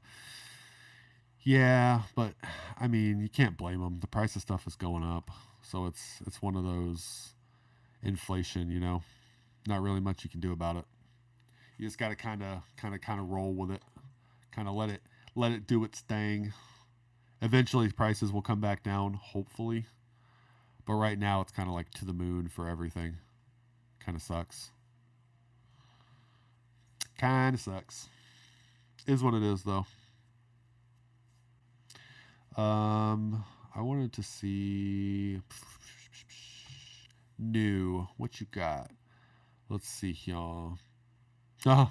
Yeah, but I mean, you can't blame them. The price of stuff is going up, so it's one of those inflation. Not really much you can do about it. You just got to kind of roll with it, kind of let it do its thing. Eventually, prices will come back down, hopefully. But right now, it's kind of like to the moon for everything. Kind of sucks. Is what it is, though. I wanted to see new. What you got? Let's see here. Oh,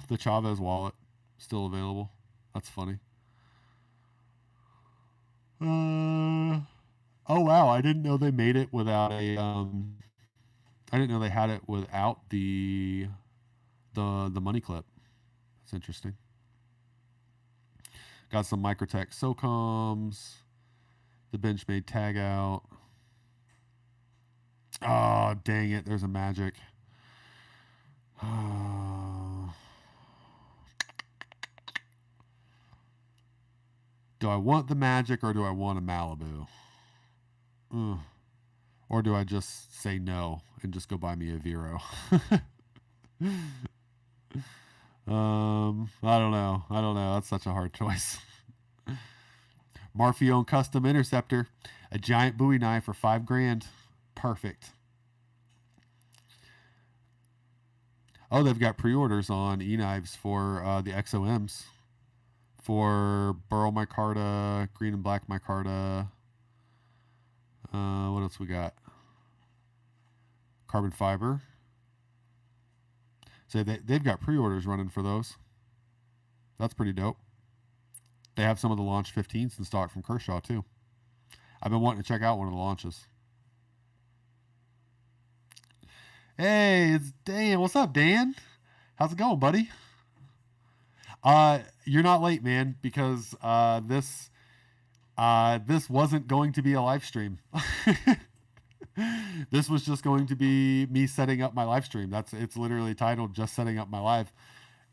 the Chavez wallet still available. That's funny. Oh wow, I didn't know they made it without a I didn't know they had it without the money clip. It's interesting. Got some Microtech SOCOMs. The Benchmade tag out. Oh, dang it. There's a magic. Do I want the magic or do I want a Malibu? Or do I just say no and just go buy me a Vero? I don't know. That's such a hard choice. Marfione Custom Interceptor. A giant Bowie knife for $5,000. Perfect. Oh, they've got pre-orders on e-knives for the XOMs. For Burl micarta, green and black micarta. What else we got? Carbon fiber. So they've got pre-orders running for those. That's pretty dope. They have some of the launch 15s in stock from Kershaw too. I've been wanting to check out one of the launches. Hey, it's Dan. What's up, Dan? How's it going, buddy? You're not late, man, because this wasn't going to be a live stream. This was just going to be me setting up my live stream. It's literally titled "Just Setting Up My Live."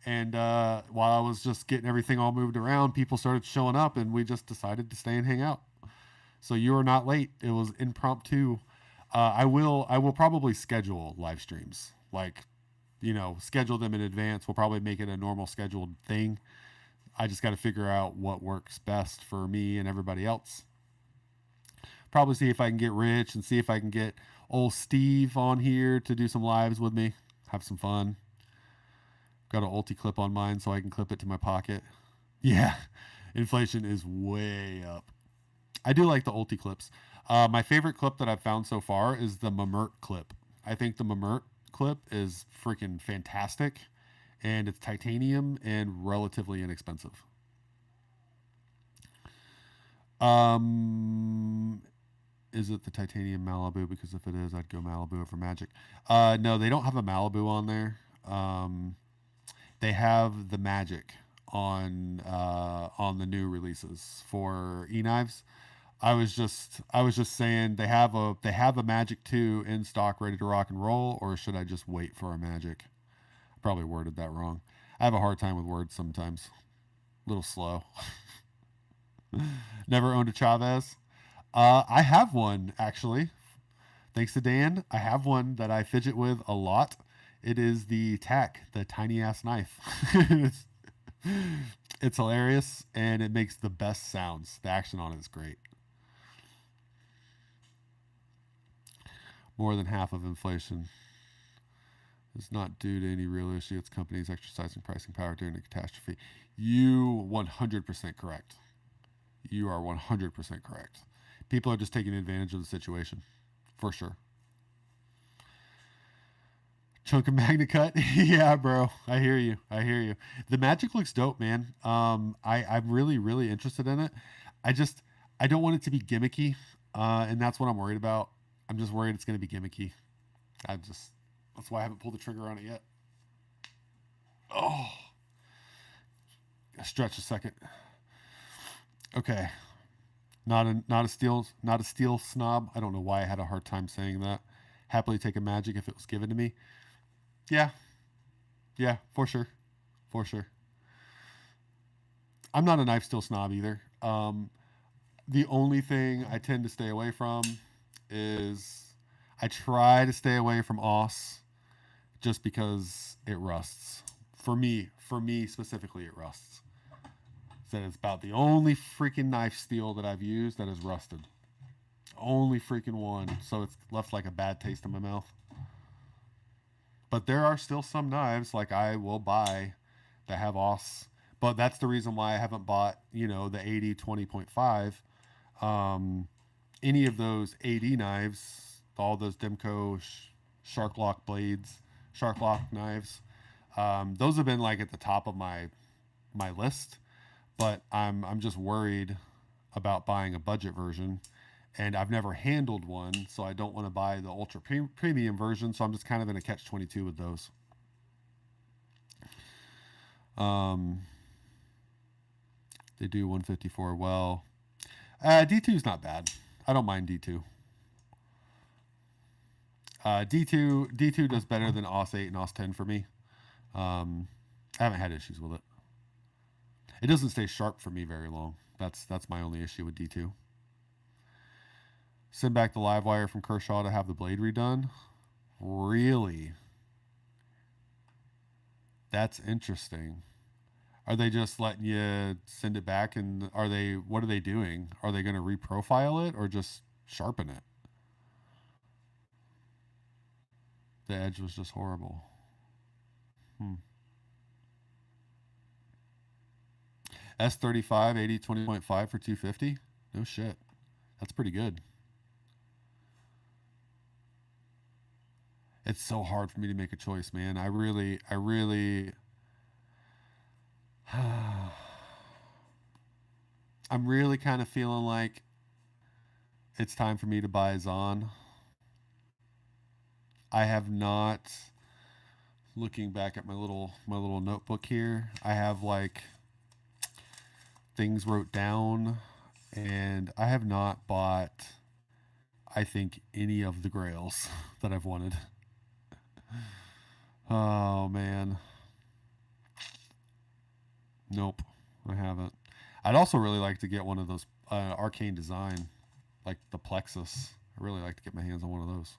And while I was just getting everything all moved around, people started showing up, and we just decided to stay and hang out. So you are not late. It was impromptu. I will probably schedule live streams, like, schedule them in advance. We'll probably make it a normal scheduled thing. I just got to figure out what works best for me and everybody else. Probably see if I can get Rich and see if I can get old Steve on here to do some lives with me. Have some fun. Got an ulti clip on mine so I can clip it to my pocket. Yeah, inflation is way up. I do like the ulti clips. My favorite clip that I've found so far is the Mamert clip. I think the Mamert clip is freaking fantastic, and it's titanium and relatively inexpensive. Is it the titanium Malibu? Because if it is, I'd go Malibu over Magic. No, they don't have a Malibu on there. They have the Magic on the new releases for e-knives. I was just saying they have a Magic 2 in stock ready to rock and roll, or should I just wait for a Magic? I probably worded that wrong. I have a hard time with words sometimes. A little slow. Never owned a Chavez. I have one, actually. Thanks to Dan, I have one that I fidget with a lot. It is the Tac, the tiny ass knife. It's hilarious, and it makes the best sounds. The action on it is great. More than half of inflation is not due to any real issue. It's companies exercising pricing power during a catastrophe. You 100% correct. You are 100% correct. People are just taking advantage of the situation, for sure. Chunk of Magna Cut. Yeah, bro. I hear you. The Magic looks dope, man. I'm really, really interested in it. I don't want it to be gimmicky, and that's what I'm worried about. I'm just worried it's going to be gimmicky. That's why I haven't pulled the trigger on it yet. Oh, stretch a second. Okay. Not a steel snob. I don't know why I had a hard time saying that. Happily take a Magic if it was given to me. Yeah, for sure. I'm not a knife steel snob either. The only thing I tend to stay away from is I try to stay away from OS just because it rusts. For me specifically, it rusts. So it's about the only freaking knife steel that I've used that is rusted. Only freaking one. So it's left like a bad taste in my mouth. But there are still some knives like I will buy that have OS. But that's the reason why I haven't bought, the 80 20.5. Any of those 80 knives, all those Demco Shark Lock blades, Shark Lock knives, those have been like at the top of my list. But I'm just worried about buying a budget version, and I've never handled one, so I don't want to buy the ultra premium version. So I'm just kind of in a catch-22 with those. Um, they do 154 well. D2 is not bad. I don't mind D2. D2 does better than OS 8 and OS 10 for me. I haven't had issues with it. It doesn't stay sharp for me very long. That's my only issue with D2. Send back the live wire from Kershaw to have the blade redone. Really? That's interesting. Are they just letting you send it back, and what are they doing? Are they going to reprofile it or just sharpen it? The edge was just horrible. S35 80 20.5 for 250. No shit. That's pretty good. It's so hard for me to make a choice, man. I really I'm really kind of feeling like it's time for me to buy a Zon. I have not, looking back at my little notebook here, I have like things wrote down, and I have not bought, I think, any of the grails that I've wanted. Oh man. Nope, I haven't. I'd also really like to get one of those arcane design, like the Plexus. I really like to get my hands on one of those.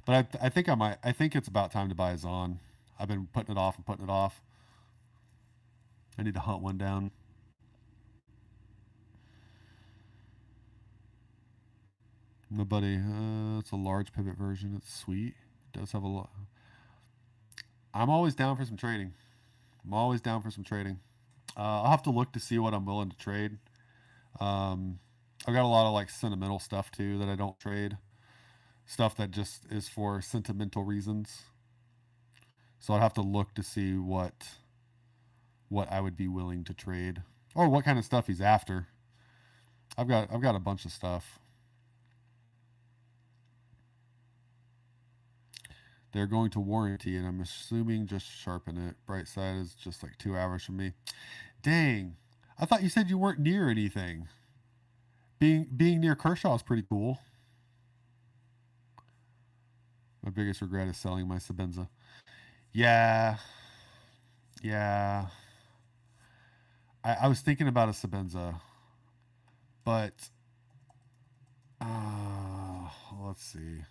But I think I might. I think it's about time to buy a Zon. I've been putting it off and putting it off. I need to hunt one down. My buddy, it's a large pivot version. It's sweet. It does have a lot. I'm always down for some trading. I'll have to look to see what I'm willing to trade. I've got a lot of like sentimental stuff too that I don't trade. Stuff that just is for sentimental reasons. So I'd have to look to see what I would be willing to trade, or what kind of stuff he's after. I've got a bunch of stuff. They're going to warranty, and I'm assuming just sharpen it. Bright side is just like 2 hours from me. Dang, I thought you said you weren't near anything. Being near Kershaw is pretty cool. My biggest regret is selling my Sabenza. Yeah. I was thinking about a Sabenza, but let's see.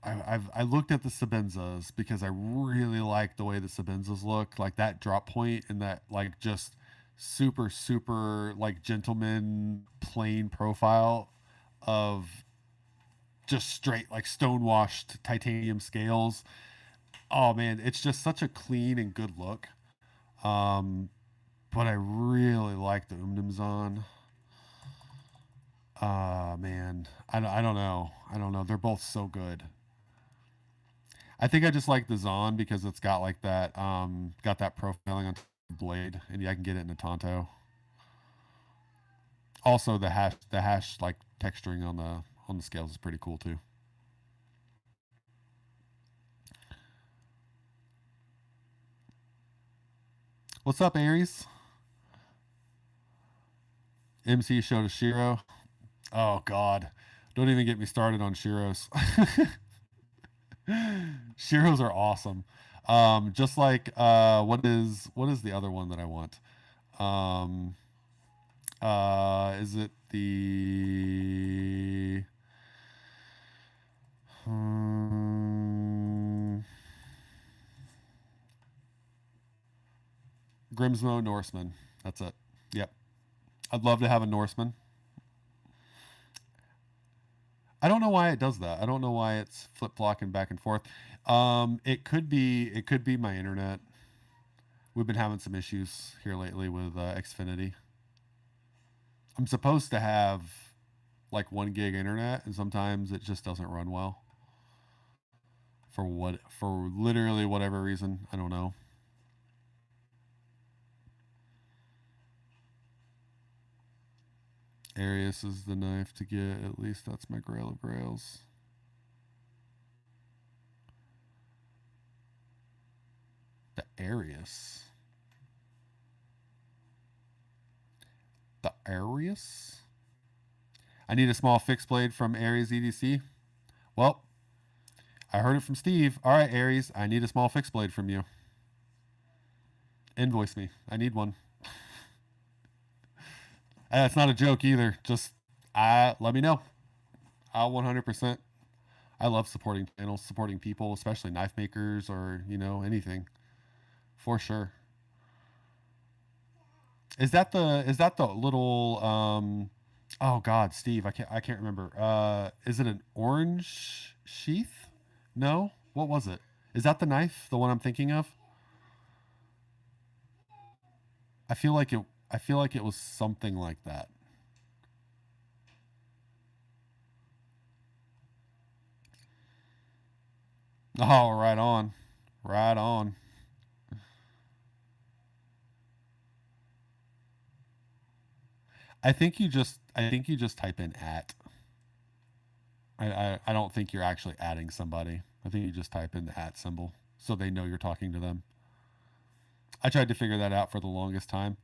I looked at the Sabenzas because I really like the way the Sabenzas look, like that drop point and that like just super like gentleman plain profile of just straight like stonewashed titanium scales. Oh man, it's just such a clean and good look. But I really like the Umnimzon. Man, I don't know. They're both so good. I think I just like the Zon because it's got like that profiling on the blade, and yeah, I can get it in a Tonto. Also, the hash like texturing on the scales is pretty cool too. What's up, Aries? MC showed a Shiro. Oh God, don't even get me started on Shiros. Shiros are awesome. Just like what is the other one that I want? Is it the Grimsmo Norseman? That's it. Yep. I'd love to have a Norseman. I don't know why it does that. I don't know why it's flip flocking back and forth. It could be my internet. We've been having some issues here lately with Xfinity. I'm supposed to have like 1 gig internet, and sometimes it just doesn't run well. For literally whatever reason, I don't know. Arius is the knife to get. At least that's my Grail of Grails. Arius. The Arius? I need a small fixed blade from Aries EDC. Well, I heard it from Steve. All right, Aries, I need a small fixed blade from you. Invoice me. I need one. That's not a joke either. Just let me know. I'll 100%. I love supporting channels, supporting people, especially knife makers or, you know, anything. For sure. Is that the little oh god, Steve, I can't remember. Is it an orange sheath? No? What was it? Is that the knife? The one I'm thinking of? I feel like it was something like that. Oh, right on. Right on. I think you just type in at. I don't think you're actually adding somebody. I think you just type in the at symbol so they know you're talking to them. I tried to figure that out for the longest time.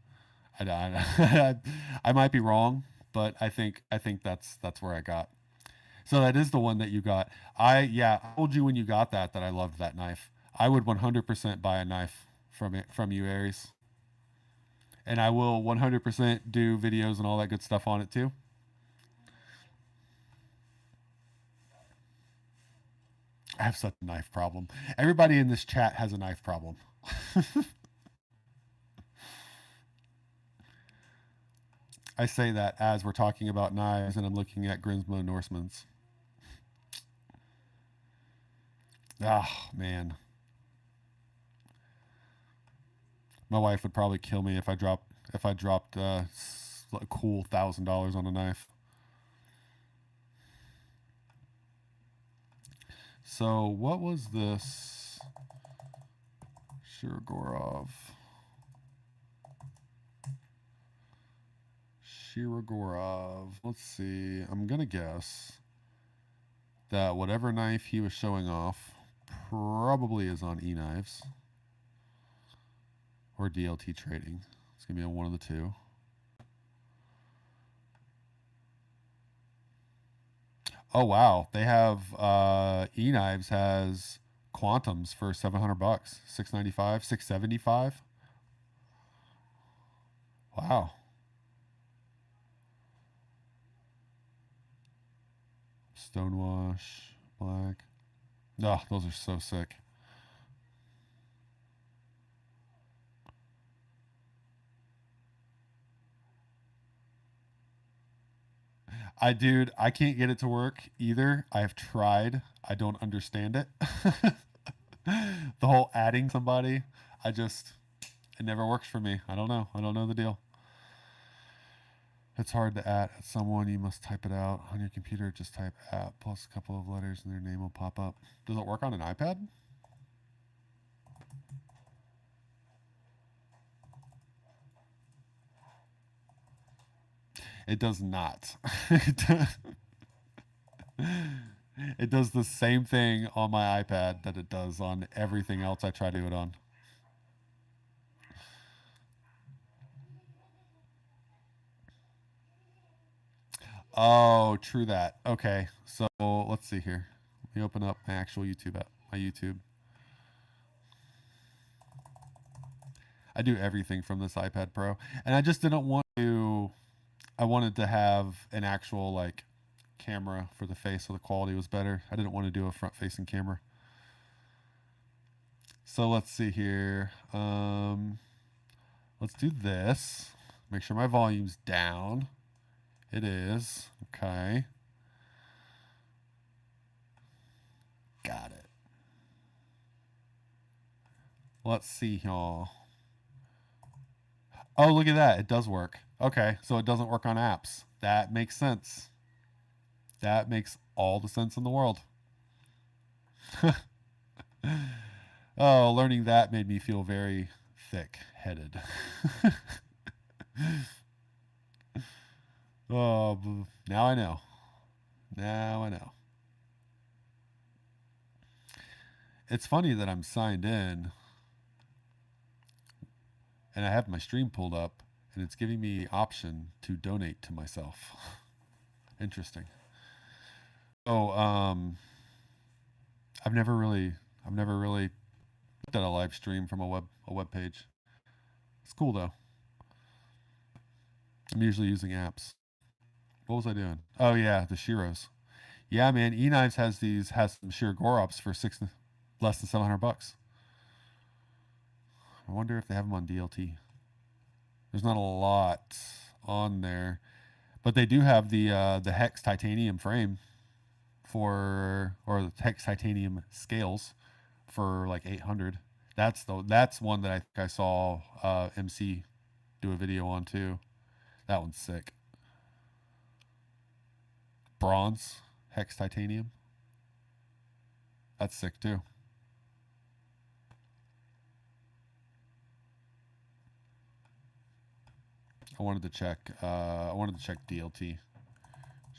I might be wrong, but I think that's where I got. So that is the one that you got. I told you when you got that I loved that knife. I would 100% buy a knife from you, Aries. And I will 100% do videos and all that good stuff on it too. I have such a knife problem. Everybody in this chat has a knife problem. I say that as we're talking about knives and I'm looking at Grimsmo Norseman's. Oh, man. My wife would probably kill me if I dropped a cool $1,000 on a knife. So what was this? Shirogorov. Let's see. I'm gonna guess that whatever knife he was showing off probably is on eKnives or DLT Trading. It's gonna be on one of the two. Oh wow, they have eKnives has Quantums for $700, $695, $675. Wow. Stonewash, black. Oh, those are so sick. I can't get it to work either. I've tried. I don't understand it. The whole adding somebody, it never works for me. I don't know. I don't know the deal. It's hard to add someone. You must type it out on your computer. Just type at plus a couple of letters and their name will pop up. Does it work on an iPad? It does not. It does the same thing on my iPad that it does on everything else I try to do it on. Oh, true that. Okay, so let's see here. Let me open up my actual YouTube app. My YouTube. I do everything from this iPad Pro, and I just didn't want to. I wanted to have an actual like camera for the face, so the quality was better. I didn't want to do a front-facing camera. So let's see here. Let's do this. Make sure my volume's down. It is. Okay. Got it. Let's see, y'all. Oh, look at that. It does work. Okay, so it doesn't work on apps. That makes sense. That makes all the sense in the world. Oh, learning that made me feel very thick-headed. Oh, now I know. Now I know. It's funny that I'm signed in and I have my stream pulled up, and it's giving me the option to donate to myself. Interesting. Oh, I've never really looked at a live stream from a web page. It's cool though. I'm usually using apps. What was I doing? Oh yeah, the Shiros. Yeah, man. eKnives has some sheer Gorops for less than $700. I wonder if they have them on DLT. There's not a lot on there, but they do have the Hex titanium frame or the Hex titanium scales for like 800. That's one that I think I saw MC do a video on too. That one's sick. Bronze Hex titanium. That's sick too. I wanted to check DLT.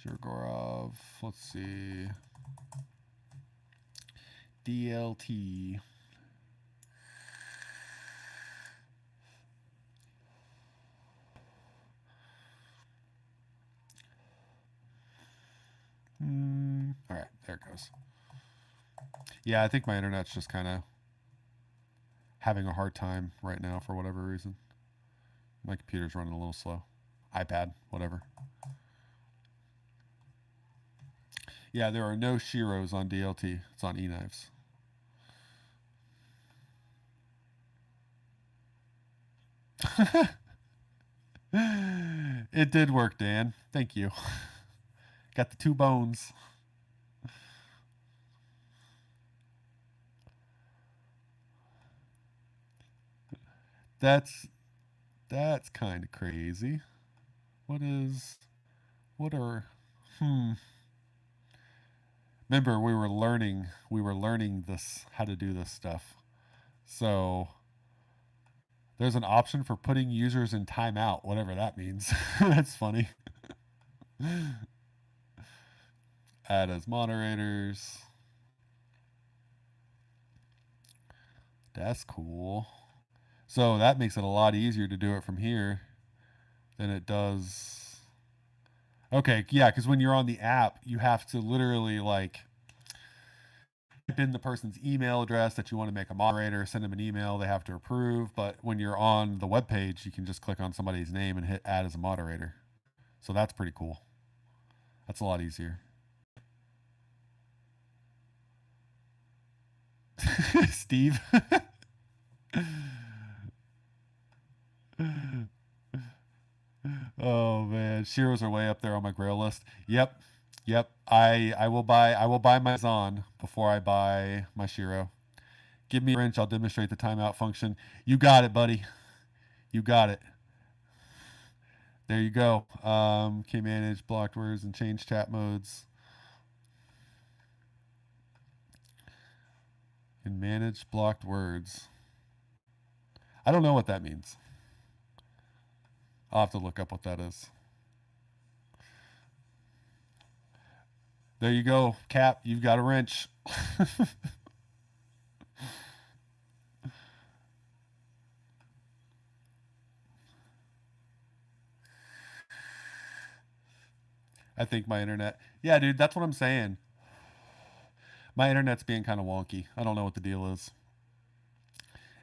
Shirgorov. Let's see. DLT. All right, there it goes. Yeah, I think my internet's just kind of having a hard time right now for whatever reason. My computer's running a little slow. iPad, whatever. Yeah, there are no Shiros on DLT. It's on eKnives. It did work, Dan. Thank you. Got the 2 bones. That's kind of crazy. What are Remember, we were learning this, how to do this stuff. So there's an option for putting users in timeout, whatever that means. That's funny. Add as moderators. That's cool. So that makes it a lot easier to do it from here than it does. Okay, yeah, because when you're on the app, you have to literally like type in the person's email address that you want to make a moderator, send them an email, they have to approve. But when you're on the web page, you can just click on somebody's name and hit add as a moderator. So that's pretty cool. That's a lot easier. Steve. Oh man, Shiros are way up there on my grail list. Yep. I will buy my Zon before I buy my Shiro. Give me a wrench, I'll demonstrate the timeout function. You got it, buddy. You got it. There you go. Can manage blocked words and change chat modes. And manage blocked words. I don't know what that means. I'll have to look up what that is. There you go, Cap. You've got a wrench. I think my internet. Yeah, dude, that's what I'm saying. My internet's being kind of wonky. I don't know what the deal is.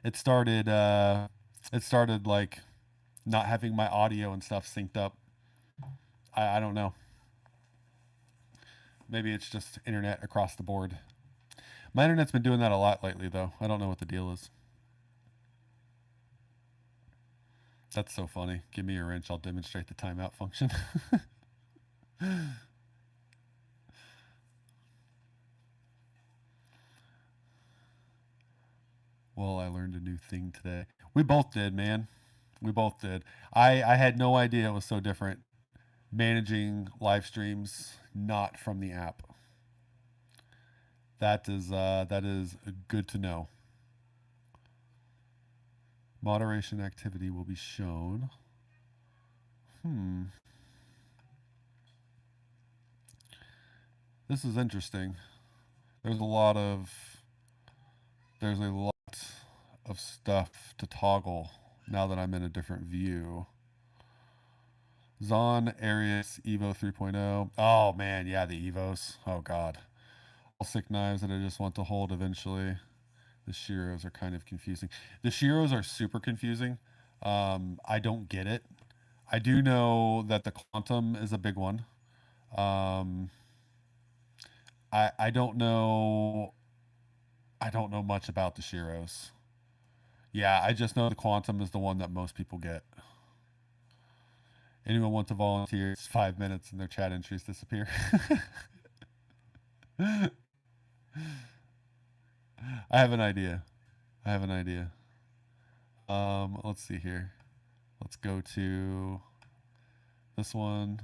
It started like not having my audio and stuff synced up. I don't know. Maybe it's just internet across the board. My internet's been doing that a lot lately, though. I don't know what the deal is. That's so funny. Give me a wrench, I'll demonstrate the timeout function. Well, I learned a new thing today. We both did, man. We both did. I had no idea it was so different managing live streams not from the app. That is good to know. Moderation activity will be shown. This is interesting. There's a lot of stuff to toggle now that I'm in a different view. Zon Arius Evo 3.0. Oh man, yeah, the Evos. Oh god. All sick knives that I just want to hold eventually. The Shiros are kind of confusing. The Shiros are super confusing. I don't get it. I do know that the Quantum is a big one. I don't know. I don't know much about the Shiros. Yeah, I just know the Quantum is the one that most people get. Anyone want to volunteer? It's 5 minutes and their chat entries disappear. I have an idea. I have an idea. Let's see here. Let's go to this one.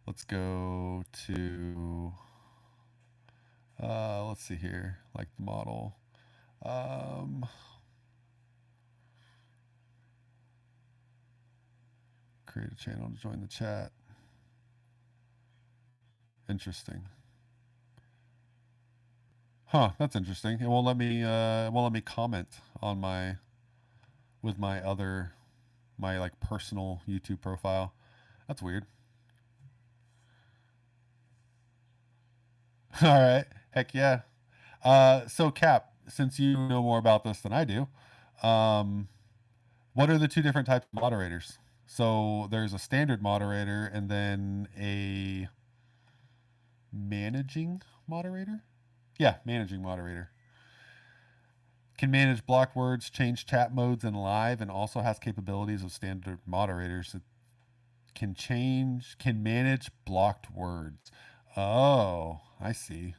Let's go to let's see here, like the model. Create a channel to join the chat. Interesting. Huh, that's interesting. It won't let me comment on my with my other my like personal YouTube profile. That's weird. All right. Heck yeah. So Cap, since you know more about this than I do, what are the two different types of moderators? So there's a standard moderator and then a managing moderator. Yeah, managing moderator. Can manage block words, change chat modes in live, and also has capabilities of standard moderators. It can manage blocked words. Oh, I see.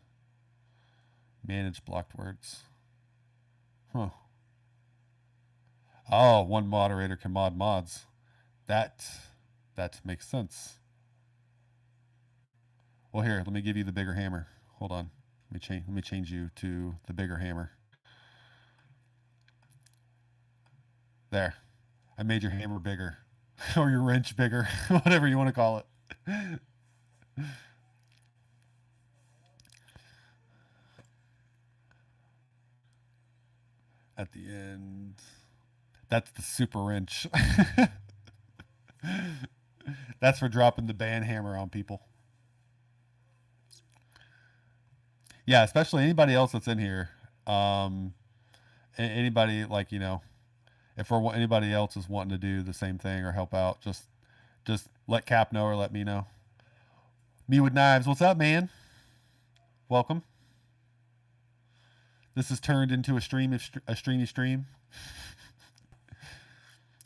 Manage blocked words. Huh. Oh, one moderator can mod mods. That makes sense. Well, here, let me give you the bigger hammer. Hold on. Let me change you to the bigger hammer. There. I made your hammer bigger. Or your wrench bigger. Whatever you want to call it. At the end. That's the super wrench. That's for dropping the band hammer on people. Yeah, especially anybody else that's in here. Anybody like, you know, if anybody else is wanting to do the same thing or help out, just let Cap know or let me know. Me with knives, what's up, man? Welcome. This has turned into a streamy stream.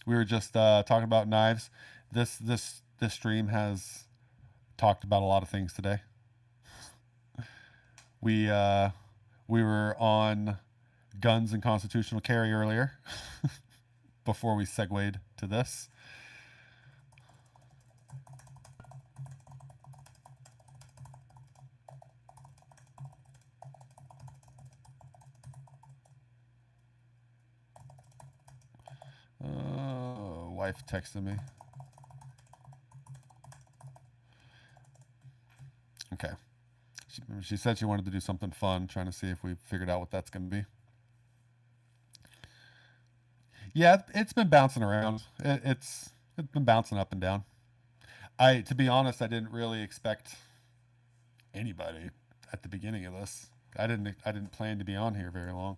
We were just talking about knives. This stream has talked about a lot of things today. We were on guns and constitutional carry earlier before we segued to this. Wife texted me. Okay. She said she wanted to do something fun, trying to see if we figured out what that's going to be. Yeah, it's been bouncing around. It's been bouncing up and down. To be honest, I didn't really expect anybody at the beginning of this. I didn't plan to be on here very long.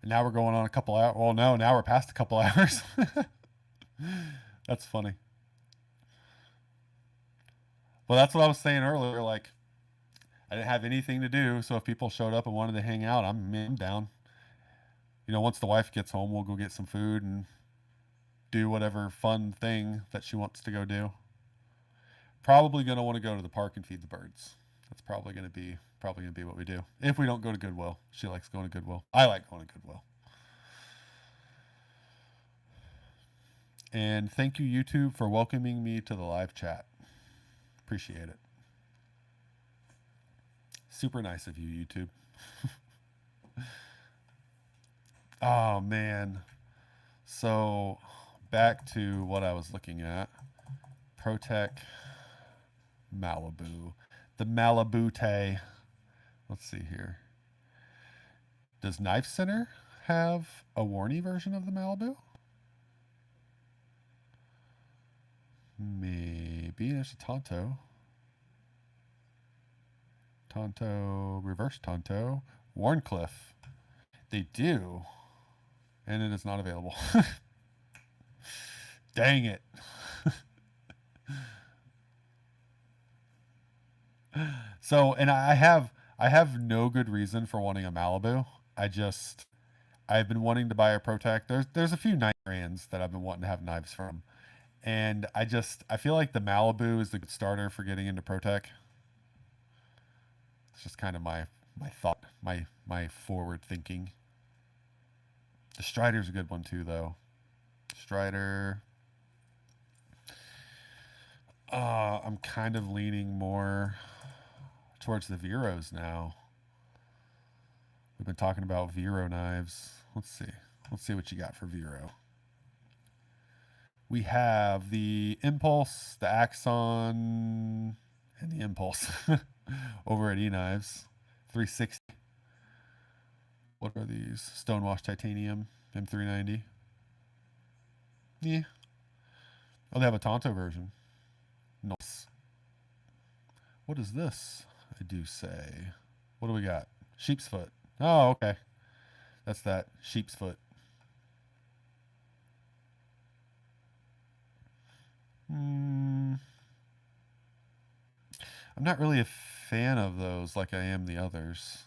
And now we're going on a couple hours. Well, no, now we're past a couple hours. That's funny. Well, that's what I was saying earlier. Like, I didn't have anything to do, so if people showed up and wanted to hang out, I'm down. You know, once the wife gets home, we'll go get some food and do whatever fun thing that she wants to go do. Probably gonna want to go to the park and feed the birds. That's probably gonna be what we do. If we don't go to Goodwill, she likes going to Goodwill. I like going to Goodwill. And thank you, YouTube, for welcoming me to the live chat. Appreciate it. Super nice of you, YouTube. Oh, man. So, back to what I was looking at. Protec Malibu. The Malibu Tay. Let's see here. Does Knife Center have a Warney version of the Malibu? Maybe there's a Tonto. Tonto, reverse Tonto. Warncliffe. They do. And it is not available. Dang it. So, and I have no good reason for wanting a Malibu. I've been wanting to buy a Protec. There's a few knife brands that I've been wanting to have knives from. And I feel like the Malibu is the good starter for getting into Protec. It's just kind of my thought, my forward thinking. The Strider's a good one too, though. Strider. I'm kind of leaning more towards the Veros now. We've been talking about Vero knives. Let's see. Let's see what you got for Vero. We have the Impulse, the Axon, and the Impulse over at eKnives. 360. What are these? Stonewash Titanium M390. Yeah. Oh, they have a Tonto version. Nice. What is this? I do say. What do we got? Sheep's foot. Oh, okay. That's that. Sheep's foot. I'm not really a fan of those like I am the others.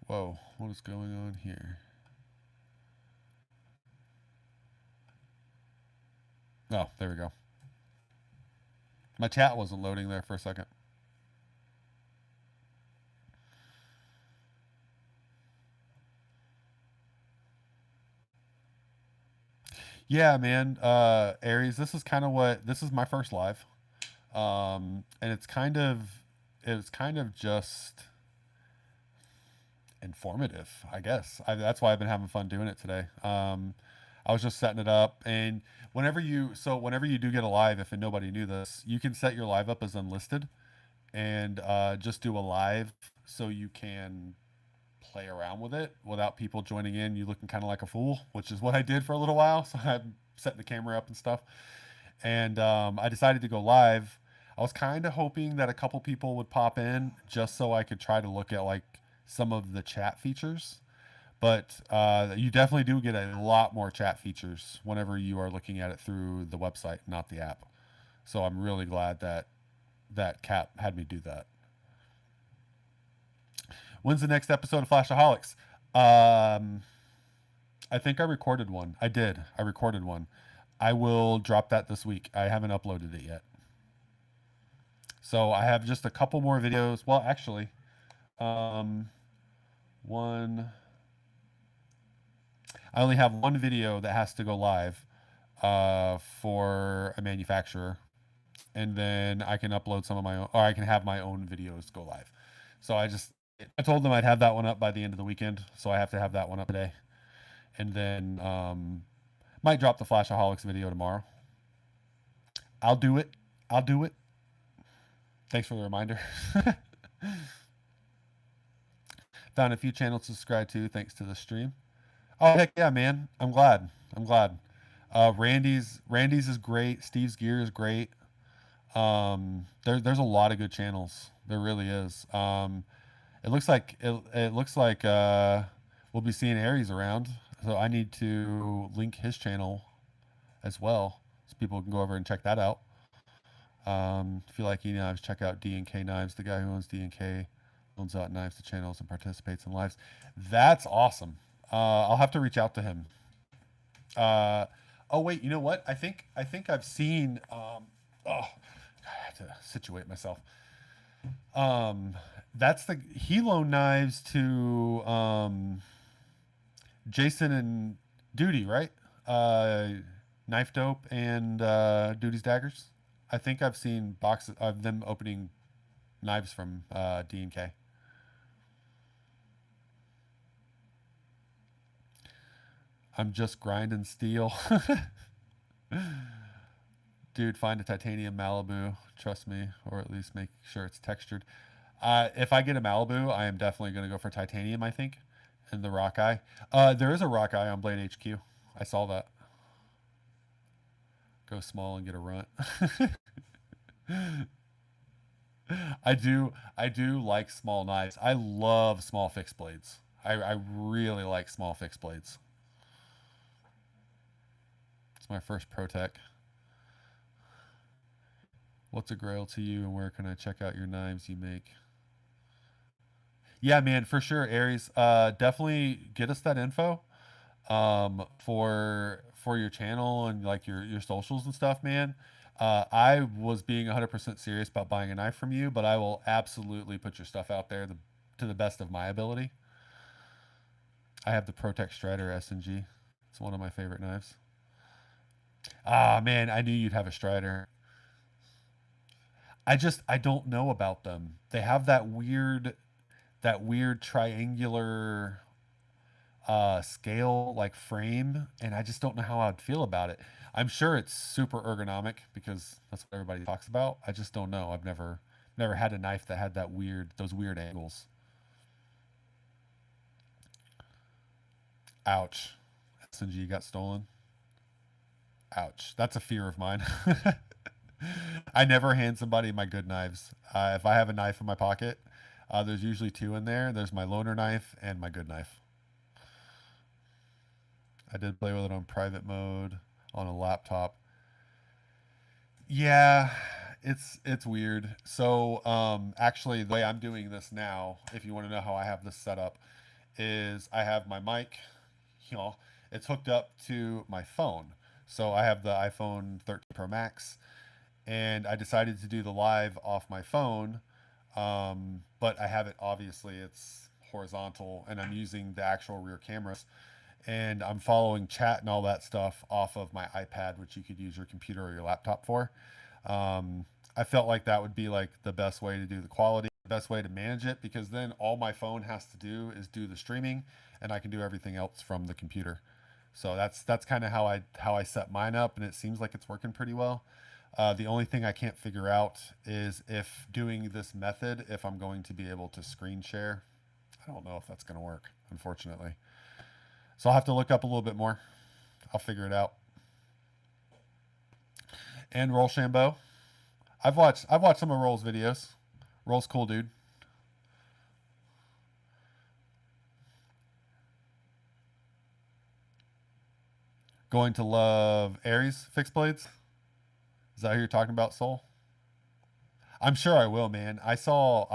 Whoa, what is going on here? Oh, there we go. My chat wasn't loading there for a second. Yeah, man. Aries, this is my first live. And it's kind of just informative, I guess. That's why I've been having fun doing it today. I was just setting it up, and whenever you do get a live, if nobody knew this, you can set your live up as unlisted, and just do a live so you can play around with it without people joining in. You looking kind of like a fool, which is what I did for a little while. So I'm setting the camera up and stuff, and I decided to go live. I was kind of hoping that a couple people would pop in just so I could try to look at like some of the chat features. But you definitely do get a lot more chat features whenever you are looking at it through the website, not the app. So I'm really glad that Cap had me do that. When's the next episode of Flashaholics? I think I recorded one. I did. I recorded one. I will drop that this week. I haven't uploaded it yet. So I have just a couple more videos. Well, actually, one. I only have one video that has to go live for a manufacturer, and then I can upload some of my own, or I can have my own videos go live. So I told them I'd have that one up by the end of the weekend, so I have to have that one up today, and then might drop the Flashaholics video tomorrow. I'll do it. I'll do it. Thanks for the reminder. Found a few channels to subscribe to thanks to the stream. Oh heck yeah, man! I'm glad. I'm glad. Randy's is great. Steve's Gear is great. There's a lot of good channels. There really is. It looks like we'll be seeing Aries around, so I need to link his channel as well, so people can go over and check that out. If you like eKnives, check out D&K Knives. The guy who owns D&K owns out knives to channels and participates in lives. That's awesome. I'll have to reach out to him. Oh wait, you know what? I think I've seen. I have to situate myself. He loaned knives to Jason and Duty, right? Knife Dope and Duty's Daggers. I think I've seen boxes of them opening knives from D&K. I'm just grinding steel. Dude, find a titanium Malibu. Trust me, or at least make sure it's textured. If I get a Malibu, I am definitely going to go for titanium, I think, and the rock eye. There is a rock eye on Blade HQ. I saw that. Go small and get a runt. I do like small knives. I love small fixed blades. I really like small fixed blades. It's my first ProTech. What's a grail to you, and where can I check out your knives you make? Yeah, man, for sure, Aries. Definitely get us that info. For your channel and like your socials and stuff, man. I was being 100% serious about buying a knife from you, but I will absolutely put your stuff out there to the best of my ability. I have the Protect Strider S&G. It's one of my favorite knives. Ah, man, I knew you'd have a Strider. I don't know about them. They have that weird triangular scale like frame, and I just don't know how I'd feel about it. I'm sure it's super ergonomic because that's what everybody talks about. I just don't know. I've never had a knife that had those weird angles. Ouch. S&G got stolen. Ouch. That's a fear of mine. I never hand somebody my good knives. If I have a knife in my pocket, there's usually two in there. There's my loaner knife and my good knife. I did play with it on private mode on a laptop. Yeah, it's weird. So, actually, the way I'm doing this now, if you want to know how I have this set up, is I have my mic, you know, it's hooked up to my phone. So I have the iPhone 13 Pro Max, and I decided to do the live off my phone. But I have it, obviously it's horizontal, and I'm using the actual rear cameras, and I'm following chat and all that stuff off of my iPad, which you could use your computer or your laptop for. Um, I felt like that would be like the best way to do the quality, the best way to manage it, because then all my phone has to do is do the streaming, and I can do everything else from the computer. So that's kind of how I set mine up, and it seems like it's working pretty well. The only thing I can't figure out is if doing this method, if I'm going to be able to screen share. I don't know if that's going to work, unfortunately. So I'll have to look up a little bit more. I'll figure it out. And Roll Shambo. I've watched some of Roll's videos. Roll's cool, dude. Going to love Aries fixed blades. Is that who you're talking about, Soul? I'm sure I will, man. I saw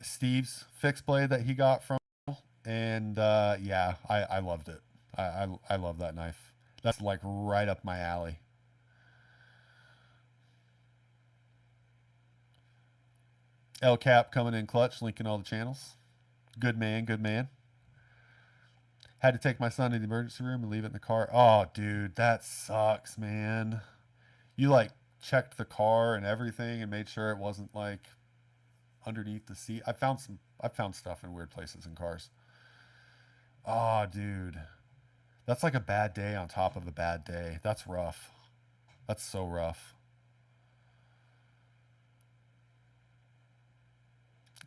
Steve's fixed blade that he got from, and yeah, I loved it. I love that knife. That's like right up my alley. El Cap coming in clutch, linking all the channels. Good man, good man. Had to take my son to the emergency room and leave it in the car. Oh, dude, that sucks, man. You like checked the car and everything and made sure it wasn't like underneath the seat. I found stuff in weird places in cars. Oh, dude. That's like a bad day on top of a bad day. That's rough. That's so rough.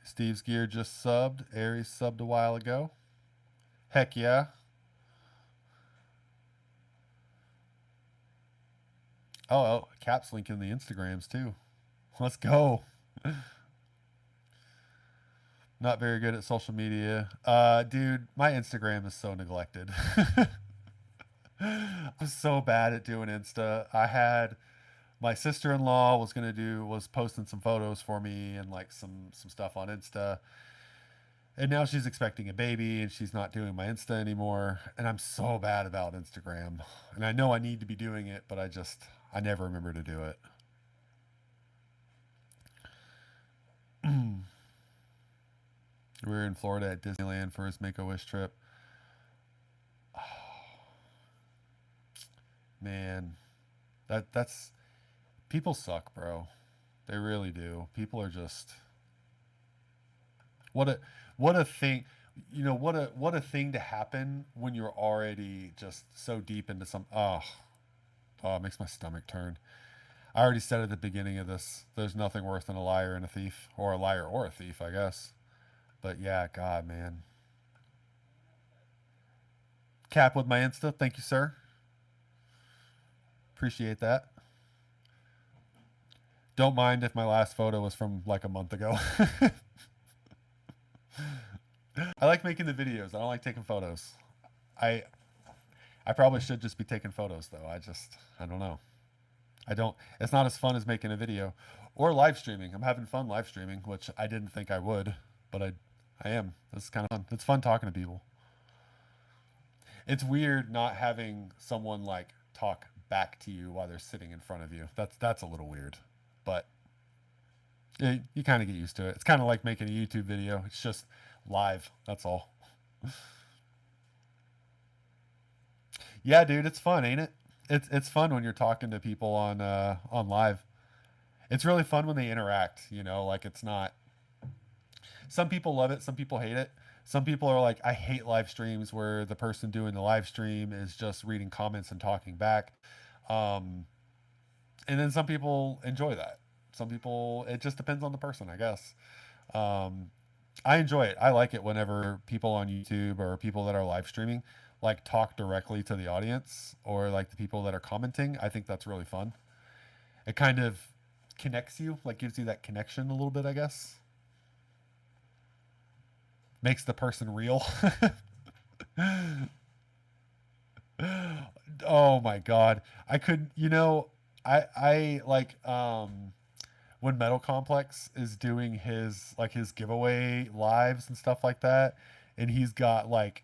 Steve's Gear just subbed. Aries subbed a while ago. Heck yeah. Oh, Cap's linking the Instagrams too. Let's go. Not very good at social media. Dude, my Instagram is so neglected. I'm so bad at doing Insta. I had my sister-in-law was posting some photos for me and like some stuff on Insta. And now she's expecting a baby and she's not doing my Insta anymore. And I'm so bad about Instagram. And I know I need to be doing it, but I never remember to do it. We were in Florida at Disneyland for his Make a Wish trip. Man, that's people suck, bro. They really do. People are just what a what a thing. What a thing to happen when you're already just so deep into some. Oh, Oh, it makes my stomach turn. I already said at the beginning of this, there's nothing worse than a liar and a thief, or a liar or a thief, I guess. But yeah, God, man. Cap with my Insta. Thank you, sir. Appreciate that. Don't mind if my last photo was from like a month ago. I like making the videos. I don't like taking photos. I I probably should just be taking photos though. I don't know. I don't It's not as fun as making a video or live streaming. I'm having fun live streaming, which I didn't think I would, but I am. This is kind of fun. It's fun talking to people. It's weird not having someone like talk back to you while they're sitting in front of you. That's a little weird, but you kind of get used to it. It's kind of like making a YouTube video. It's just live. That's all. Yeah, dude, it's fun, ain't it? It's fun when you're talking to people on live. It's really fun when they interact. You know, like it's not. Some people love it. Some people hate it. Some people are like, I hate live streams where the person doing the live stream is just reading comments and talking back. Um, and then some people enjoy that. Some people, it just depends on the person, I guess. Um, I enjoy it. I like it whenever people on YouTube or people that are live streaming like talk directly to the audience or like the people that are commenting. I think that's really fun. It kind of connects you, like gives you that connection a little bit, I guess. Makes the person real. Oh my god. I could, I like when Metal Complex is doing his giveaway lives and stuff like that, and he's got like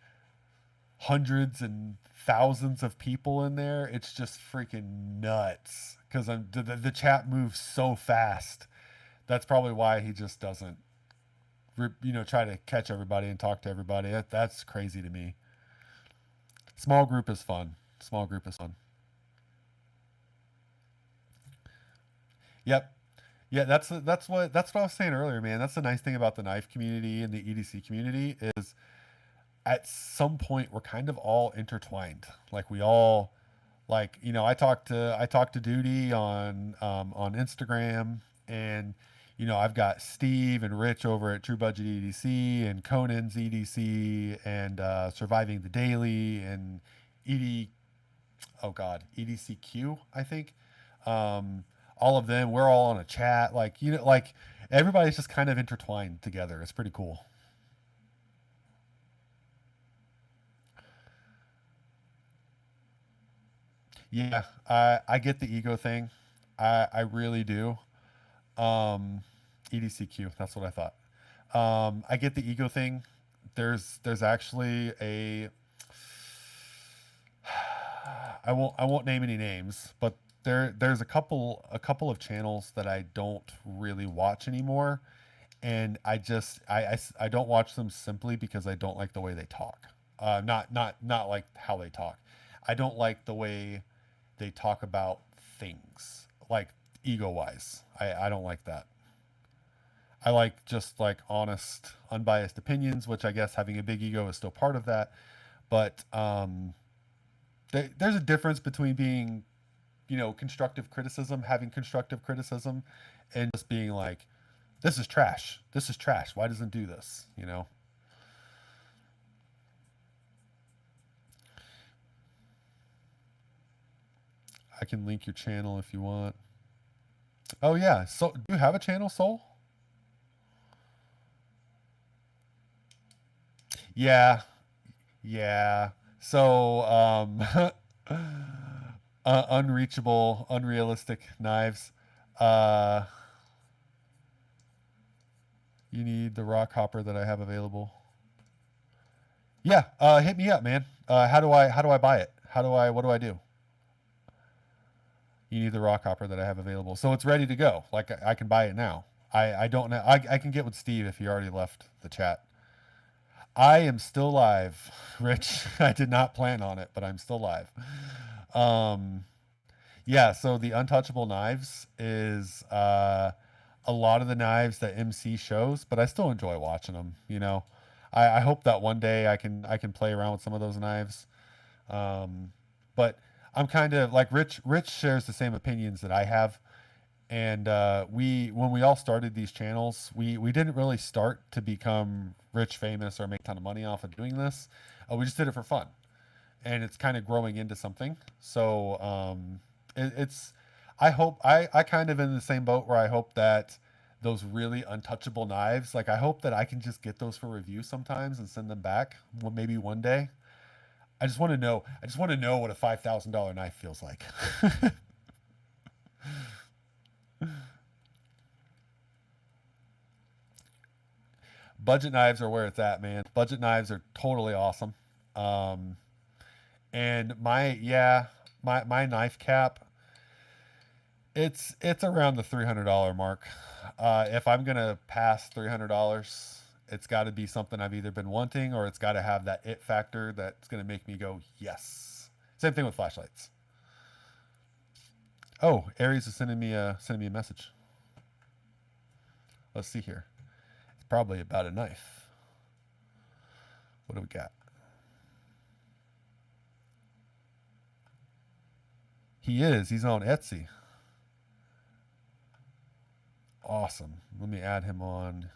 hundreds and thousands of people in there. It's just freaking nuts because the chat moves so fast. That's probably why he just doesn't, try to catch everybody and talk to everybody. That's crazy to me. Small group is fun. Small group is fun. Yep. Yeah, that's what I was saying earlier, man. That's the nice thing about the knife community and the EDC community is at some point we're kind of all intertwined. Like we all like, I talked to Duty on Instagram, and I've got Steve and Rich over at True Budget EDC and Conan's EDC and Surviving the Daily and ED oh god, EDCQ, I think. Um, all of them, we're all on a chat. Like, like everybody's just kind of intertwined together. It's pretty cool. Yeah, I get the ego thing. I really do. Um, EDCQ, that's what I thought. I get the ego thing. There's actually a I won't name any names, but there's a couple of channels that I don't really watch anymore, and I don't watch them simply because I don't like the way they talk. Not like how they talk. I don't like the way they talk about things like ego wise. I don't like that. I like just like honest, unbiased opinions, which I guess having a big ego is still part of that. But there's a difference between being, constructive criticism, having constructive criticism, and just being like, this is trash. This is trash. Why doesn't it do this? I can link your channel if you want. Oh yeah. So do you have a channel, Soul? Yeah. Yeah. So unreachable, unrealistic knives. Uh, you need the rock hopper that I have available. Yeah, hit me up, man. How do I buy it? What do I do? You need the rock hopper that I have available. So it's ready to go. Like I can buy it now. I don't know. I can get with Steve if he already left the chat. I am still live, Rich. I did not plan on it, but I'm still live. Um, yeah, so the untouchable knives is a lot of the knives that MC shows, but I still enjoy watching them. I hope that one day I can play around with some of those knives. Um, but I'm kind of like Rich. Rich shares the same opinions that I have, and when we all started these channels, we didn't really start to become rich, famous, or make a ton of money off of doing this. We just did it for fun, and it's kind of growing into something. So it's I hope I kind of in the same boat where I hope that those really untouchable knives, like I hope that I can just get those for review sometimes and send them back. Well, maybe one day. I just want to know. I just want to know what a $5,000 knife feels like. Budget knives are where it's at, man. Budget knives are totally awesome. Um, and my knife cap, it's around the $300 mark. If I'm gonna pass $300, it's got to be something I've either been wanting or it's got to have that it factor that's gonna make me go yes. Same thing with flashlights. Oh, Aries is sending me a message. Let's see here. It's probably about a knife. What do we got? He is. He's on Etsy. Awesome. Let me add him on.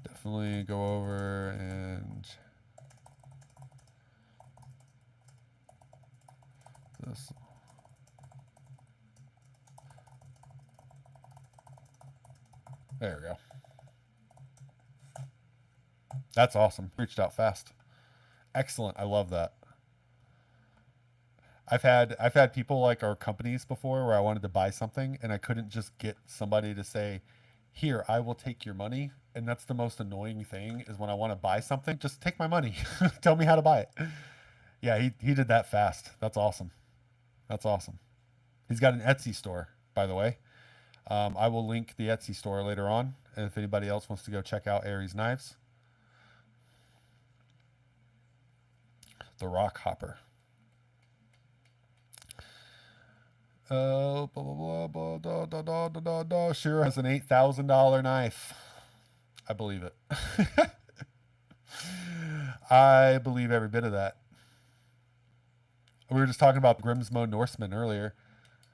Definitely go over and this. There we go. That's awesome. Reached out fast. Excellent. I love that. I've had people like our companies before where I wanted to buy something and I couldn't just get somebody to say, "Here, I will take your money." And that's the most annoying thing is when I want to buy something, just take my money. Tell me how to buy it. Yeah, he did that fast. That's awesome. That's awesome. He's got an Etsy store, by the way. I will link the Etsy store later on. And if anybody else wants to go check out Aries Knives. The Rock Hopper. Blah, blah, blah, blah, da, da, da, da, da. Sure has an $8,000 knife. I believe it. I believe every bit of that. We were just talking about Grimsmo Norseman earlier.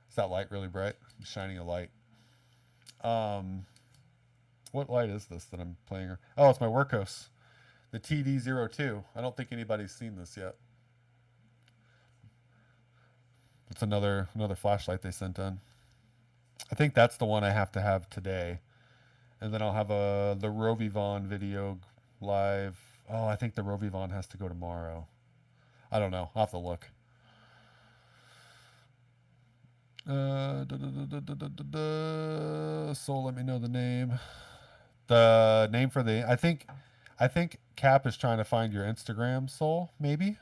Is that light really bright? I'm shining a light. What light is this that I'm playing? Oh, it's my Workhorse. The TD02. I don't think anybody's seen this yet. It's another flashlight they sent in. I think that's the one I have to have today. And then I'll have the Rovivon video live. Oh, I think the Rovivon has to go tomorrow. I don't know. I'll have to look. So let me know the name. The name for the I think Cap is trying to find your Instagram, Soul, maybe.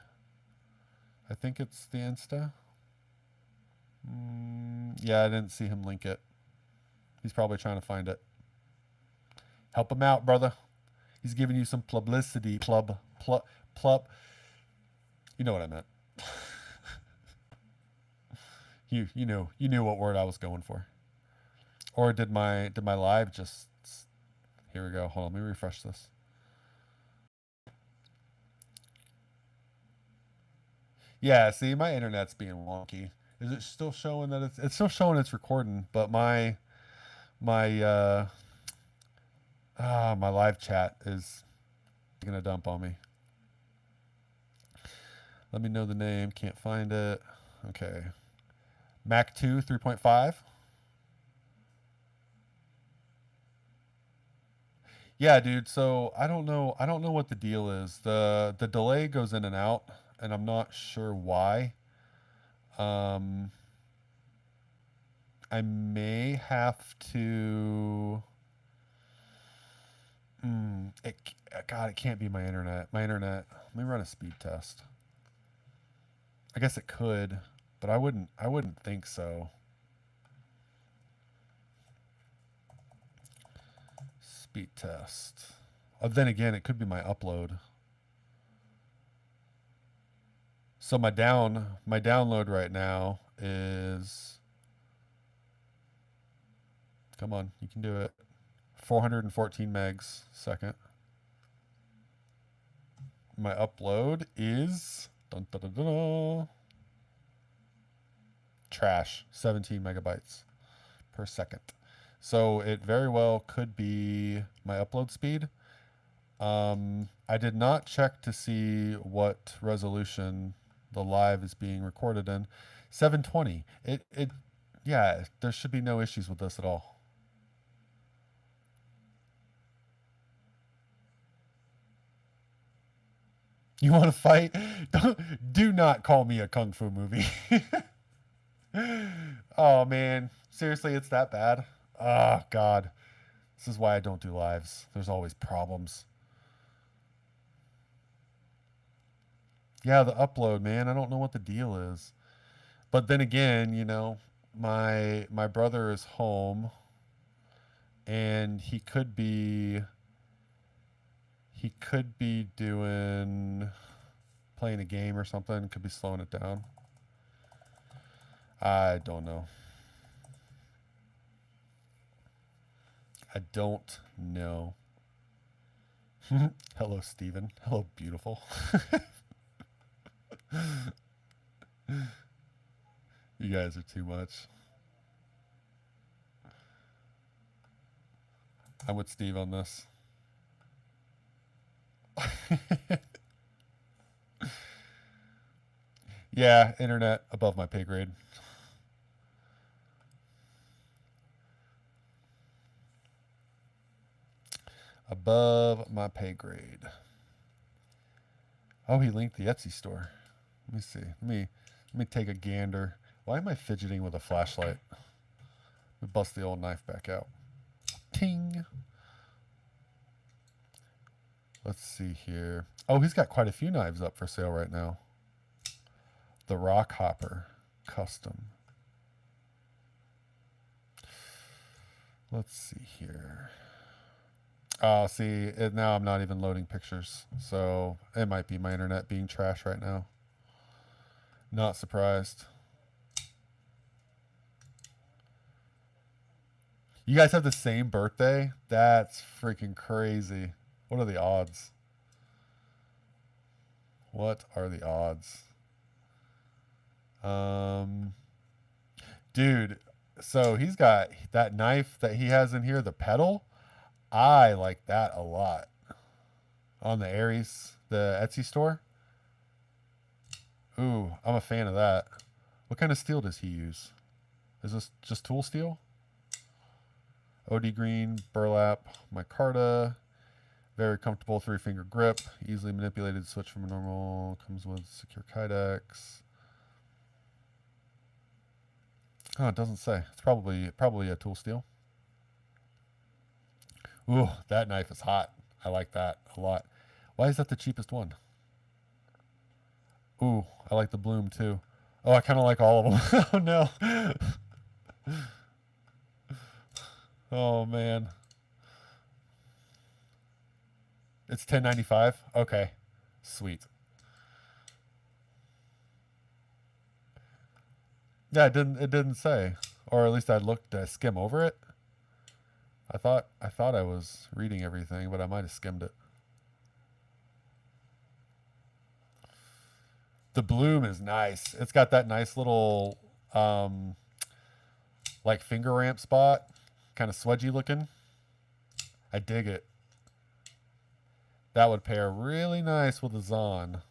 I think it's the Insta. Yeah, I didn't see him link it. He's probably trying to find it. Help him out, brother. He's giving you some publicity. Plub. You know what I meant. You knew what word I was going for. Or did my live just? Here we go. Hold on, let me refresh this. Yeah, see, my internet's being wonky. Is it still showing that it's still showing it's recording, but my live chat is gonna dump on me. Let me know the name. Can't find it. Okay. Mac 2 3.5. Yeah, dude. So I don't know what the deal is. The delay goes in and out, and I'm not sure why. I may have to. God, it can't be my internet. My internet. Let me run a speed test. I guess it could, but I wouldn't think so. Speed test. Then again, it could be my upload. So my download right now is, come on, you can do it. 414 megs second. my upload is dun, dun, dun, dun, dun, trash, 17 megabytes per second. So it very well could be my upload speed. I did not check to see what resolution the live is being recorded in. 720. Yeah, there should be no issues with this at all. You want to fight? Do not call me a kung fu movie. Oh man, seriously, it's that bad? Oh God, this is why I don't do lives. There's always problems. Yeah, the upload, man. I don't know what the deal is. But then again, you know, my brother is home and he could be doing playing a game or something, could be slowing it down. I don't know. I don't know. Hello, Steven. Hello, beautiful. You guys are too much. I'm with Steve on this. Yeah, internet above my pay grade. Above my pay grade. Oh, he linked the Etsy store. Let me see. Let me take a gander. Why am I fidgeting with a flashlight? Let me bust the old knife back out. Ting. Let's see here. Oh, he's got quite a few knives up for sale right now. The Rock Hopper Custom. Let's see here. Oh, see, now I'm not even loading pictures. So it might be my internet being trash right now. Not surprised. You guys have the same birthday? That's freaking crazy. What are the odds? What are the odds? Dude, so he's got that knife that he has in here, the pedal. I like that a lot. On the Aries, the Etsy store. Ooh, I'm a fan of that. What kind of steel does he use? Is this just tool steel? OD green, burlap, micarta. Very comfortable 3-finger grip. Easily manipulated switch from a normal. Comes with secure kydex. Oh, it doesn't say. It's probably a tool steel. Ooh, that knife is hot. I like that a lot. Why is that the cheapest one? Ooh, I like the bloom too. Oh, I kind of like all of them. Oh no. Oh man. It's $10.95. Okay, sweet. Yeah, it didn't say, or at least I looked. Did I skim over it? I thought I was reading everything, but I might have skimmed it. The bloom is nice. It's got that nice little like finger ramp spot, kind of swedgy looking. I dig it. That would pair really nice with a Zon.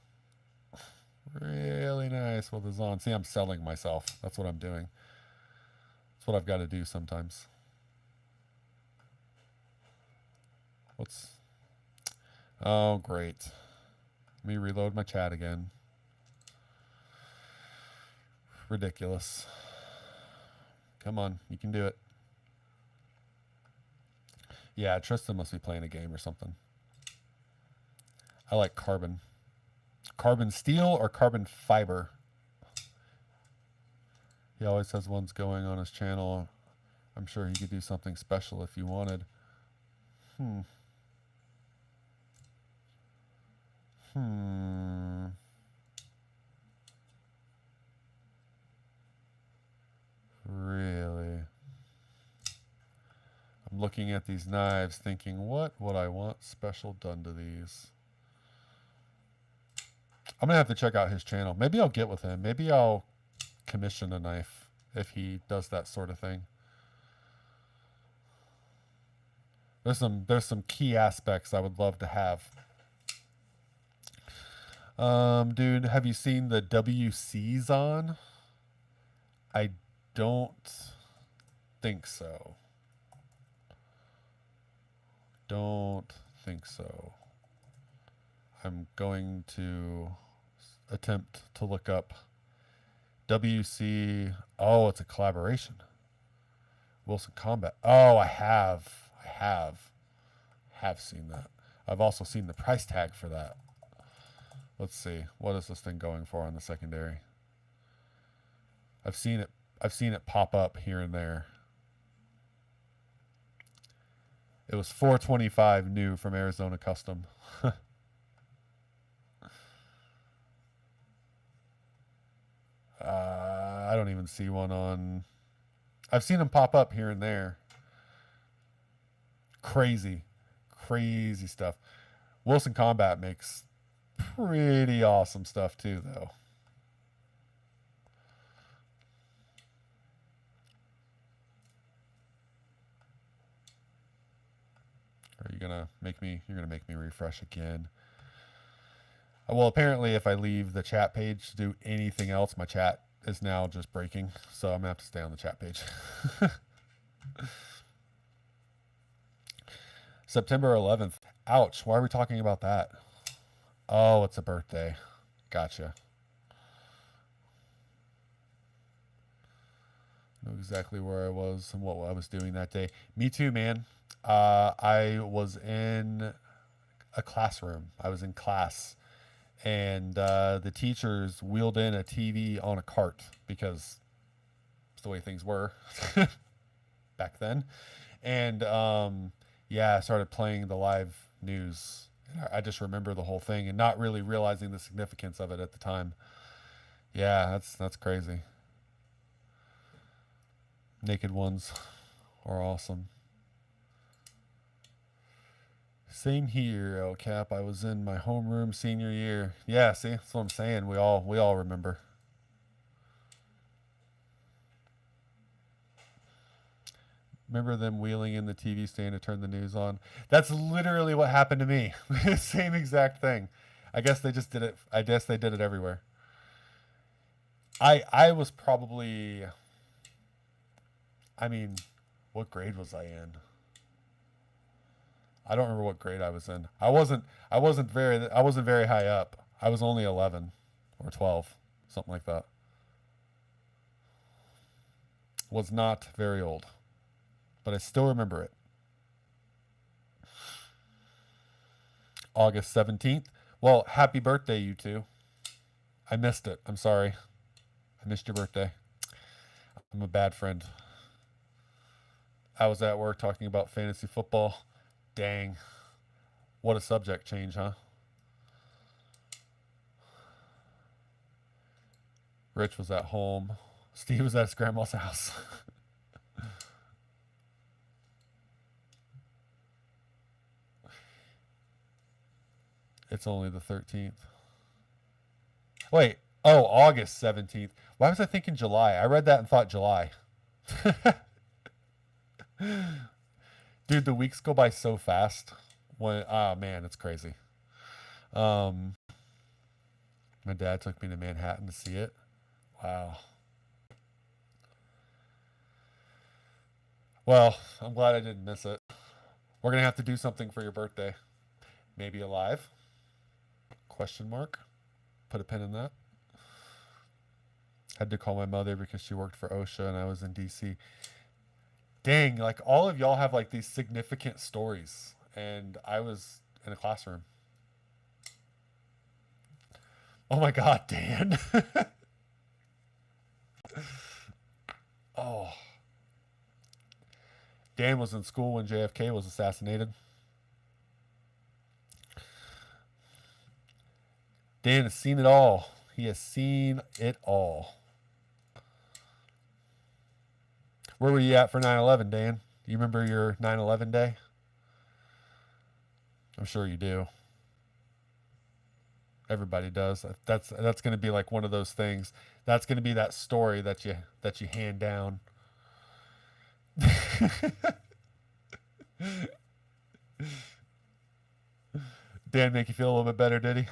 Really nice with a Zon. See, I'm selling myself. That's what I'm doing. That's what I've got to do sometimes. Oh, great. Let me reload my chat again. Ridiculous. Come on, you can do it. Yeah, Tristan must be playing a game or something. I like carbon. Carbon steel or carbon fiber? He always has ones going on his channel. I'm sure he could do something special if you wanted. Really? I'm looking at these knives thinking, what would I want special done to these? I'm going to have to check out his channel. Maybe I'll get with him. Maybe I'll commission a knife if he does that sort of thing. There's some key aspects I would love to have. Dude, have you seen the WCs on? I don't think so. Don't think so. I'm going to attempt to look up WC. Oh, it's a collaboration. Wilson Combat. Oh, I have seen that. I've also seen the price tag for that. Let's see. What is this thing going for on the secondary? I've seen it pop up here and there. It was $425 new from Arizona Custom. I don't even see one on. I've seen them pop up here and there. Crazy stuff. Wilson Combat makes pretty awesome stuff too, though. Are you gonna make me? You're gonna make me refresh again. Well, apparently, if I leave the chat page to do anything else, my chat is now just breaking. So I'm gonna have to stay on the chat page. September 11th. Ouch. Why are we talking about that? Oh, it's a birthday. Gotcha. I know exactly where I was and what I was doing that day. Me too, man. I was in a classroom. I was in class. And the teachers wheeled in a TV on a cart because it's the way things were back then. And yeah, I started playing the live news. I just remember the whole thing and not really realizing the significance of it at the time. Yeah, that's crazy. Naked ones are awesome. Same here, El Cap. I was in my homeroom senior year. Yeah, see, that's what I'm saying. We all remember. Remember them wheeling in the TV stand to turn the news on? That's literally what happened to me. Same exact thing. I guess they just did it. I guess they did it everywhere. I was probably. I mean, what grade was I in? I don't remember what grade I was in. I wasn't very high up. I was only 11 or 12, something like that. Was not very old, but I still remember it. August 17th. Well, happy birthday, you two. I missed it. I'm sorry. I missed your birthday. I'm a bad friend. I was at work talking about fantasy football. Dang. What a subject change, huh? Rich was at home. Steve was at his grandma's house. It's only the 13th. Wait. Oh, August 17th. Why was I thinking July? I read that and thought July. Dude, the weeks go by so fast. Oh man, it's crazy. My dad took me to Manhattan to see it. Wow. Well, I'm glad I didn't miss it. We're gonna have to do something for your birthday. Maybe a live? Question mark. Put a pin in that. Had to call my mother because she worked for OSHA and I was in DC. Dang, like all of y'all have like these significant stories, and I was in a classroom. Oh my God, Dan. Oh. Dan was in school when JFK was assassinated. Dan has seen it all. He has seen it all. Where were you at for 9/11, Dan? You remember your 9/11 day? I'm sure you do. Everybody does. That's going to be like one of those things. That's going to be that story that you hand down. Dan make you feel a little bit better, did he?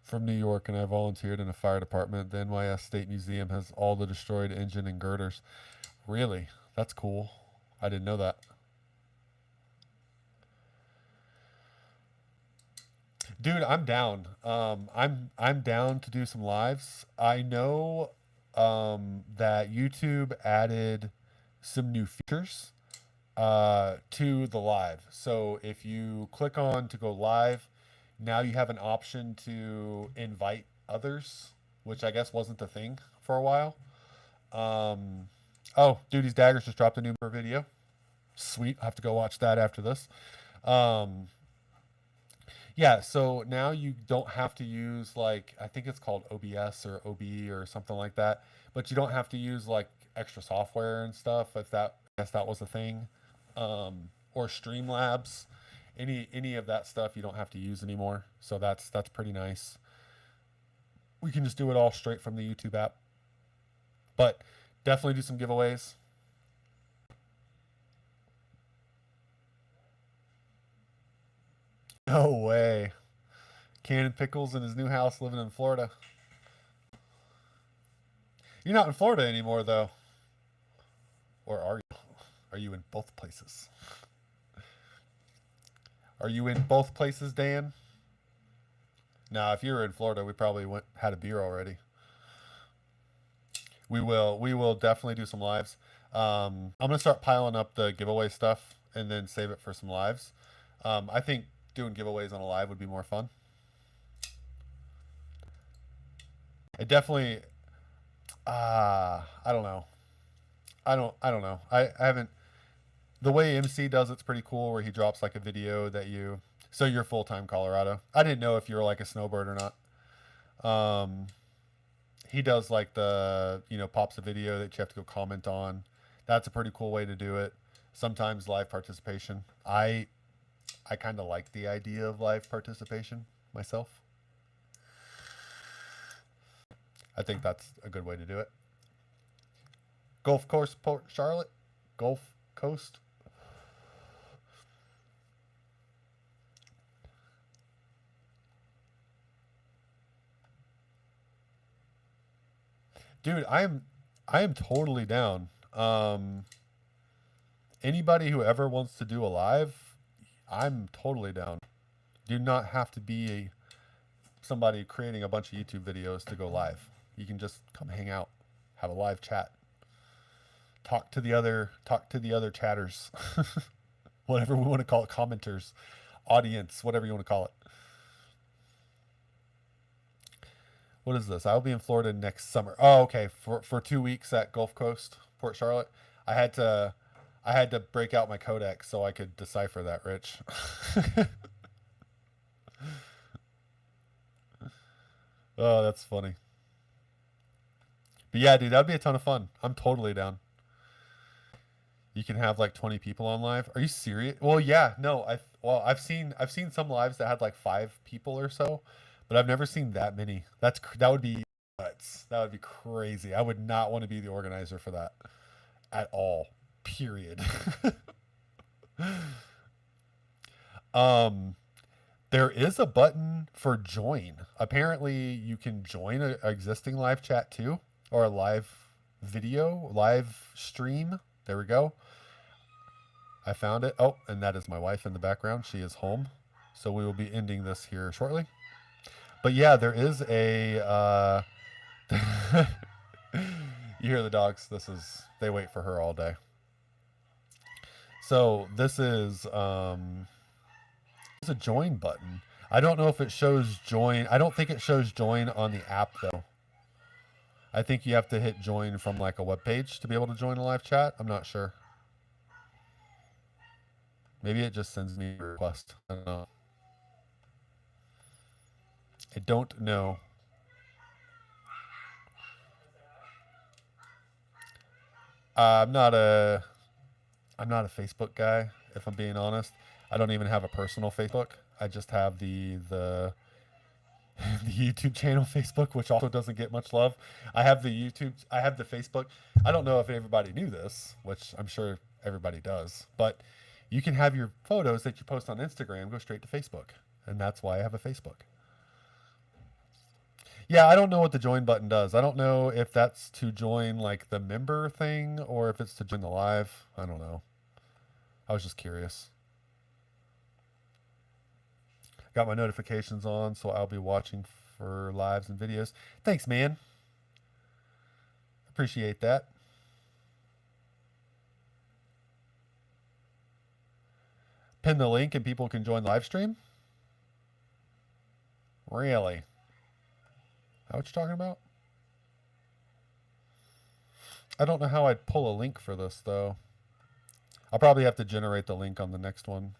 From New York, and I volunteered in a fire department. The NYS State Museum has all the destroyed engine and girders. Really? That's cool. I didn't know that. Dude, I'm down. I'm down to do some lives. I know that YouTube added some new features to the live. So if you click on to go live, now you have an option to invite others, which I guess wasn't the thing for a while. Oh, Duty's Daggers just dropped a new video. Sweet. I'll have to go watch that after this. Yeah, so now you don't have to use, like, I think it's called OBS or OBE or something like that, but you don't have to use like extra software and stuff if that, I guess that was a thing. Or Streamlabs, any of that stuff you don't have to use anymore. So that's pretty nice. We can just do it all straight from the YouTube app. But definitely do some giveaways. No way. Cannon Pickles in his new house living in Florida. You're not in Florida anymore, though. Or are you? Are you in both places? Are you in both places, Dan? Now, if you were in Florida, we probably had a beer already. We will definitely do some lives. I'm gonna start piling up the giveaway stuff and then save it for some lives. I think doing giveaways on a live would be more fun. It definitely, I don't know. I don't know. I haven't, the way MC does it's pretty cool, where he drops like a video that so you're full-time Colorado. I didn't know if you were like a snowbird or not. He does like pops a video that you have to go comment on. That's a pretty cool way to do it. Sometimes live participation. I kind of like the idea of live participation myself. I think that's a good way to do it. Gulf Coast, Port Charlotte, Gulf Coast. Dude, I am totally down. Anybody who ever wants to do a live, I'm totally down. Do not have to be somebody creating a bunch of YouTube videos to go live. You can just come hang out, have a live chat, talk to the other chatters, whatever we want to call it, commenters, audience, whatever you want to call it. What is this? I'll be in Florida next summer. Oh, okay. For 2 weeks at Gulf Coast, Port Charlotte. I had to break out my codex so I could decipher that, Rich. Oh, that's funny. But yeah, dude, that'd be a ton of fun. I'm totally down. You can have like 20 people on live. Are you serious? Well, yeah, no. I've seen some lives that had like 5 people or so, but I've never seen that many. That would be nuts. That would be crazy. I would not want to be the organizer for that at all. Period. There is a button for join. Apparently, you can join an existing live chat too, or a live video, live stream. There we go. I found it. Oh, and that is my wife in the background. She is home. So we will be ending this here shortly. But yeah, there is a you hear the dogs. They wait for her all day. So this is it's a join button. I don't know if it shows join. I don't think it shows join on the app though. I think you have to hit join from like a web page to be able to join a live chat. I'm not sure. Maybe it just sends me a request. I don't know. I don't know. I'm not a I'm not a Facebook guy, if I'm being honest. I don't even have a personal Facebook. I just have the the YouTube channel Facebook, which also doesn't get much love. I have the Facebook. I don't know if everybody knew this, which I'm sure everybody does, but you can have your photos that you post on Instagram go straight to Facebook. And that's why I have a Facebook. Yeah, I don't know what the join button does. I don't know if that's to join like the member thing or if it's to join the live. I don't know. I was just curious. Got my notifications on, so I'll be watching for lives and videos. Thanks, man. Appreciate that. Pin the link and people can join the live stream? Really? How what you talking about? I don't know how I'd pull a link for this, though. I'll probably have to generate the link on the next one.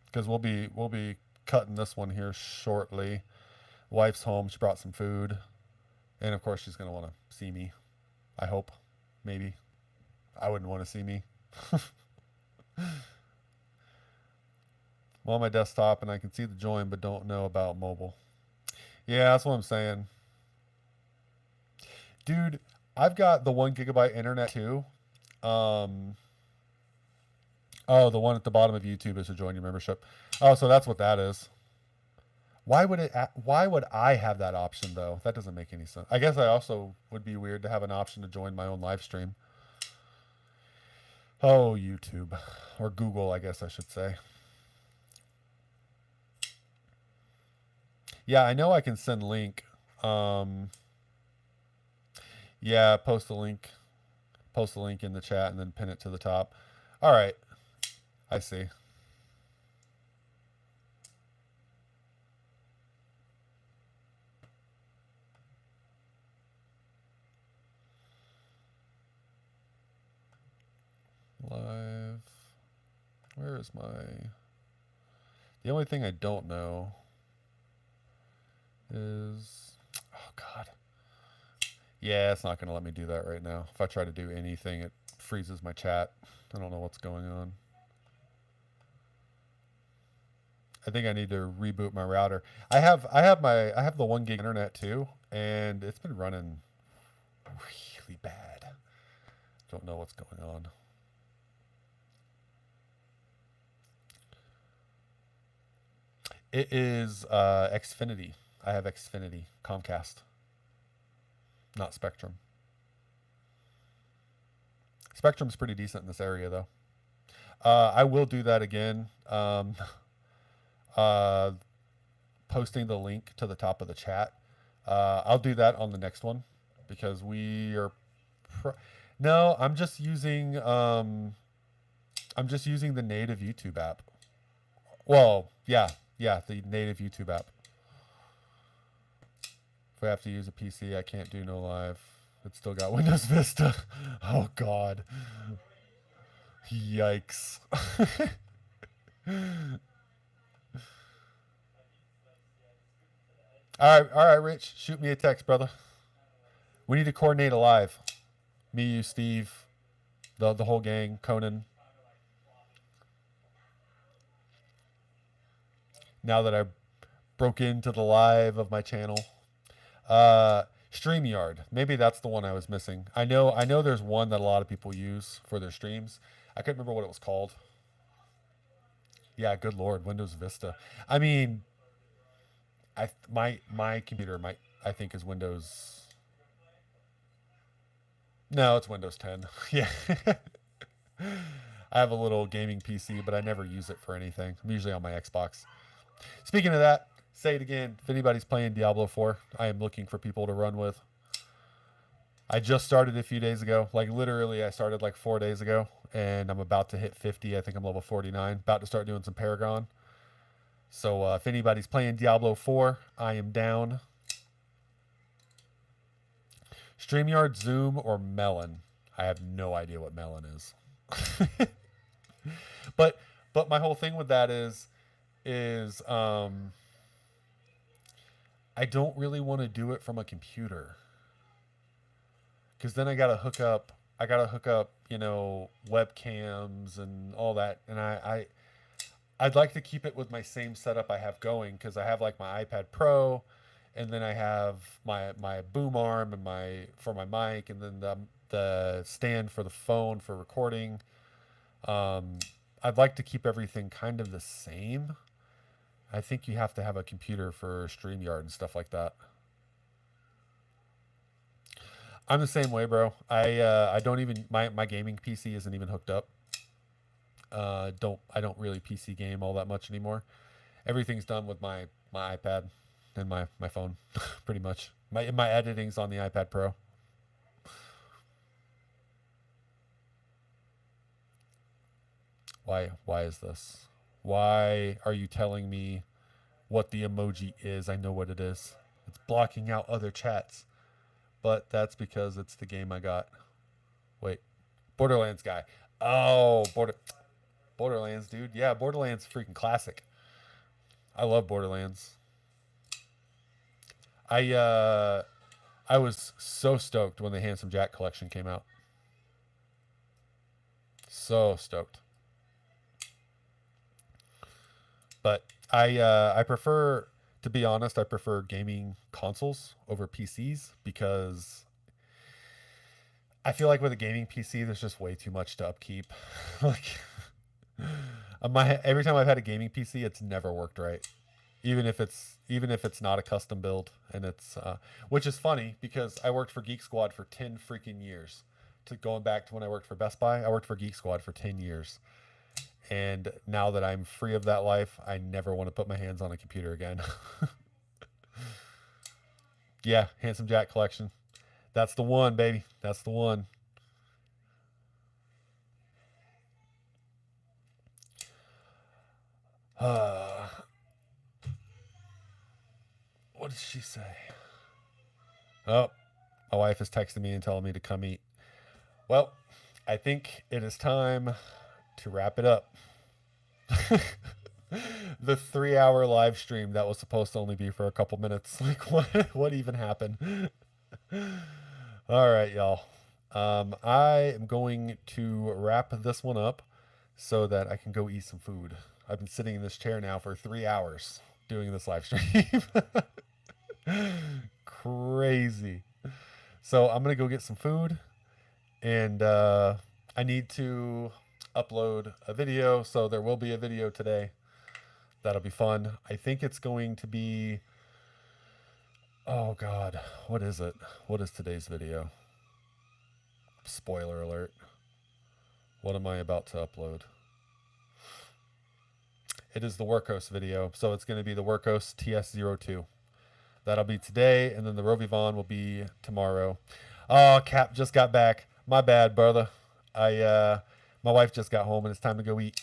Because we'll be cutting this one here shortly. Wife's home. She brought some food. And, of course, she's going to want to see me. I hope. Maybe. I wouldn't want to see me. I'm on my desktop, and I can see the join, but don't know about mobile. Yeah, that's what I'm saying. Dude, I've got the 1 gigabyte internet, too. Oh, the one at the bottom of YouTube is to join your membership. Oh, so that's what that is. Why would I have that option, though? That doesn't make any sense. I guess I also would be weird to have an option to join my own live stream. Oh, YouTube. Or Google, I guess I should say. Yeah, I know I can send link. Yeah, post the link in the chat and then pin it to the top. All right. I see. Live. Where is my... The only thing I don't know is... Oh, God. Yeah, it's not going to let me do that right now. If I try to do anything, it freezes my chat. I don't know what's going on. I think I need to reboot my router. I have the 1 gig internet too, and it's been running really bad. Don't know what's going on. It is Xfinity. I have Xfinity, Comcast, not Spectrum. Spectrum's pretty decent in this area, though. I will do that again. Posting the link to the top of the chat. I'll do that on the next one because we are. No, I'm just using the native YouTube app. Well, yeah, the native YouTube app. If I have to use a PC, I can't do no live. It's still got Windows Vista. Oh God. Yikes. All right, Rich. Shoot me a text, brother. We need to coordinate a live. Me, you, Steve, the whole gang, Conan. Now that I broke into the live of my channel. StreamYard. Maybe that's the one I was missing. I know there's one that a lot of people use for their streams. I couldn't remember what it was called. Yeah, good Lord, Windows Vista. I mean, my computer I think is Windows. No, it's Windows 10. Yeah. I have a little gaming PC, but I never use it for anything. I'm usually on my Xbox. Speaking of that, say it again. If anybody's playing Diablo 4, I am looking for people to run with. I just started a few days ago. Like literally, I started like 4 days ago, and I'm about to hit 50. I think I'm level 49. About to start doing some Paragon. So if anybody's playing Diablo 4, I am down. StreamYard, Zoom, or Melon. I have no idea what Melon is. But my whole thing with that is I don't really want to do it from a computer. Because then I got to hook up I gotta hook up, you know, webcams and all that. And I'd like to keep it with my same setup I have going, because I have like my iPad Pro, and then I have my boom arm and my for my mic, and then the stand for the phone for recording. Um, I'd like to keep everything kind of the same. I think you have to have a computer for StreamYard and stuff like that. I'm the same way, bro. I don't even my gaming PC isn't even hooked up. I don't really PC game all that much anymore. Everything's done with my iPad and my phone, pretty much. My editing's on the iPad Pro. Why is this? Why are you telling me what the emoji is? I know what it is. It's blocking out other chats. But that's because it's the game I got. Wait. Borderlands guy. Oh, Borderlands, dude. Yeah, Borderlands freaking classic. I love Borderlands. I was so stoked when the Handsome Jack collection came out. So stoked. But I prefer, to be honest, I prefer gaming consoles over PCs, because I feel like with a gaming PC, there's just way too much to upkeep. Like, every time I've had a gaming PC, it's never worked right. Even if it's not a custom build, and it's which is funny, because I worked for Geek Squad for 10 freaking years. To going back to when I worked for Best Buy, I worked for Geek Squad for 10 years. And now that I'm free of that life, I never want to put my hands on a computer again. Yeah, Handsome Jack collection. That's the one, baby. That's the one. What did she say? Oh, my wife is texting me and telling me to come eat. Well, I think it is time to wrap it up. The 3-hour live stream that was supposed to only be for a couple minutes. Like, what even happened? All right, y'all. I am going to wrap this one up so that I can go eat some food. I've been sitting in this chair now for 3 hours doing this live stream. Crazy. So I'm gonna go get some food, and I need to upload a video, so there will be a video today. That'll be fun. I think it's going to be, oh god, what is it? What is today's video? Spoiler alert. What am I about to upload? It is the Workhorse video, so it's going to be the Workhorse TS02. That'll be today, and then the Rovivon will be tomorrow. Oh, Cap just got back. My bad, brother. My wife just got home, and it's time to go eat.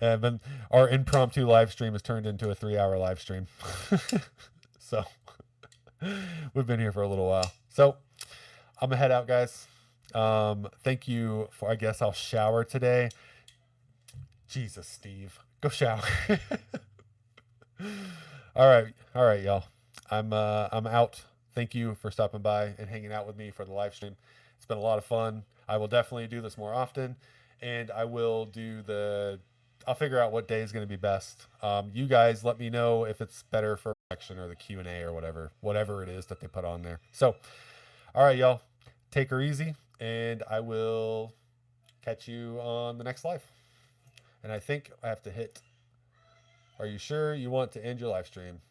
And then our impromptu live stream has turned into a 3-hour live stream. So we've been here for a little while. So I'm gonna head out, guys. Thank you for, I guess I'll shower today. Jesus, Steve, go shower. All right, y'all. I'm out. Thank you for stopping by and hanging out with me for the live stream. It's been a lot of fun. I will definitely do this more often, and I will do I'll figure out what day is going to be best. You guys let me know if it's better for action or the Q&A or whatever it is that they put on there. So, all right, y'all, take her easy, and I will catch you on the next live. And I think I have to hit, are you sure you want to end your live stream?